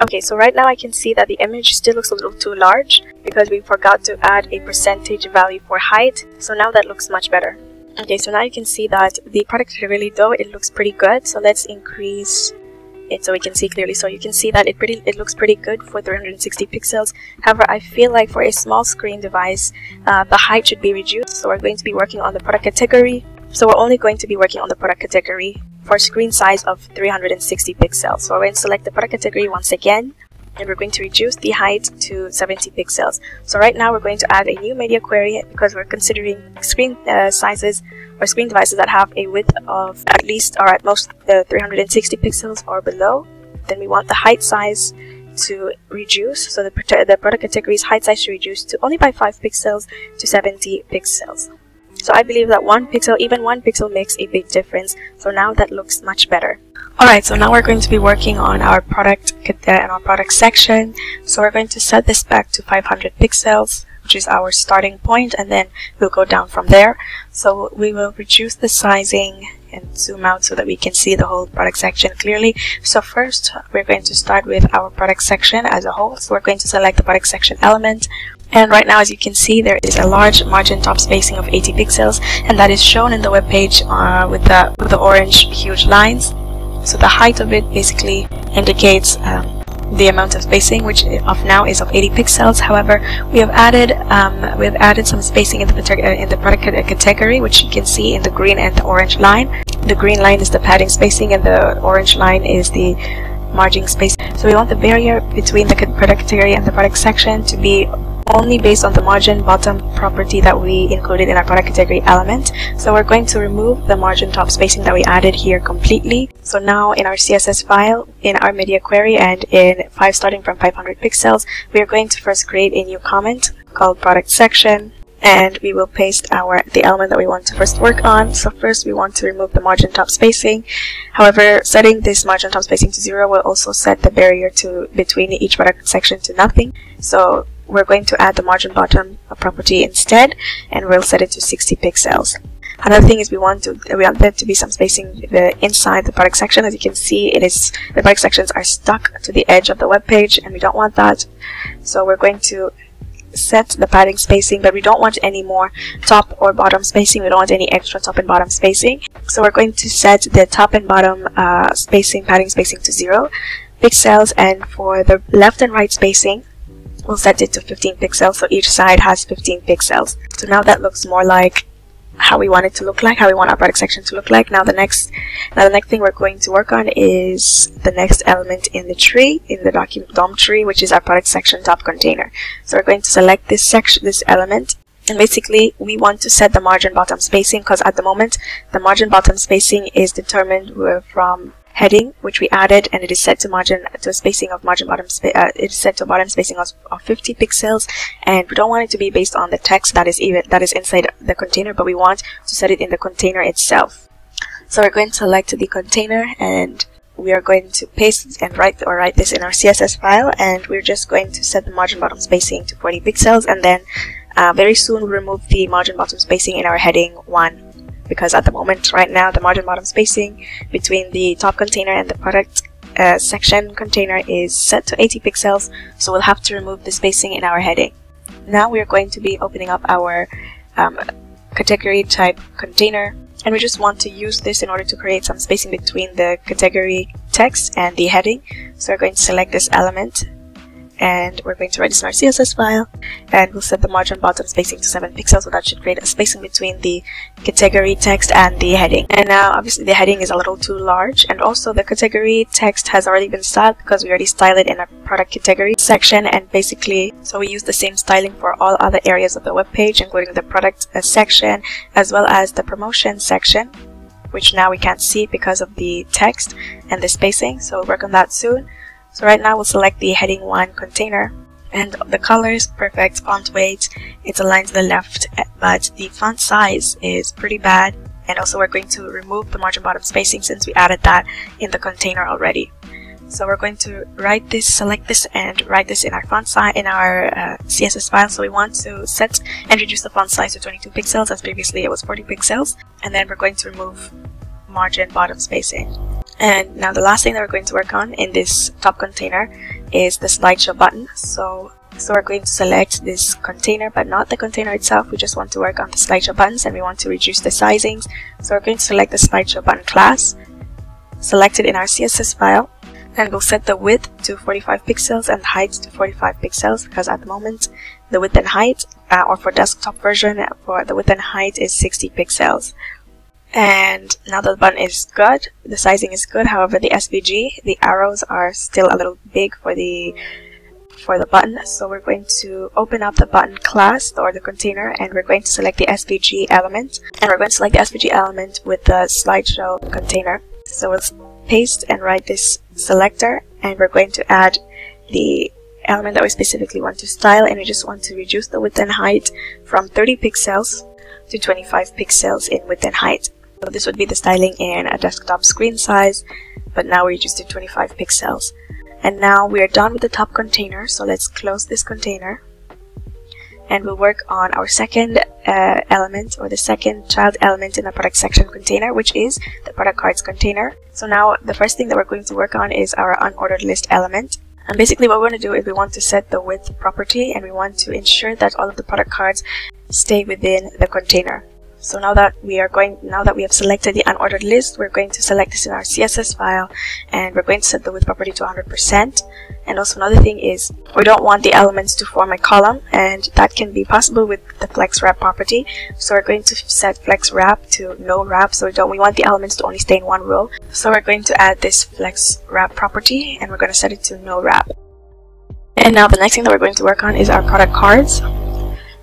Okay, so right now I can see that the image still looks a little too large because we forgot to add a percentage value for height. So now that looks much better. Okay, so now you can see that the product really, though, it looks pretty good. So let's increase it so we can see clearly. So you can see that it looks pretty good for 360 pixels. However, I feel like for a small screen device, the height should be reduced. So we're going to be working on the product category. So we're only going to be working on the product category for screen size of 360 pixels. So we're going to select the product category once again, and we're going to reduce the height to 70 pixels. So right now we're going to add a new media query because we're considering screen sizes or screen devices that have a width of at least or at most 360 pixels or below. Then we want the height size to reduce, so the product category's height size should reduce to only by 5 pixels to 70 pixels. So I believe that even one pixel makes a big difference. So now that looks much better. Alright, so now we're going to be working on our product and our product section. So we're going to set this back to 500 pixels, which is our starting point, and then we'll go down from there. So we will reduce the sizing and zoom out so that we can see the whole product section clearly. So first, we're going to start with our product section as a whole. So we're going to select the product section element. And right now, as you can see, there is a large margin top spacing of 80 pixels, and that is shown in the web page with the orange huge lines. So the height of it basically indicates the amount of spacing, which of now is of 80 pixels. However, we have added some spacing in the product category, which you can see in the green and the orange line. The green line is the padding spacing, and the orange line is the margin spacing. So we want the barrier between the product category and the product section to be only based on the margin bottom property that we included in our product category element. So we're going to remove the margin top spacing that we added here completely. So now in our CSS file, in our media query, and starting from 500 pixels, we are going to first create a new comment called product section, and we will paste the element that we want to first work on. So first we want to remove the margin top spacing. However, setting this margin top spacing to 0 will also set the barrier between each product section to nothing. So we're going to add the margin bottom property instead, and we'll set it to 60 pixels. Another thing is we want there to be some spacing inside the product section. As you can see, the product sections are stuck to the edge of the web page, and we don't want that. So we're going to set the padding spacing, but we don't want any more top or bottom spacing. We don't want any extra top and bottom spacing. So we're going to set the top and bottom padding spacing to 0 pixels, and for the left and right spacing, we'll set it to 15 pixels, so each side has 15 pixels. So now that looks more like how we want it to look like, how we want our product section to look like. Now the next thing we're going to work on is the next element in the tree, in the DOM tree, which is our product section top container. So we're going to select this element, and basically we want to set the margin bottom spacing, because at the moment the margin bottom spacing is determined from heading, which we added, and it is set to a spacing of it is set to a bottom spacing of 50 pixels, and we don't want it to be based on the text that is inside the container, but we want to set it in the container itself. So we're going to select the container, and we are going to paste and write this in our CSS file, and we're just going to set the margin bottom spacing to 40 pixels, and then very soon we'll remove the margin bottom spacing in our heading 1. Because at the moment, right now, the margin bottom spacing between the top container and the product section container is set to 80 pixels, so we'll have to remove the spacing in our heading. Now we are going to be opening up our category type container, and we just want to use this in order to create some spacing between the category text and the heading. So we're going to select this element, and we're going to write this in our CSS file, and we'll set the margin bottom spacing to 7 pixels, so that should create a spacing between the category text and the heading. And now obviously the heading is a little too large, and also the category text has already been styled because we already styled it in our product category section, and basically so we use the same styling for all other areas of the web page, including the product section as well as the promotion section, which now we can't see because of the text and the spacing, so we'll work on that soon. So right now we'll select the heading 1 container, and the color is perfect, font weight, it's aligned to the left, but the font size is pretty bad, and also we're going to remove the margin bottom spacing since we added that in the container already. So we're going to select this and write this in our font size, in our CSS file. So we want to set and reduce the font size to 22 pixels, as previously it was 40 pixels, and then we're going to remove margin bottom spacing. And now the last thing that we're going to work on in this top container is the slideshow button. So we're going to select this container, but not the container itself. We just want to work on the slideshow buttons, and we want to reduce the sizings. So we're going to select the slideshow button class, select it in our CSS file, and we'll set the width to 45 pixels and the height to 45 pixels, because at the moment the width and height, or for desktop version, for the width and height is 60 pixels. And now that the button is good, the sizing is good. However, the SVG, the arrows are still a little big for the button. So we're going to open up the button class or the container, and we're going to select the SVG element, and we're going to select the SVG element with the slideshow container. So we'll paste and write this selector, and we're going to add the element that we specifically want to style, and we just want to reduce the width and height from 30 pixels to 25 pixels in width and height. So this would be the styling in a desktop screen size, but now we reduced to 25 pixels. And now we are done with the top container, so let's close this container. And we'll work on our second element, or the second child element in the product section container, which is the product cards container. So now the first thing that we're going to work on is our unordered list element. And basically what we want to do is we want to set the width property, and we want to ensure that all of the product cards stay within the container. So now that we have selected the unordered list, we're going to select this in our CSS file, and we're going to set the width property to 100%. And also another thing is we don't want the elements to form a column, and that can be possible with the flex wrap property. So we're going to set flex wrap to no wrap, so we want the elements to only stay in one row. So we're going to add this flex wrap property, and we're going to set it to no wrap. And now the next thing that we're going to work on is our product cards.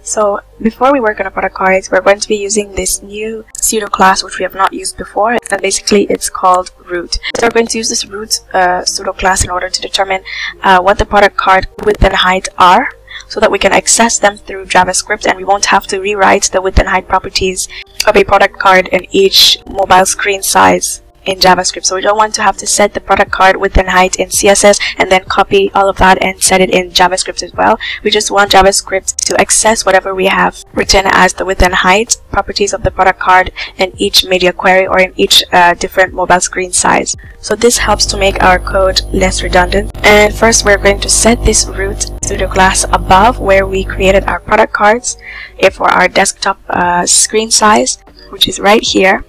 So before we work on the product cards, we're going to be using this new pseudo class which we have not used before, and basically it's called root. So we're going to use this root pseudo class in order to determine what the product card width and height are, so that we can access them through JavaScript, and we won't have to rewrite the width and height properties of a product card in each mobile screen size in JavaScript. So we don't want to have to set the product card width and height in CSS and then copy all of that and set it in JavaScript as well. We just want JavaScript to access whatever we have written as the width and height properties of the product card in each media query or in each different mobile screen size. So this helps to make our code less redundant. And first we're going to set this root pseudo class above where we created our product cards for our desktop screen size, which is right here.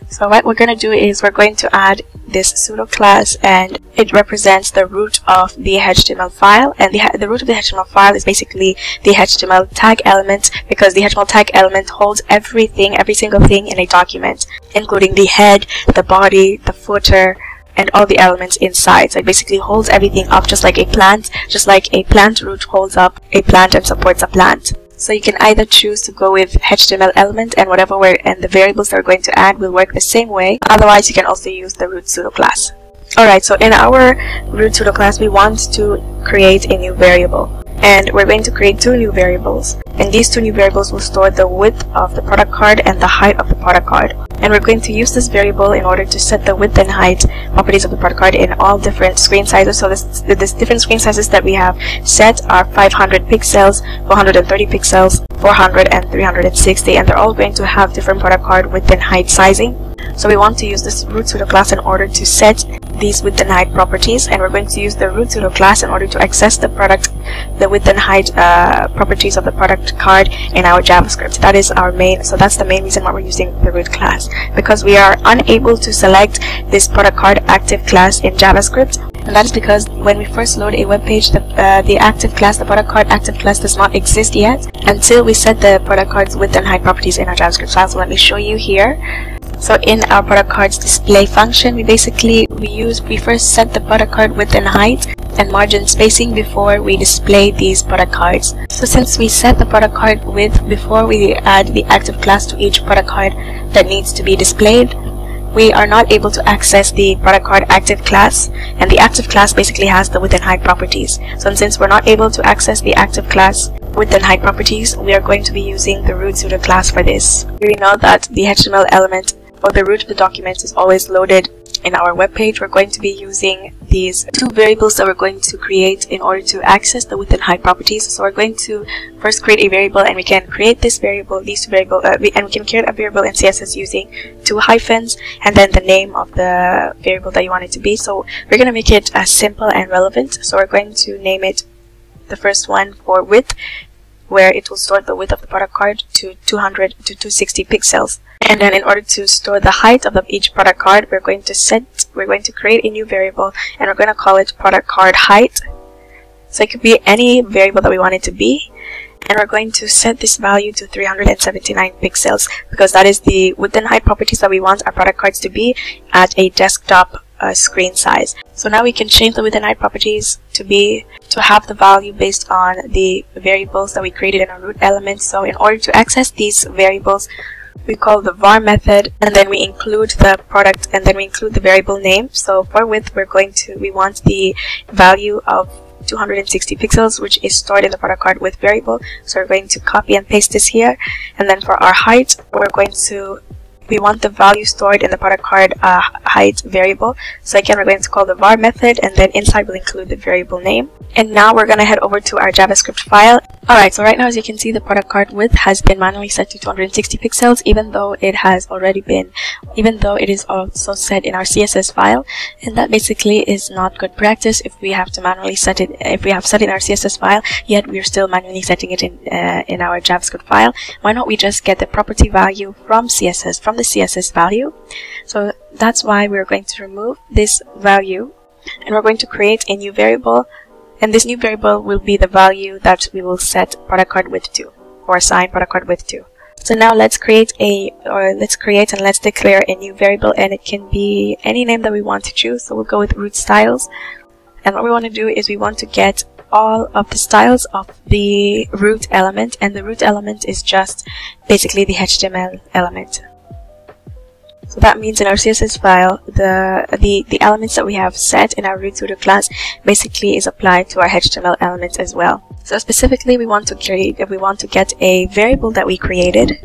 So what we're going to do is we're going to add this pseudo class, and it represents the root of the HTML file, and the root of the HTML file is basically the HTML tag element, because the HTML tag element holds every single thing in a document, including the head, the body, the footer, and all the elements inside. So it basically holds everything up just like a plant root holds up a plant and supports a plant. So you can either choose to go with HTML element, and and the variables that we're going to add will work the same way. Otherwise, you can also use the root pseudo class. Alright, so in our root pseudo class, we want to create a new variable. And we're going to create two new variables. And these two new variables will store the width of the product card and the height of the product card. And we're going to use this variable in order to set the width and height properties of the product card in all different screen sizes. So this different screen sizes that we have set are 500 pixels, 430 pixels, 400, and 360. And they're all going to have different product card width and height sizing. So we want to use this root pseudo class in order to set these width and height properties, and we're going to use the root pseudo class in order to access the width and height properties of the product card in our JavaScript. That's the main reason why we're using the root class, because we are unable to select this product card active class in JavaScript. And that is because when we first load a web page, the product card active class does not exist yet until we set the product card's width and height properties in our JavaScript file. So let me show you here. So in our product cards display function, we first set the product card width and height and margin spacing before we display these product cards. So since we set the product card width before we add the active class to each product card that needs to be displayed, we are not able to access the product card active class, and the active class basically has the width and height properties. So since we're not able to access the active class width and height properties, we are going to be using the root pseudo class for this. We know that the HTML element or the root of the document is always loaded in our web page. We're going to be using these two variables that we're going to create in order to access the width and height properties. So we're going to first create a variable, and we can create this variable, and we can create a variable in CSS using two hyphens and then the name of the variable that you want it to be. So we're going to make it simple and relevant. So we're going to name it, the first one for width, where it will store the width of the product card to 200 to 260 pixels. And then in order to store the height of each product card, we're going to create a new variable, and we're going to call it product card height. So it could be any variable that we want it to be. and we're going to set this value to 379 pixels because that is the width and height properties that we want our product cards to be at a desktop screen size. So now we can change the width and height properties to have the value based on the variables that we created in our root element. So in order to access these variables, we call the var method, and then we include the product, and then we include the variable name. So for width, we want the value of 260 pixels, which is stored in the product card width variable. So we're going to copy and paste this here. And then for our height, we want the value stored in the product card height variable. So again, we're going to call the var method, and then inside we'll include the variable name. And now we're going to head over to our JavaScript file. Alright, so right now, as you can see, the product card width has been manually set to 260 pixels, even though it is also set in our CSS file. And that basically is not good practice if we have to manually set it, if we have set it in our CSS file, yet we're still manually setting it in our JavaScript file. Why not we just get the property value from CSS, from the CSS value? So that's why we're going to remove this value, and we're going to create a new variable. And this new variable will be the value that we will set product card width to, or assign product card width to. So now let's create and let's declare a new variable, and it can be any name that we want to choose. So we'll go with root styles. And what we want to do is we want to get all of the styles of the root element, and the root element is just basically the HTML element. So that means in our CSS file, the elements that we have set in our root pseudo class basically is applied to our HTML elements as well. So specifically, we want to get a variable that we created,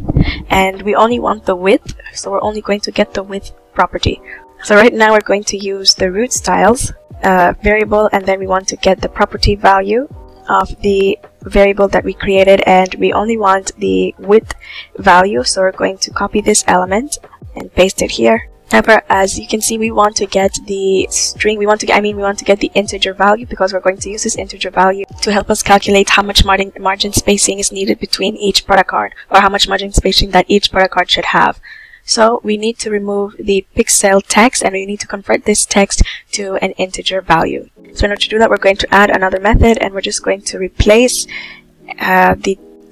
and we only want the width. So we're only going to get the width property. So right now we're going to use the root styles variable, and then we want to get the property value of the variable that we created, and we only want the width value. So we're going to copy this element and paste it here. However, as you can see, we want to get the string, we want to get the integer value, because we're going to use this integer value to help us calculate how much margin spacing is needed between each product card, or how much margin spacing that each product card should have. So we need to remove the pixel text, and we need to convert this text to an integer value. So in order to do that, we're going to add another method, and we're just going to replace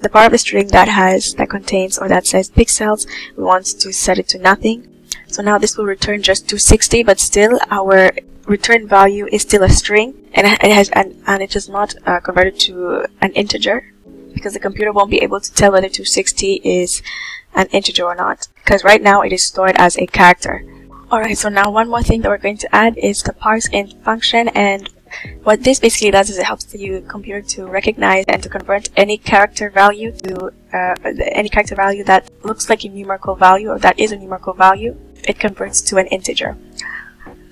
the part of the string that contains or that says pixels. We want to set it to nothing. So now this will return just 260, but still our return value is still a string, and it is not converted to an integer, because the computer won't be able to tell whether 260 is an integer or not, because right now it is stored as a character. Alright, so now one more thing that we're going to add is the parseInt function, and what this basically does is it helps the computer to recognize and to convert any character value to any character value that looks like a numerical value, or that is a numerical value. It converts to an integer.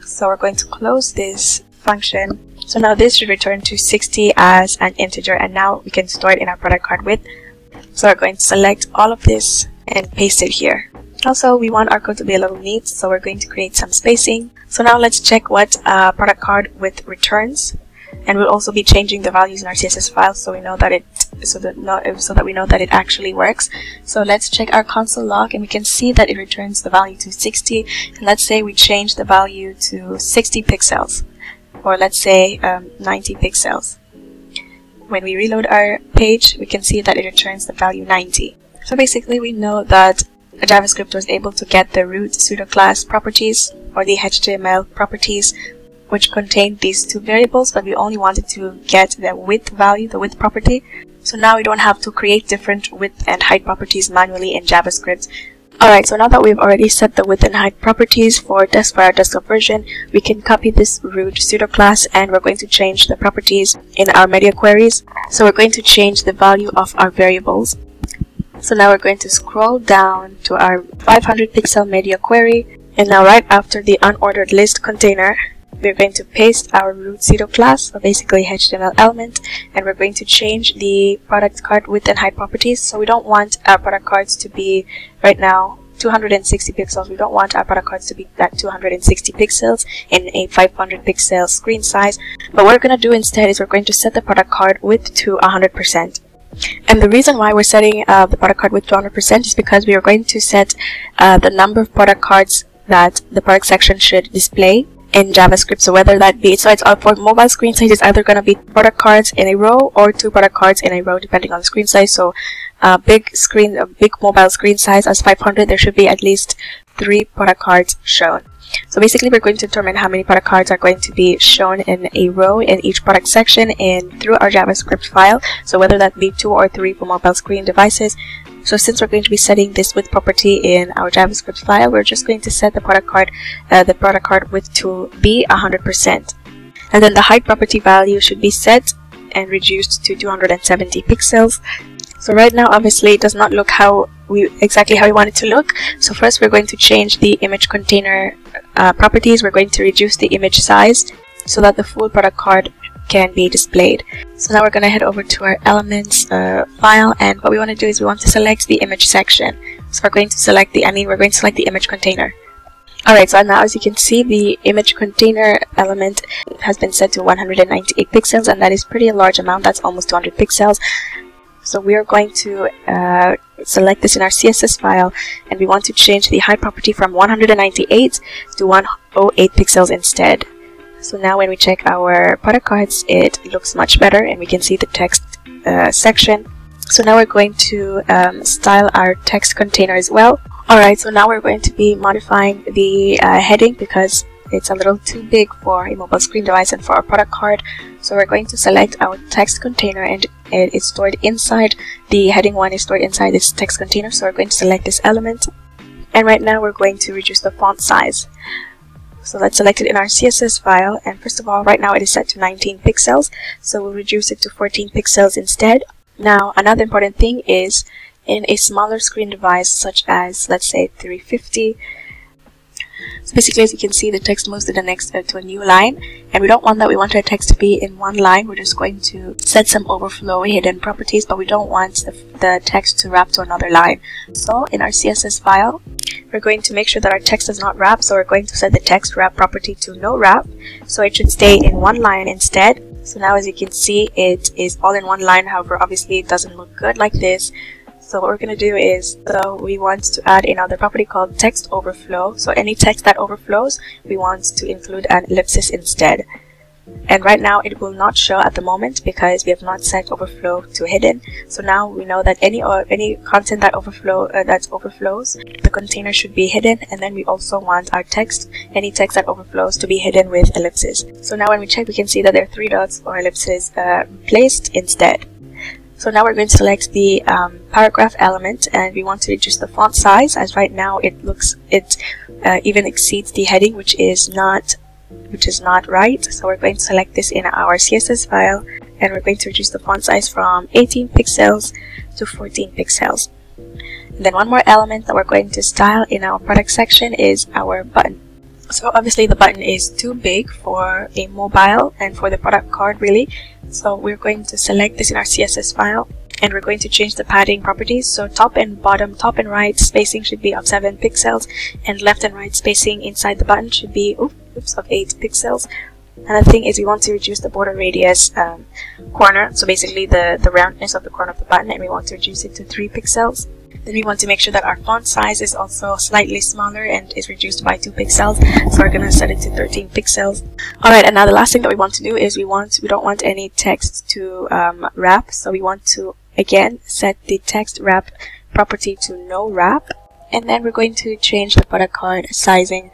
So we're going to close this function. So now this should return 260 as an integer, and now we can store it in our product card width. So we're going to select all of this and paste it here. Also, we want our code to be a little neat, so we're going to create some spacing. So now let's check what product card width returns, and we'll also be changing the values in our CSS file so we know that we know that it actually works. So let's check our console log, and we can see that it returns the value to 60. And let's say we change the value to 60 pixels, or let's say 90 pixels. When we reload our page, we can see that it returns the value 90. So basically, we know that JavaScript was able to get the root pseudo class properties, or the HTML properties, which contained these two variables, but we only wanted to get the width value, the width property. So now we don't have to create different width and height properties manually in JavaScript. Alright, so now that we've already set the width and height properties for our desktop version, we can copy this root pseudo class, and we're going to change the properties in our media queries. So we're going to change the value of our variables. So now we're going to scroll down to our 500 pixel media query, and now right after the unordered list container, we're going to paste our root pseudo class, or basically HTML element, and we're going to change the product card width and height properties. So we don't want our product cards to be right now 260 pixels. We don't want our product cards to be at 260 pixels in a 500 pixel screen size. But what we're going to do instead is we're going to set the product card width to 100%. And the reason why we're setting the product card width to 100% is because we are going to set the number of product cards that the product section should display. in JavaScript. So whether that be, so it's for mobile screen size, it's either going to be product cards in a row or 2 product cards in a row depending on the screen size. So a big mobile screen size as 500, there should be at least 3 product cards shown. So basically we're going to determine how many product cards are going to be shown in a row in each product section and through our JavaScript file. So whether that be 2 or 3 for mobile screen devices. So since we're going to be setting this width property in our JavaScript file, we're just going to set the product card width to be 100%. And then the height property value should be set and reduced to 270 pixels. So right now, obviously, it does not look exactly how we want it to look. So first, we're going to change the image container properties. We're going to reduce the image size so that the full product card can be displayed. So now we're going to head over to our elements file, and what we want to do is we want to select the image section. So we're going to select the image container. Alright, so now as you can see, the image container element has been set to 198 pixels, and that is pretty large amount. That's almost 200 pixels. So we are going to select this in our CSS file, and we want to change the height property from 198 to 108 pixels instead. So now when we check our product cards, it looks much better and we can see the text section. So now we're going to style our text container as well. Alright, so now we're going to be modifying the heading because it's a little too big for a mobile screen device and for our product card. So we're going to select our text container, and it's stored inside, the heading 1 is stored inside this text container. So we're going to select this element, and right now we're going to reduce the font size. So let's select it in our CSS file, and first of all, right now it is set to 19 pixels, so we'll reduce it to 14 pixels instead. Now another important thing is in a smaller screen device such as, let's say, 350, so basically as you can see, the text moves to the next to a new line, and we don't want that. We want our text to be in one line. We're just going to set some overflow hidden properties, but we don't want the text to wrap to another line. So in our CSS file, we're going to make sure that our text does not wrap, so we're going to set the text wrap property to no wrap, so it should stay in one line instead. So now as you can see, it is all in one line. However, obviously it doesn't look good like this. So what we're going to do is, we want to add another property called text overflow. So any text that overflows, we want to include an ellipsis instead. And right now it will not show at the moment because we have not set overflow to hidden. So now we know that any content that overflows, the container should be hidden, and then we also want our text, any text that overflows, to be hidden with ellipses. So now when we check, we can see that there are 3 dots or ellipses placed instead. So now we're going to select the paragraph element, and we want to reduce the font size, as right now it even exceeds the heading, which is not right. So we're going to select this in our CSS file, and we're going to reduce the font size from 18 pixels to 14 pixels. And then one more element that we're going to style in our product section is our button. So obviously the button is too big for a mobile and for the product card really. So we're going to select this in our CSS file, and we're going to change the padding properties. So top and bottom, top and right spacing should be of 7 pixels, and left and right spacing inside the button should be of 8 pixels. Another thing is we want to reduce the border radius corner, so basically the roundness of the corner of the button, and we want to reduce it to 3 pixels. Then we want to make sure that our font size is also slightly smaller and is reduced by 2 pixels. So we're going to set it to 13 pixels. Alright, and now the last thing that we want to do is we don't want any text to wrap. So we want to again set the text wrap property to no wrap. And then we're going to change the product card sizing.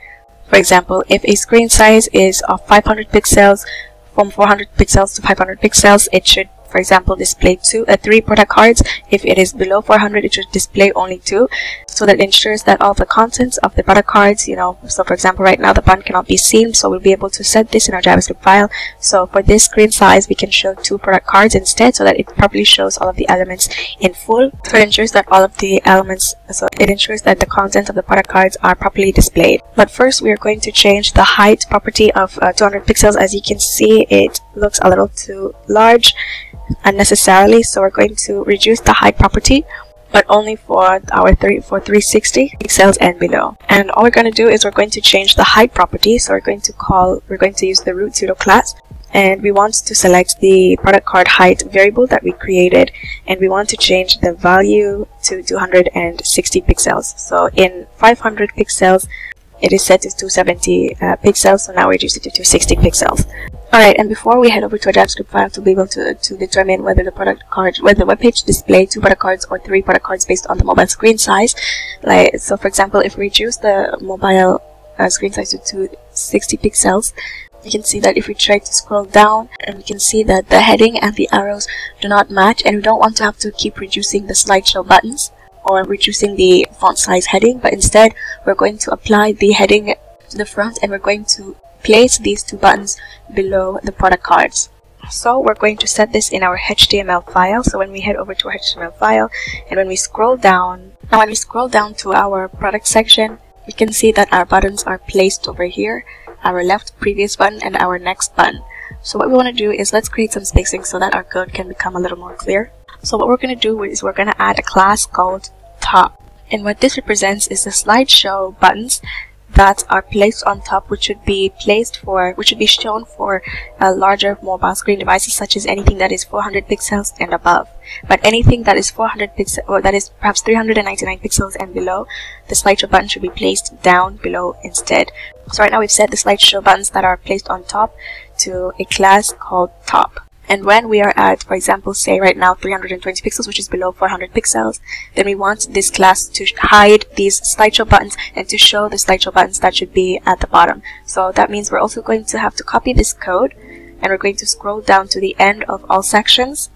For example, if a screen size is of 500 pixels, from 400 pixels to 500 pixels, it should, for example, display 3 product cards. If it is below 400, it should display only 2. So that ensures that all the contents of the product cards, so for example, right now the button cannot be seen, so we'll be able to set this in our JavaScript file. So for this screen size, we can show 2 product cards instead, so that it properly shows all of the elements in full. So it ensures that the content of the product cards are properly displayed. But first, we are going to change the height property of 200 pixels. As you can see, it looks a little too large unnecessarily, so we're going to reduce the height property, but only for our 360 pixels and below. And all we're going to do is we're going to change the height property. So we're going to use the root pseudo class, and we want to select the product card height variable that we created, and we want to change the value to 260 pixels. So in 500 pixels, it is set to 270 pixels, so now we reduce it to 260 pixels. Alright, and before we head over to a JavaScript file to be able to determine whether whether the web page displays 2 product cards or 3 product cards based on the mobile screen size, so for example, if we reduce the mobile screen size to 260 pixels, you can see that if we try to scroll down, and we can see that the heading and the arrows do not match, and we don't want to have to keep reducing the slideshow buttons or reducing the font size heading, but instead we're going to apply the heading to the front, and we're going to place these 2 buttons below the product cards. So we're going to set this in our HTML file. So when we head over to our HTML file, and when we scroll down, to our product section, we can see that our buttons are placed over here, our left previous button and our next button. So what we want to do is let's create some spacing so that our code can become a little more clear. So what we're going to do is we're going to add a class called top, and what this represents is the slideshow buttons that are placed on top, which should be shown for larger mobile screen devices, such as anything that is 400 pixels and above. But anything that is 400 pixels, or that is perhaps 399 pixels and below, the slideshow button should be placed down below instead. So right now we've set the slideshow buttons that are placed on top to a class called top. And when we are at, for example, say right now 320 pixels, which is below 400 pixels, then we want this class to hide these slideshow buttons and to show the slideshow buttons that should be at the bottom. So that means we're also going to have to copy this code, and we're going to scroll down to the end of all sections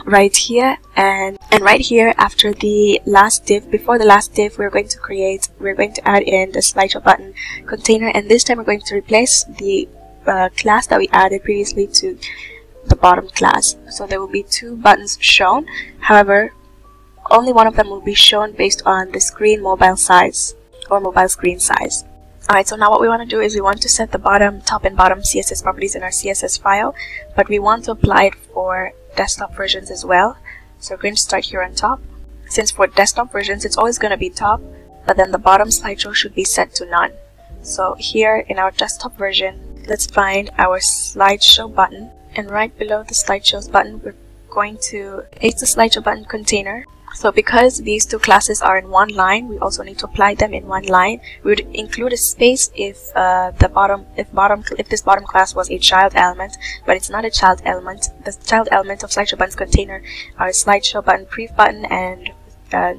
right here, and right here after the last div, before the last div, we're going to add in the slideshow button container, and this time we're going to replace the class that we added previously to the bottom class. So there will be 2 buttons shown. However, only one of them will be shown based on the screen mobile size or mobile screen size. Alright, so now what we want to do is we want to set the top and bottom CSS properties in our CSS file, but we want to apply it for desktop versions as well. So we're going to start here on top. Since for desktop versions it's always going to be top, but then the bottom slideshow should be set to none. So here in our desktop version, let's find our slideshow button, and right below the slideshows button we're going to paste the slideshow button container. So because these 2 classes are in one line, we also need to apply them in one line. We would include a space if this bottom class was a child element, but it's not a child element. The child element of slideshow button's container are slideshow button, prev button, and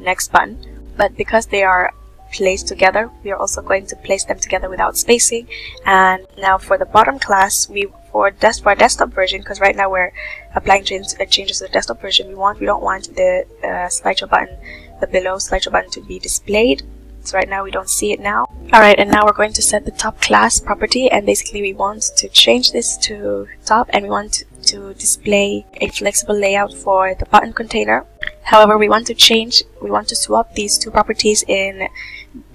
next button. But because they are placed together, we are also going to place them together without spacing. And now for the bottom class, for our desktop version, because right now we're applying changes to the desktop version, we don't want the slideshow button, the below slideshow button, to be displayed. So right now we don't see it now. Alright, and now we're going to set the top class property, and basically we want to change this to top, and we want to display a flexible layout for the button container. However, we want to swap these 2 properties in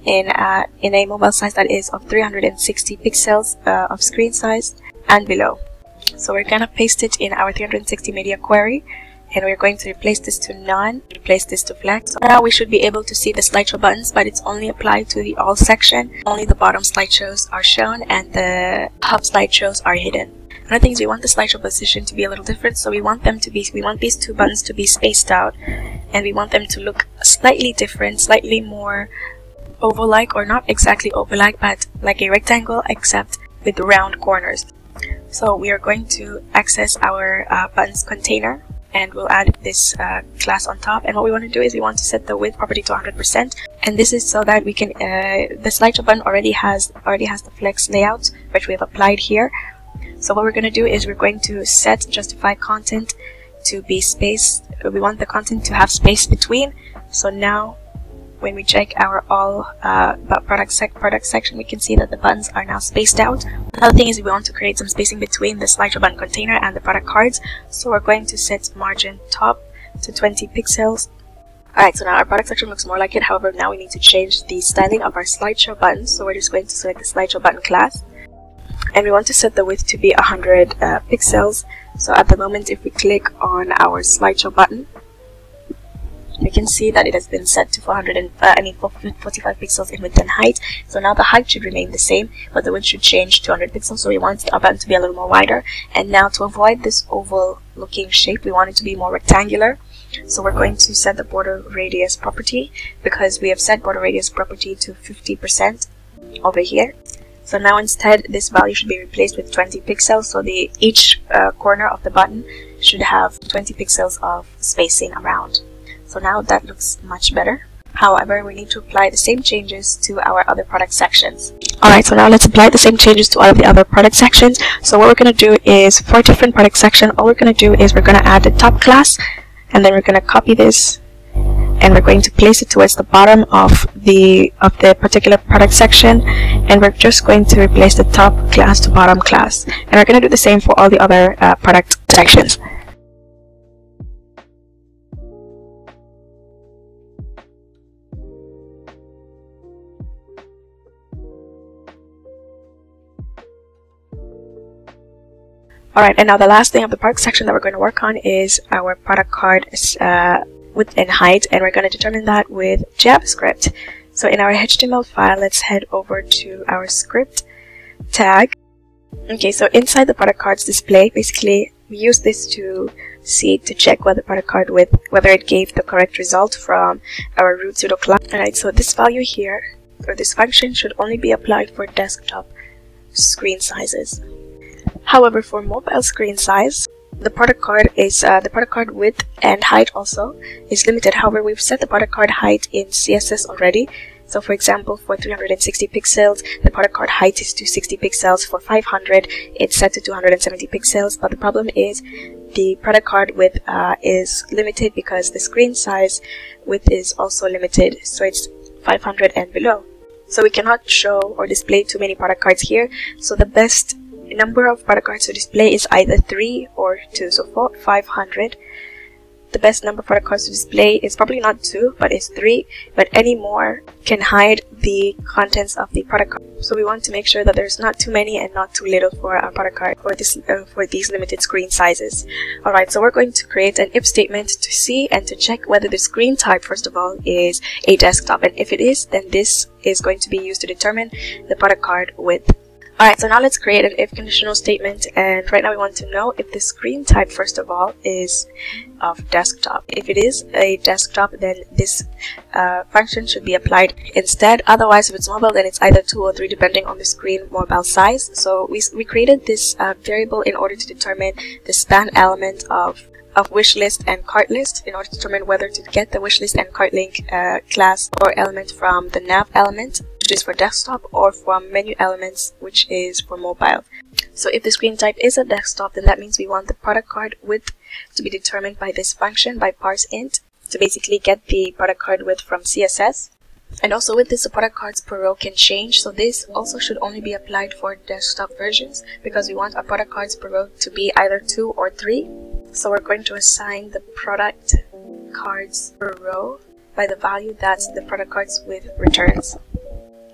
a mobile size that is of 360 pixels of screen size and below. So we're gonna paste it in our 360 media query, and we're going to replace this to none, replace this to flex. So now we should be able to see the slideshow buttons, but it's only applied to the all section. Only the bottom slideshows are shown and the top slideshows are hidden. Another thing is we want the slideshow position to be a little different, so we want these 2 buttons to be spaced out, and we want them to look slightly different, slightly more oval-like, or not exactly oval-like, but like a rectangle except with round corners. So we are going to access our buttons container, and we'll add this class on top. And what we want to do is we want to set the width property to 100%, and this is so that we can the slideshow button already has the flex layout, which we have applied here. So what we're going to do is we're going to set justify content to be spaced. We want the content to have space between. So now when we check our all product section, we can see that the buttons are now spaced out. Another thing is we want to create some spacing between the slideshow button container and the product cards. So we're going to set margin top to 20 pixels. Alright, so now our product section looks more like it. However, now we need to change the styling of our slideshow buttons. So we're just going to select the slideshow button class, and we want to set the width to be 100 pixels. So at the moment, if we click on our slideshow button, we can see that it has been set to 45 pixels in width and height. So now the height should remain the same, but the width should change to 100 pixels. So we want our button to be a little more wider. And now to avoid this oval looking shape, we want it to be more rectangular. So we're going to set the border radius property because we have set border radius property to 50% over here. So now instead this value should be replaced with 20 pixels, so each corner of the button should have 20 pixels of spacing around. So now that looks much better. However, we need to apply the same changes to our other product sections. Alright, so now let's apply the same changes to all of the other product sections. So what we're going to do is, for different product section, all we're going to do is we're going to add the top class, and then we're going to copy this, and we're going to place it towards the bottom of the particular product section, and we're just going to replace the top class to bottom class. And we're going to do the same for all the other product sections. Alright, and now the last thing of the product section that we're going to work on is our product card width and height, and we're going to determine that with JavaScript. So in our HTML file, let's head over to our script tag. Okay, so inside the product cards display, basically we use this to check whether product card width, whether it gave the correct result from our root pseudo class. Alright, so this value here, or this function, should only be applied for desktop screen sizes. However, for mobile screen size, the product card width and height also is limited. However, we've set the product card height in CSS already. So for example, for 360 pixels, the product card height is 260 pixels. For 500, it's set to 270 pixels. But the problem is the product card width is limited because the screen size width is also limited. So it's 500 and below. So we cannot show or display too many product cards here. So the best number of product cards to display is either 3 or 2. So for 500, the best number of product cards to display is probably not 2, but it's 3. But any more can hide the contents of the product card. So we want to make sure that there's not too many and not too little for our product card for these limited screen sizes. Alright, so we're going to create an if statement to see and to check whether the screen type, first of all, is a desktop. And if it is, then this is going to be used to determine the product card width. Alright, so now let's create an if conditional statement, and right now we want to know if the screen type, first of all, is of desktop. If it is a desktop, then this function should be applied instead. Otherwise, if it's mobile, then it's either 2 or 3 depending on the screen mobile size. So we created this variable in order to determine the span element of wishlist and cart list in order to determine whether to get the wishlist and cart link class or element from the nav element, which is for desktop, or from menu elements, which is for mobile. So if the screen type is a desktop, then that means we want the product card width to be determined by this function, by parseInt, to basically get the product card width from CSS. And also with this, the product cards per row can change, so this also should only be applied for desktop versions because we want our product cards per row to be either 2 or 3. So we're going to assign the product cards per row by the value that the product cards width returns.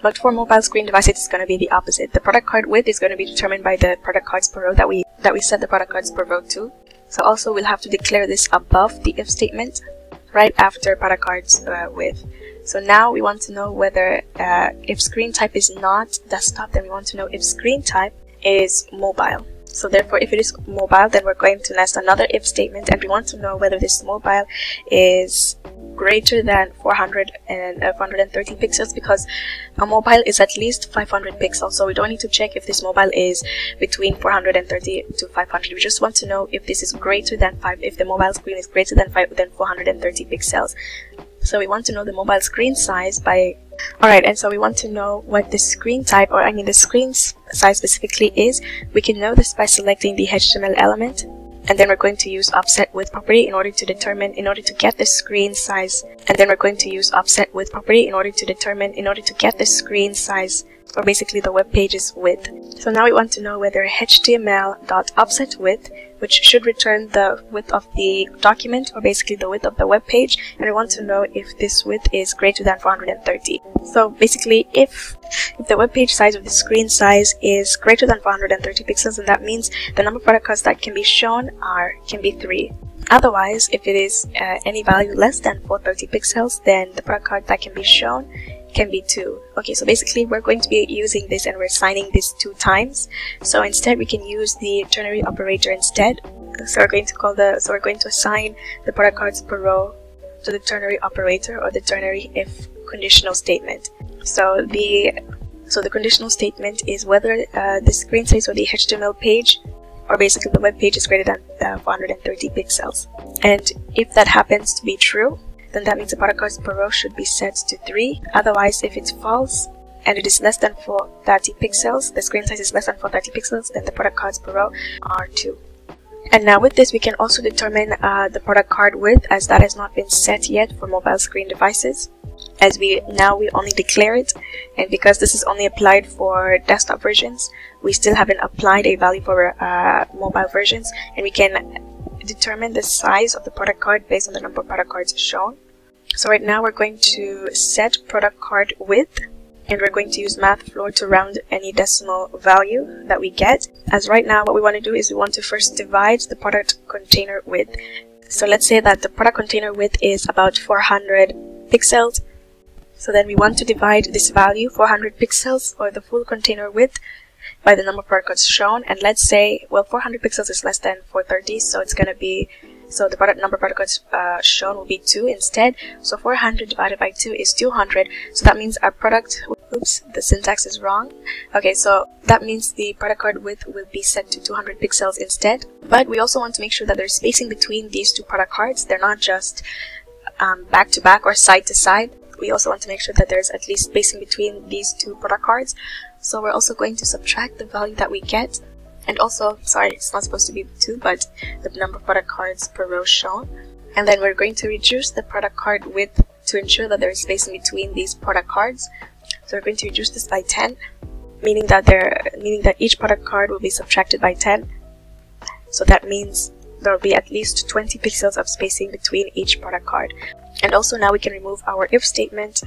But for mobile screen devices, it's going to be the opposite. The product card width is going to be determined by the product cards per row that we set the product cards per row to. So also we'll have to declare this above the if statement, right after product cards width. So now we want to know whether if screen type is not desktop, then we want to know if screen type is mobile. So therefore, if it is mobile, then we're going to nest another if statement, and we want to know whether this mobile is greater than 430 pixels, because a mobile is at least 500 pixels. So we don't need to check if this mobile is between 430 to 500. We just want to know if this is greater than if the mobile screen is greater than 430 pixels. So we want to know the mobile screen size by... Alright, and so we want to know what the screen type, or I mean the screen size specifically is. We can know this by selecting the HTML element, and then we're going to use offset width property in order to get the screen size. And then we're going to use offset width property in order to get the screen size, or basically the web page's width. So now we want to know whether html.offset width, which should return the width of the document, or basically the width of the web page, and we want to know if this width is greater than 430. So basically, if the web page size of the screen size is greater than 430 pixels, then that means the number of product cards that can be shown can be 3. Otherwise, if it is any value less than 430 pixels, then the product card that can be shown can be 2. Okay, so basically we're going to be using this, and we're assigning this 2 times. So instead we can use the ternary operator instead, So we're going to assign the product cards per row to the ternary operator, or the ternary if conditional statement. So the conditional statement is whether the screen size of the HTML page, or basically the web page, is greater than 430 pixels. And if that happens to be true, then that means the product cards per row should be set to 3. Otherwise, if it's false and it is less than 430 pixels, the screen size is less than 430 pixels, then the product cards per row are 2. And now with this, we can also determine the product card width, as that has not been set yet for mobile screen devices, as we only declare it. And because this is only applied for desktop versions, we still haven't applied a value for mobile versions, and we can determine the size of the product card based on the number of product cards shown. So right now we're going to set product card width, and we're going to use MathFloor to round any decimal value that we get. As right now, what we want to do is we want to first divide the product container width. So let's say that the product container width is about 400 pixels. So then we want to divide this value, 400 pixels, or the full container width, by the number of product cards shown. And let's say, well, 400 pixels is less than 430, so it's going to be, so the number of product cards shown will be 2 instead. So 400 divided by 2 is 200. So that means our product, oops, the syntax is wrong. Okay, so that means the product card width will be set to 200 pixels instead. But we also want to make sure that there's spacing between these two product cards. They're not just back to back or side to side. We also want to make sure that there's at least spacing between these two product cards. So we're also going to subtract the value that we get, and also, sorry, it's not supposed to be 2, but the number of product cards per row shown. And then we're going to reduce the product card width to ensure that there is spacing between these product cards. So we're going to reduce this by 10, meaning that each product card will be subtracted by 10. So that means there will be at least 20 pixels of spacing between each product card. And also now we can remove our if statement,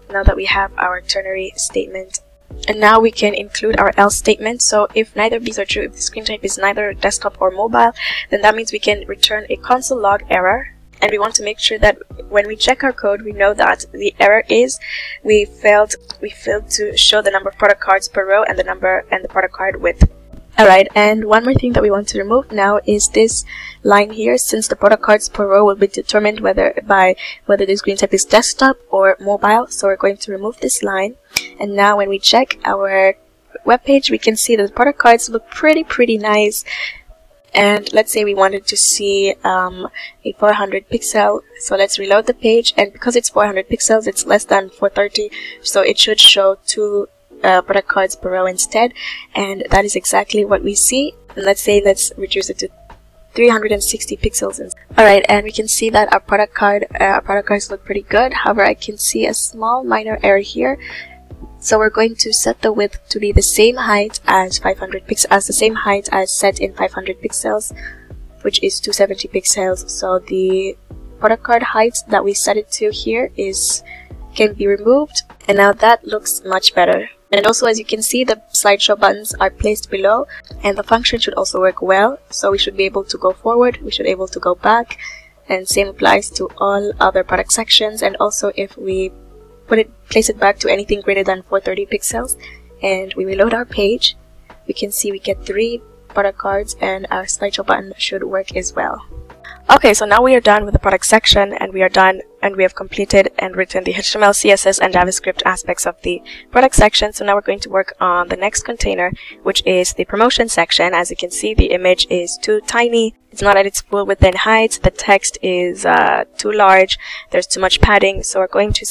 now that we have our ternary statement. And now we can include our else statement. So if neither of these are true, if the screen type is neither desktop or mobile, then that means we can return a console log error. And we want to make sure that when we check our code, we know that the error is we failed to show the number of product cards per row and the product card width. Alright, and one more thing that we want to remove now is this line here, since the product cards per row will be determined whether the screen type is desktop or mobile. So we're going to remove this line. And now when we check our web page, we can see that the product cards look pretty nice. And let's say we wanted to see a 400 pixel, so let's reload the page, and because it's 400 pixels, it's less than 430, so it should show 2 product cards per row instead, and that is exactly what we see. And let's reduce it to 360 pixels. Alright, and we can see that our product cards look pretty good. However, I can see a small minor error here. So we're going to set the width to be the same height as 500 pixels, as the same height as set in 500 pixels, which is 270 pixels. So the product card height that we set it to here can be removed, and now that looks much better. And also, as you can see, the slideshow buttons are placed below, and the function should also work well. So we should be able to go forward, we should be able to go back, and same applies to all other product sections. And also, if we place it back to anything greater than 430 pixels, and we reload our page, we can see we get 3 product cards, and our slideshow button should work as well. Okay, so now we are done with the product section, and we have completed and written the HTML, CSS, and JavaScript aspects of the product section. So now we're going to work on the next container, which is the promotion section. As you can see, the image is too tiny. It's not at its full width and height. The text is too large. There's too much padding. So we're going to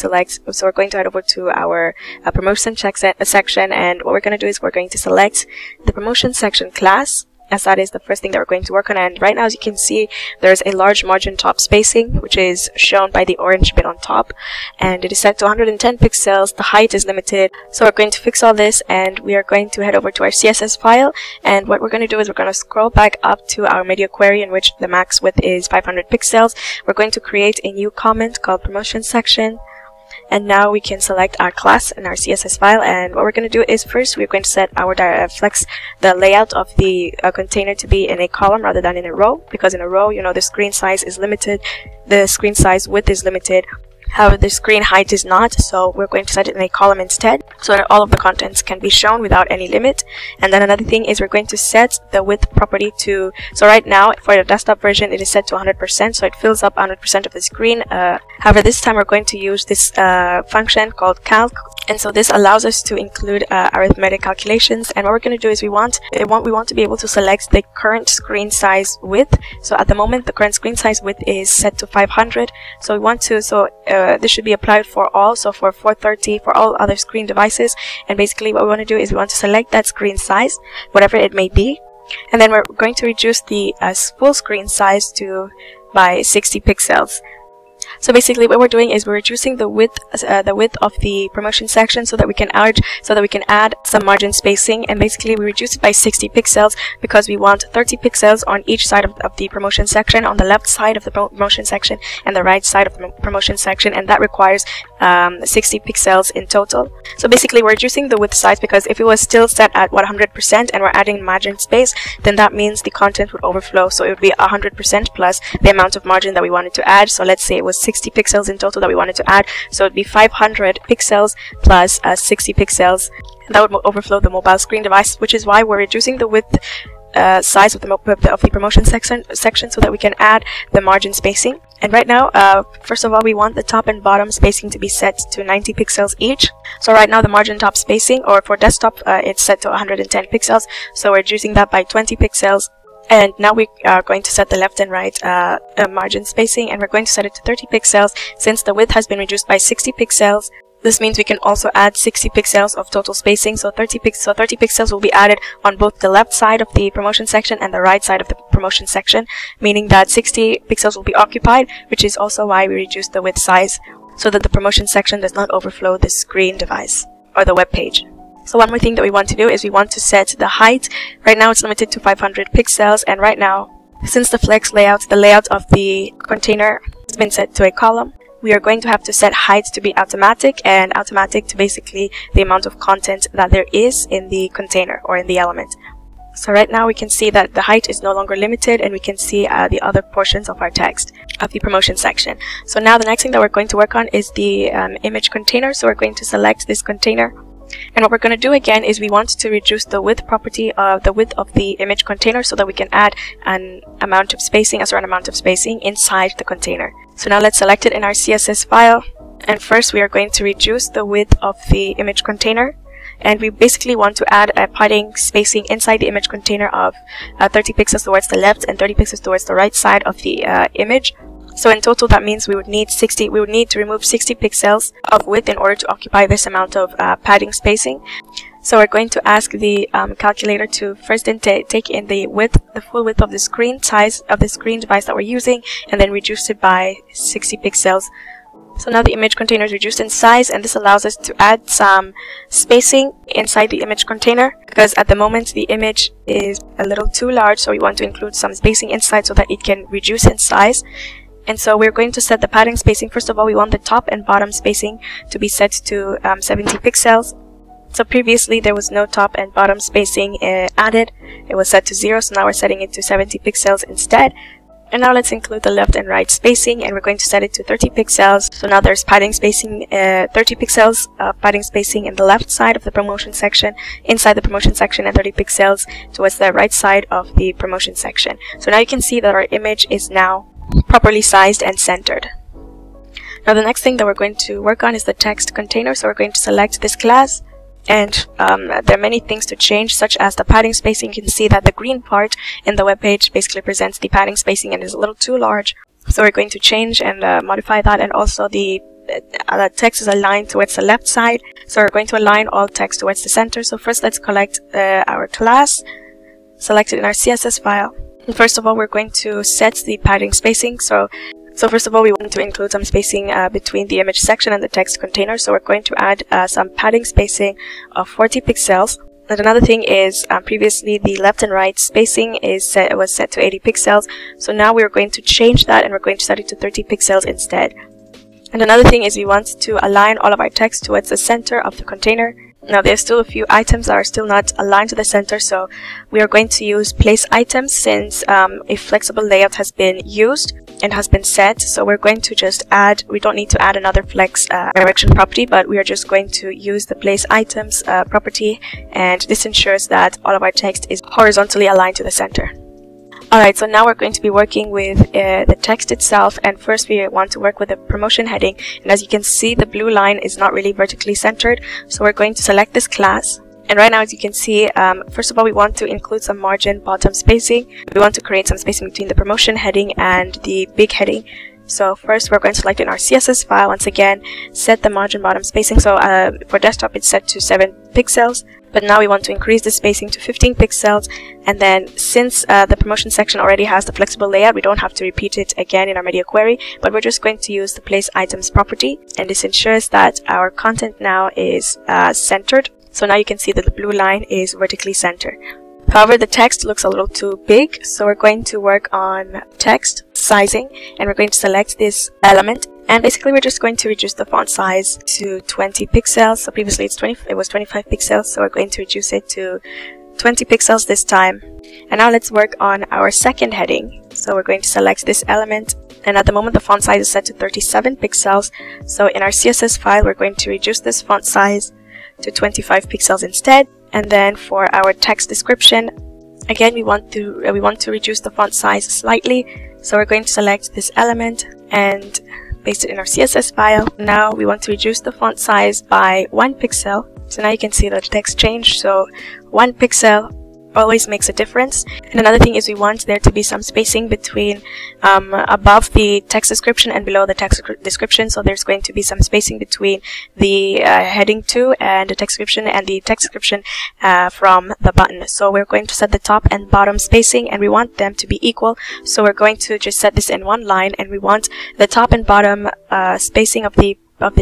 head over to our promotion section, and what we're going to do is we're going to select the promotion section class, as that is the first thing that we're going to work on. And right now, as you can see, there's a large margin top spacing, which is shown by the orange bit on top, and it is set to 110 pixels. The height is limited, so we're going to fix all this, and we are going to head over to our CSS file. And what we're going to do is we're going to scroll back up to our media query, in which the max width is 500 pixels. We're going to create a new comment called promotion section. And now we can select our class in our CSS file, and what we're going to do is first we're going to set our flex the layout of the container to be in a column rather than in a row, because in a row, you know, the screen size is limited, the screen size width is limited. However, the screen height is not, so we're going to set it in a column instead, so that all of the contents can be shown without any limit. And then another thing is we're going to set the width property to, so right now for the desktop version it is set to 100%, so it fills up 100% of the screen. However, this time we're going to use this function called calc, and so this allows us to include arithmetic calculations. And what we're going to do is we want to be able to select the current screen size width. So at the moment the current screen size width is set to 500, so we want to, this should be applied for all, so for 430 for all other screen devices. And basically what we want to do is we want to select that screen size, whatever it may be, and then we're going to reduce the full screen size by 60 pixels. So basically what we're doing is we're reducing the width of the promotion section so that we can add some margin spacing, and basically we reduce it by 60 pixels because we want 30 pixels on each side of the promotion section, on the left side of the promotion section and the right side of the promotion section, and that requires 60 pixels in total. So basically we're reducing the width size because if it was still set at 100% and we're adding margin space, then that means the content would overflow, so it would be 100% plus the amount of margin that we wanted to add. So let's say it was 60 pixels in total that we wanted to add, so it'd be 500 pixels plus 60 pixels, and that would overflow the mobile screen device, which is why we're reducing the width size of the promotion section so that we can add the margin spacing. And right now, first of all, we want the top and bottom spacing to be set to 90 pixels each. So right now the margin top spacing, or for desktop, it's set to 110 pixels, so we're reducing that by 20 pixels. And now we are going to set the left and right margin spacing, and we're going to set it to 30 pixels. Since the width has been reduced by 60 pixels, this means we can also add 60 pixels of total spacing. So 30 pixels will be added on both the left side of the promotion section and the right side of the promotion section, meaning that 60 pixels will be occupied, which is also why we reduced the width size so that the promotion section does not overflow the screen device or the web page. So one more thing that we want to do is we want to set the height. Right now it's limited to 500 pixels, and right now, since the flex layout, the layout of the container has been set to a column, we are going to have to set height to be automatic, and automatic to basically the amount of content that there is in the container or in the element. So right now we can see that the height is no longer limited, and we can see the other portions of our text of the promotion section. So now the next thing that we're going to work on is the image container. So we're going to select this container. And what we're going to do again is we want to reduce the width property of the width of the image container so that we can add an amount of spacing, a certain amount of spacing inside the container. So now let's select it in our CSS file. And first we are going to reduce the width of the image container. And we basically want to add a padding spacing inside the image container of 30 pixels towards the left and 30 pixels towards the right side of the image. So in total, that means we would need to remove 60 pixels of width in order to occupy this amount of padding spacing. So we're going to ask the calculator to first then take in the full width of the screen size of the screen device that we're using, and then reduce it by 60 pixels. So now the image container is reduced in size, and this allows us to add some spacing inside the image container, because at the moment the image is a little too large, so we want to include some spacing inside so that it can reduce in size. And so we're going to set the padding spacing. First of all, we want the top and bottom spacing to be set to 70 pixels. So previously there was no top and bottom spacing added. It was set to 0, so now we're setting it to 70 pixels instead. And now let's include the left and right spacing, and we're going to set it to 30 pixels. So now there's padding spacing, 30 pixels of padding spacing in the left side of the promotion section, inside the promotion section, and 30 pixels towards the right side of the promotion section. So now you can see that our image is now properly sized and centered. Now the next thing that we're going to work on is the text container. So we're going to select this class, and there are many things to change, such as the padding spacing. You can see that the green part in the web page basically presents the padding spacing and is a little too large. So we're going to change and modify that, and also the text is aligned towards the left side. So we're going to align all text towards the center. So first let's collect our class, select it in our CSS file. And first of all, we're going to set the padding spacing. So first of all, we want to include some spacing between the image section and the text container. So we're going to add some padding spacing of 40 pixels. And another thing is, previously the left and right spacing was set to 80 pixels. So now we're going to change that, and we're going to set it to 30 pixels instead. And another thing is we want to align all of our text towards the center of the container. Now there's still a few items that are still not aligned to the center, so we are going to use place items since a flexible layout has been used and has been set. So we're going to just add, we don't need to add another flex direction property, but we are just going to use the place items property, and this ensures that all of our text is horizontally aligned to the center. Alright, so now we're going to be working with the text itself, and first we want to work with the promotion heading, and as you can see the blue line is not really vertically centered, so we're going to select this class. And right now, as you can see, first of all we want to include some margin bottom spacing. We want to create some spacing between the promotion heading and the big heading. So first we're going to select in our CSS file, once again set the margin bottom spacing. So for desktop it's set to 7 pixels, but now we want to increase the spacing to 15 pixels. And then since the promotion section already has the flexible layout, we don't have to repeat it again in our media query, but we're just going to use the place items property, and this ensures that our content now is centered. So now you can see that the blue line is vertically centered. However, the text looks a little too big, so we're going to work on text sizing, and we're going to select this element, and basically we're just going to reduce the font size to 20 pixels. So previously it was 25 pixels, so we're going to reduce it to 20 pixels this time. And now let's work on our second heading. So we're going to select this element, and at the moment the font size is set to 37 pixels. So in our CSS file we're going to reduce this font size to 25 pixels instead. And then for our text description, again we want to reduce the font size slightly, so we're going to select this element and paste it in our CSS file. Now we want to reduce the font size by 1 pixel. So now you can see that the text changed, so 1 pixel always makes a difference. And another thing is we want there to be some spacing between above the text description and below the text description. So there's going to be some spacing between the heading 2 and the text description and the text description from the button. So we're going to set the top and bottom spacing, and we want them to be equal. So we're going to just set this in one line, and we want the top and bottom spacing of the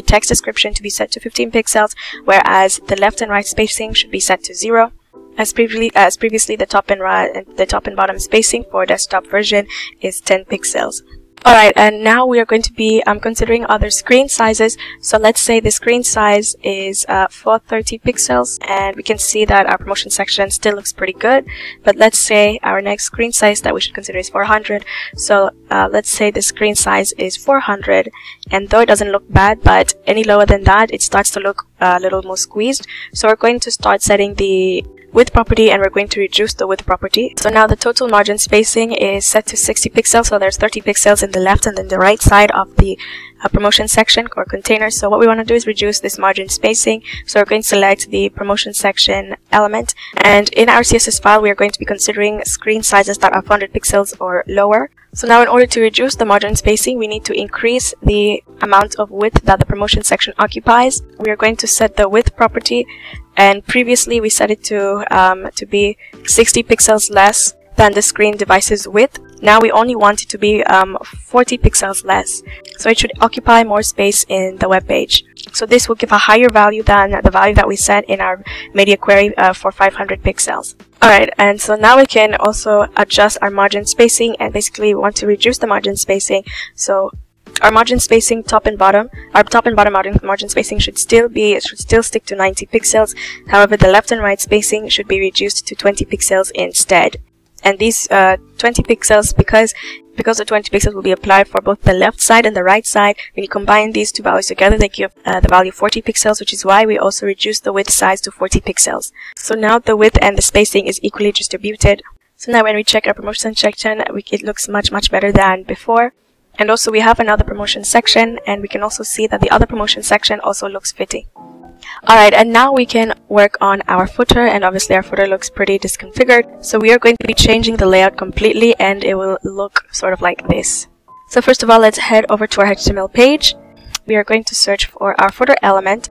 text description to be set to 15 pixels, whereas the left and right spacing should be set to 0. As previously, the top and bottom spacing for desktop version is 10 pixels. Alright, and now we are going to be considering other screen sizes. So let's say the screen size is 430 pixels, and we can see that our promotion section still looks pretty good. But let's say our next screen size that we should consider is 400. So let's say the screen size is 400, and though it doesn't look bad, but any lower than that it starts to look a little more squeezed. So we're going to start setting the width property, and we're going to reduce the width property. So now the total margin spacing is set to 60 pixels, so there's 30 pixels in the left and then the right side of the promotion section or container. So what we want to do is reduce this margin spacing. So we're going to select the promotion section element, and in our CSS file we are going to be considering screen sizes that are 400 pixels or lower. So now in order to reduce the margin spacing, we need to increase the amount of width that the promotion section occupies. We are going to set the width property, and previously we set it to be 60 pixels less than the screen device's width. Now we only want it to be 40 pixels less, so it should occupy more space in the web page. So this will give a higher value than the value that we set in our media query for 500 pixels. Alright, and so now we can also adjust our margin spacing, and basically we want to reduce the margin spacing. So our margin spacing, top and bottom margin spacing should still stick to 90 pixels. However, the left and right spacing should be reduced to 20 pixels instead. And these 20 pixels, because the 20 pixels will be applied for both the left side and the right side, when you combine these two values together, they give the value 40 pixels, which is why we also reduce the width size to 40 pixels. So now the width and the spacing is equally distributed. So now when we check our promotion section, it looks much better than before. And also we have another promotion section, and we can also see that the other promotion section also looks fitting. Alright, and now we can work on our footer, and obviously our footer looks pretty disconfigured. So we are going to be changing the layout completely, and it will look sort of like this. So first of all, let's head over to our HTML page. We are going to search for our footer element.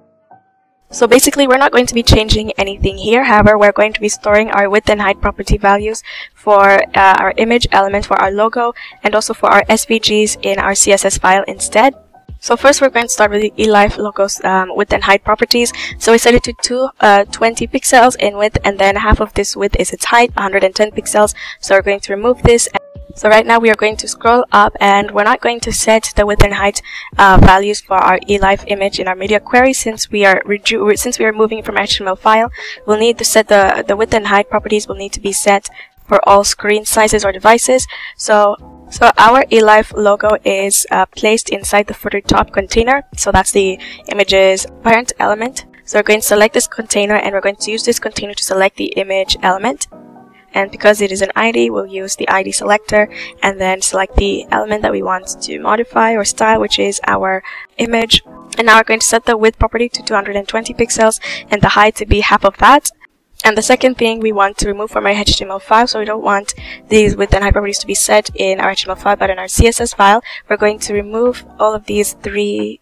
So basically we're not going to be changing anything here. However, we're going to be storing our width and height property values for our image element, for our logo, and also for our SVGs in our CSS file instead. So first we're going to start with the eLife logos width and height properties. So we set it to 220 pixels in width, and then half of this width is its height, 110 pixels. So we're going to remove this. So right now we are going to scroll up, and we're not going to set the width and height values for our eLife image in our media query since we are moving from HTML file. We'll need to set the width and height properties will need to be set for all screen sizes or devices. So our eLife logo is placed inside the footer top container. So that's the image's parent element. So we're going to select this container, and we're going to use this container to select the image element. And because it is an ID, we'll use the ID selector and then select the element that we want to modify or style, which is our image. And now we're going to set the width property to 220 pixels and the height to be half of that. And the second thing we want to remove from our HTML file, so we don't want these width and height properties to be set in our HTML file, but in our CSS file, we're going to remove all of these three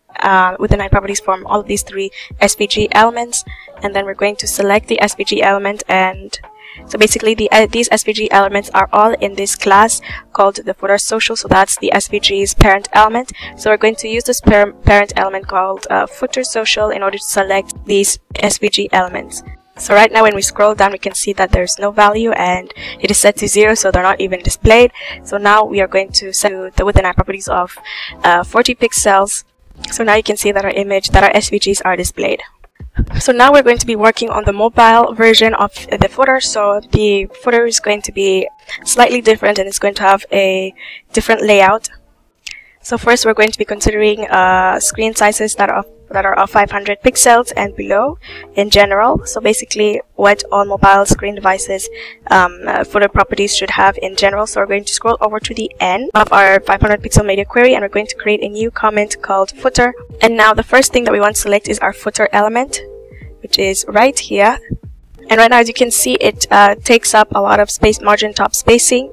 width and height properties from all of these three SVG elements. And then we're going to select the SVG element, and so basically these SVG elements are all in this class called the footer social. So that's the SVG's parent element. So we're going to use this parent element called footer social in order to select these SVG elements. So right now when we scroll down, we can see that there's no value and it is set to 0, so they're not even displayed. So now we are going to set the width and height properties of 40 pixels. So now you can see that our SVGs are displayed. So now we're going to be working on the mobile version of the footer. So the footer is going to be slightly different, and it's going to have a different layout. So first we're going to be considering screen sizes that are of 500 pixels and below in general. So basically what all mobile screen devices footer properties should have in general. So we're going to scroll over to the end of our 500 pixel media query, and we're going to create a new comment called footer. And now the first thing that we want to select is our footer element, which is right here. And right now, as you can see, it takes up a lot of space, margin top spacing,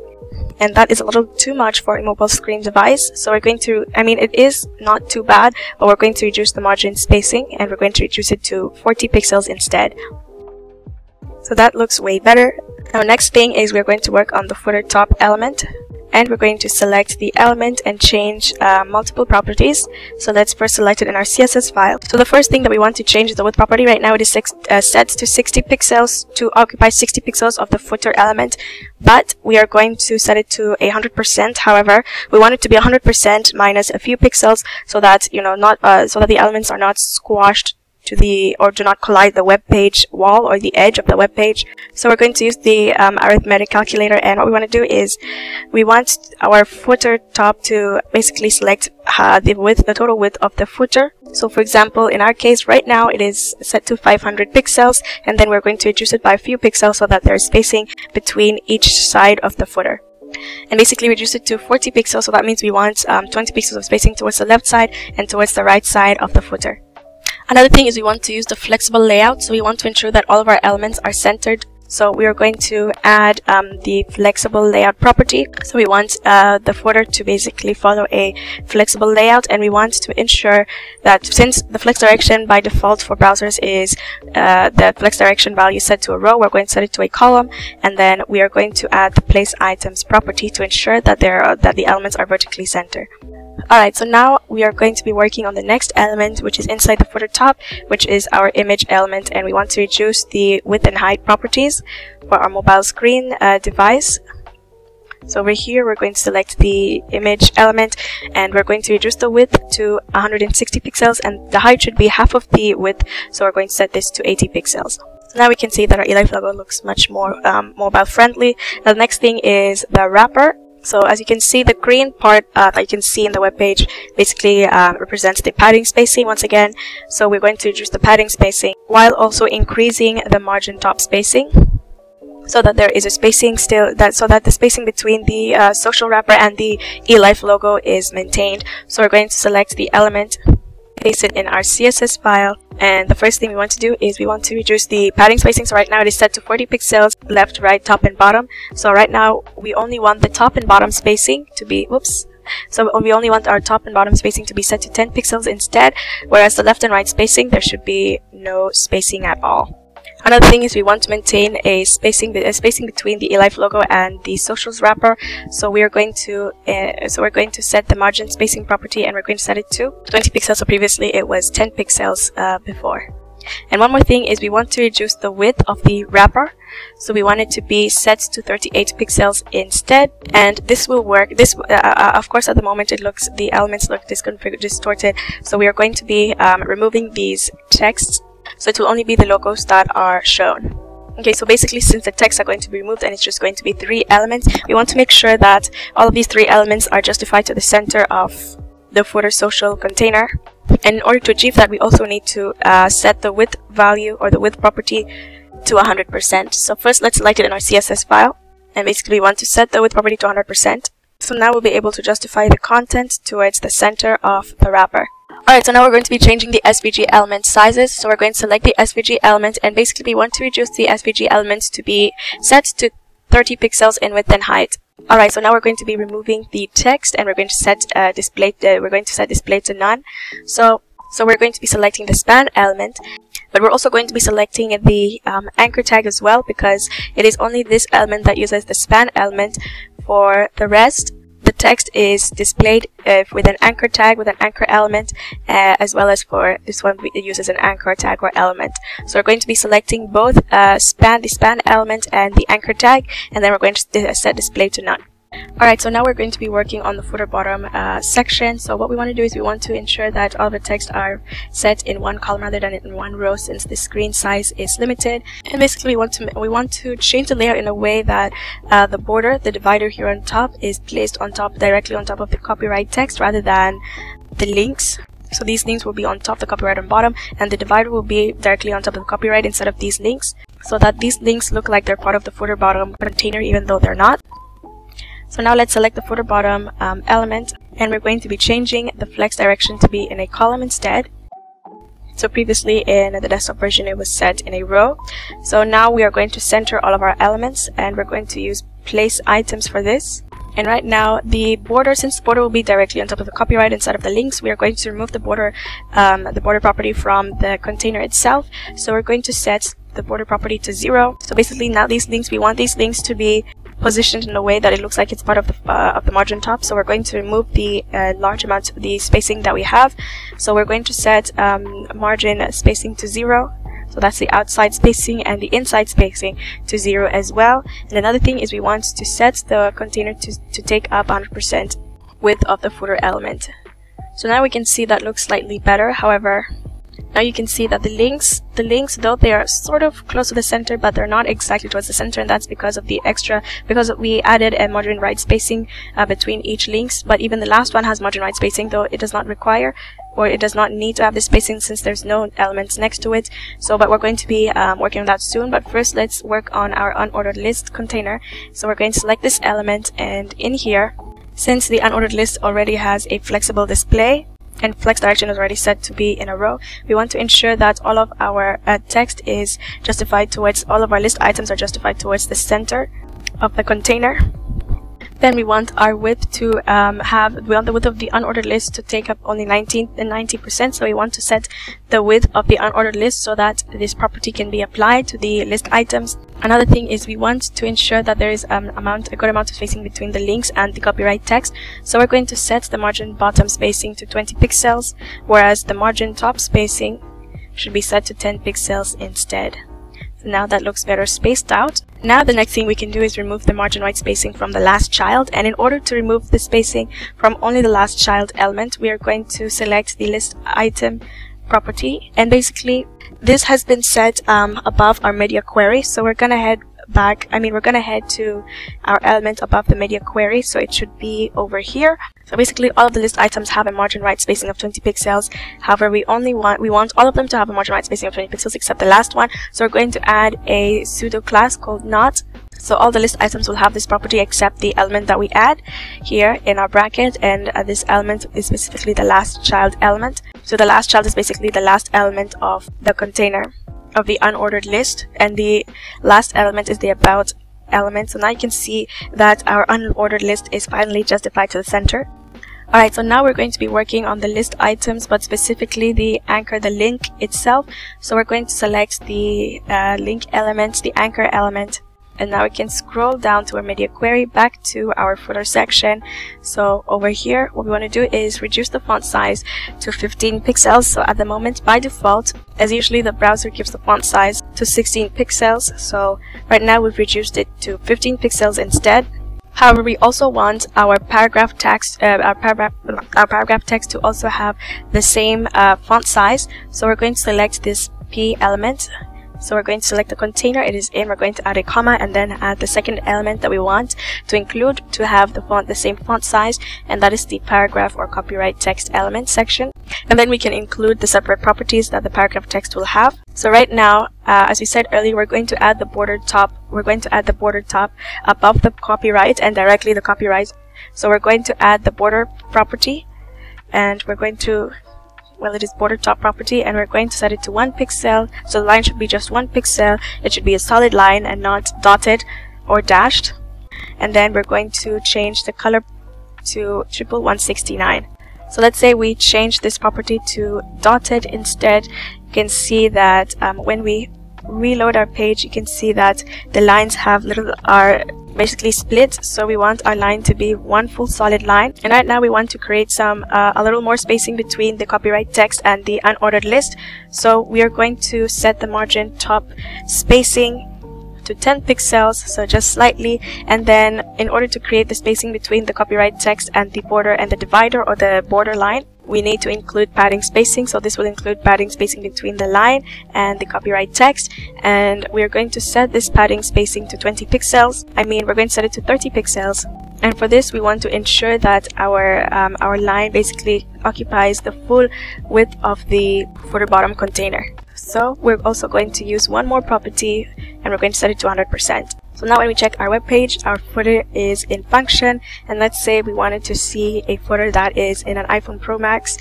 and that is a little too much for a mobile screen device. So we're going to, it is not too bad, but we're going to reduce the margin spacing, and we're going to reduce it to 40 pixels instead. So that looks way better. Now next thing is we're going to work on the footer top element, and we're going to select the element and change multiple properties. So let's first select it in our CSS file. So the first thing that we want to change is the width property. Right now it is set to 60 pixels to occupy 60 pixels of the footer element, but we are going to set it to 100%. However, we want it to be 100% minus a few pixels, so that so that the elements are not squashed or do not collide the web page wall or the edge of the web page. So we're going to use the arithmetic calculator, and what we want to do is we want our footer top to basically select the total width of the footer. So for example, in our case right now it is set to 500 pixels, and then we're going to reduce it by a few pixels so that there's spacing between each side of the footer. And basically reduce it to 40 pixels, so that means we want 20 pixels of spacing towards the left side and towards the right side of the footer. Another thing is we want to use the flexible layout, so we want to ensure that all of our elements are centered. So we are going to add the flexible layout property. So we want the footer to basically follow a flexible layout, and we want to ensure that since the flex direction by default for browsers is the flex direction value set to a row, we're going to set it to a column, and then we are going to add the place items property to ensure that the elements are vertically centered. Alright, so now we are going to be working on the next element, which is inside the footer top, which is our image element, and we want to reduce the width and height properties for our mobile screen device. So over here we're going to select the image element, and we're going to reduce the width to 160 pixels, and the height should be half of the width, so we're going to set this to 80 pixels. So now we can see that our eLife logo looks much more mobile friendly. Now the next thing is the wrapper. So as you can see, the green part that you can see in the web page basically represents the padding spacing once again. So we're going to reduce the padding spacing while also increasing the margin top spacing, so that there is a spacing so that the spacing between the social wrapper and the eLife logo is maintained. So we're going to select the element, paste it in our CSS file, and the first thing we want to do is we want to reduce the padding spacing. So right now it is set to 40 pixels left, right, top, and bottom. So right now we only want the top and bottom spacing to be So we only want our top and bottom spacing to be set to 10 pixels instead, whereas the left and right spacing, there should be no spacing at all. Another thing is we want to maintain a spacing between the eLife logo and the socials wrapper. So we're going to set the margin spacing property, and we're going to set it to 20 pixels. So previously it was 10 pixels before. And one more thing is we want to reduce the width of the wrapper. So we want it to be set to 38 pixels instead, and this will work. This, of course, at the moment the elements look distorted. So we are going to be removing these texts, so it will only be the logos that are shown. Okay, so basically, since the texts are going to be removed and it's just going to be 3 elements, we want to make sure that all of these 3 elements are justified to the center of the footer social container. And in order to achieve that, we also need to set the width value or the width property to 100%. So first, let's select it in our CSS file, and basically we want to set the width property to 100%. So now we'll be able to justify the content towards the center of the wrapper. Alright, so now we're going to be changing the SVG element sizes. So we're going to select the SVG element, and basically we want to reduce the SVG elements to be set to 30 pixels in width and height. Alright, so now we're going to be removing the text, and we're going to set display to none. So we're going to be selecting the span element, but we're also going to be selecting the anchor tag as well, because it is only this element that uses the span element. For the rest, the text is displayed with an anchor tag, with an anchor element, as well as for this one it uses an anchor tag or element. So we're going to be selecting both the span element and the anchor tag, and then we're going to set display to none. Alright, so now we're going to be working on the footer bottom section. So what we want to do is we want to ensure that all the text are set in one column rather than in one row, since the screen size is limited. And basically we want to change the layout in a way that the border, the divider here on top, is placed on top, directly on top of the copyright text rather than the links. So these links will be on top, the copyright on bottom, and the divider will be directly on top of the copyright instead of these links, so that these links look like they're part of the footer bottom container even though they're not. So now let's select the footer bottom element, and we're going to be changing the flex direction to be in a column instead. So previously in the desktop version it was set in a row. So now we are going to center all of our elements, and we're going to use place items for this. And right now the border, since the border will be directly on top of the copyright instead of the links, we are going to remove the border property from the container itself. So we're going to set the border property to 0. So basically now these links, we want these links to be positioned in a way that it looks like it's part of the margin top. So we're going to remove the large amount of the spacing that we have. So we're going to set margin spacing to 0. So that's the outside spacing, and the inside spacing to 0 as well. And another thing is we want to set the container to take up 100% width of the footer element. So now we can see that looks slightly better. However, now you can see that the links, though they are sort of close to the center, but they're not exactly towards the center, and that's because of because we added a margin right spacing between each links. But even the last one has margin right spacing, though it does not require, or it does not need to have this spacing since there's no elements next to it. But we're going to be working on that soon. But first, let's work on our unordered list container. So we're going to select this element, and in here, since the unordered list already has a flexible display, and flex direction is already set to be in a row, we want to ensure that all of our text is justified towards, all of our list items are justified towards the center of the container. Then we want our width to we want the width of the unordered list to take up only 90%. So we want to set the width of the unordered list so that this property can be applied to the list items. Another thing is we want to ensure that there is a good amount of spacing between the links and the copyright text. So we're going to set the margin bottom spacing to 20 pixels, whereas the margin top spacing should be set to 10 pixels instead. So now that looks better spaced out. Now the next thing we can do is remove the margin right spacing from the last child, and in order to remove the spacing from only the last child element, we are going to select the list item property, and basically this has been set above our media query. So we're gonna head to our element above the media query, so it should be over here. So basically all of the list items have a margin right spacing of 20 pixels. However, we want all of them to have a margin right spacing of 20 pixels except the last one. So we're going to add a pseudo class called not. So all the list items will have this property except the element that we add here in our bracket, and this element is specifically the last child element. So the last child is basically the last element of the container of the unordered list, and the last element is the about element. So now you can see that our unordered list is finally justified to the center. Alright, so now we're going to be working on the list items, but specifically the anchor, the link itself. So we're going to select the link element, the anchor element, And now we can scroll down to our media query, back to our footer section. So over here, what we want to do is reduce the font size to 15 pixels. So at the moment, by default, as usually the browser gives the font size to 16 pixels. So right now we've reduced it to 15 pixels instead. However, we also want our paragraph text, to also have the same font size. So we're going to select this P element. So we're going to select the container it is in. We're going to add a comma and then add the second element that we want to include to have the same font size, and that is the paragraph or copyright text element section. And then we can include the separate properties that the paragraph text will have. So right now, as we said earlier, we're going to add the border top. We're going to add the border top above the copyright and directly the copyright. So we're going to add the border property, and we're going to, well, it is border top property, and we're going to set it to 1 pixel. So the line should be just 1 pixel. It should be a solid line and not dotted or dashed. And then we're going to change the color to 169. So let's say we change this property to dotted instead. You can see that when we reload our page, you can see that the lines are basically split. So we want our line to be one full solid line. And right now we want to create a little more spacing between the copyright text and the unordered list. So we are going to set the margin top spacing to 10 pixels, so just slightly. And then in order to create the spacing between the copyright text and the border and the divider or the border line, we need to include padding spacing. So this will include padding spacing between the line and the copyright text, and we're going to set this padding spacing to 20 pixels. We're going to set it to 30 pixels. And for this, we want to ensure that our line basically occupies the full width of the footer bottom container. So we're also going to use one more property, and we're going to set it to 100%. So now when we check our web page, our footer is in function, and let's say we wanted to see a footer that is in an iPhone Pro Max.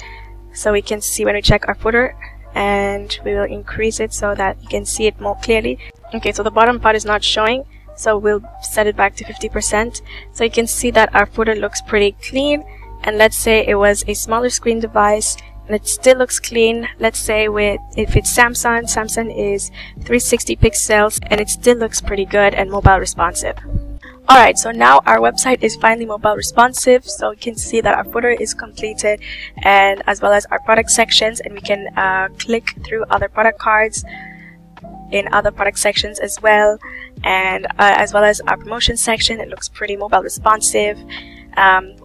So we can see when we check our footer, and we will increase it so that you can see it more clearly. Okay, so the bottom part is not showing, so we'll set it back to 50%. So you can see that our footer looks pretty clean. And let's say it was a smaller screen device, and it still looks clean. Let's say if it's Samsung is 360 pixels, and it still looks pretty good and mobile responsive. Alright, so now our website is finally mobile responsive. So you can see that our footer is completed, and as well as our product sections, and we can click through other product cards in other product sections as well, and as well as our promotion section. It looks pretty mobile responsive.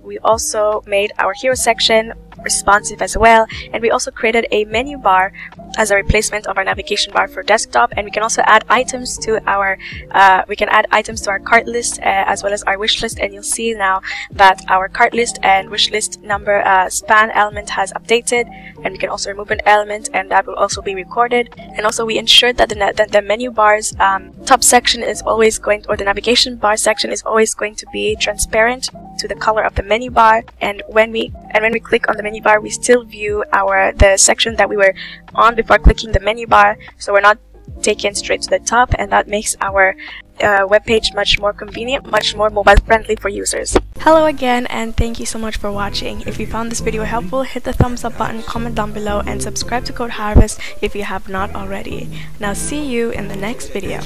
We also made our hero section responsive as well, and we also created a menu bar as a replacement of our navigation bar for desktop, and we can also add items to our cart list as well as our wish list. And you'll see now that our cart list and wish list number span element has updated, and we can also remove an element, and that will also be recorded. And also we ensured that the menu bar's top section is always going, or the navigation bar section is always going to be transparent to the color of the menu bar, and when we click on the menu bar, we still view the section that we were on before clicking the menu bar, so we're not taken straight to the top, and that makes our web page much more convenient, much more mobile friendly for users. Hello again, and thank you so much for watching. If you found this video helpful, hit the thumbs up button, comment down below, and subscribe to Code Harvest if you have not already. Now see you in the next video.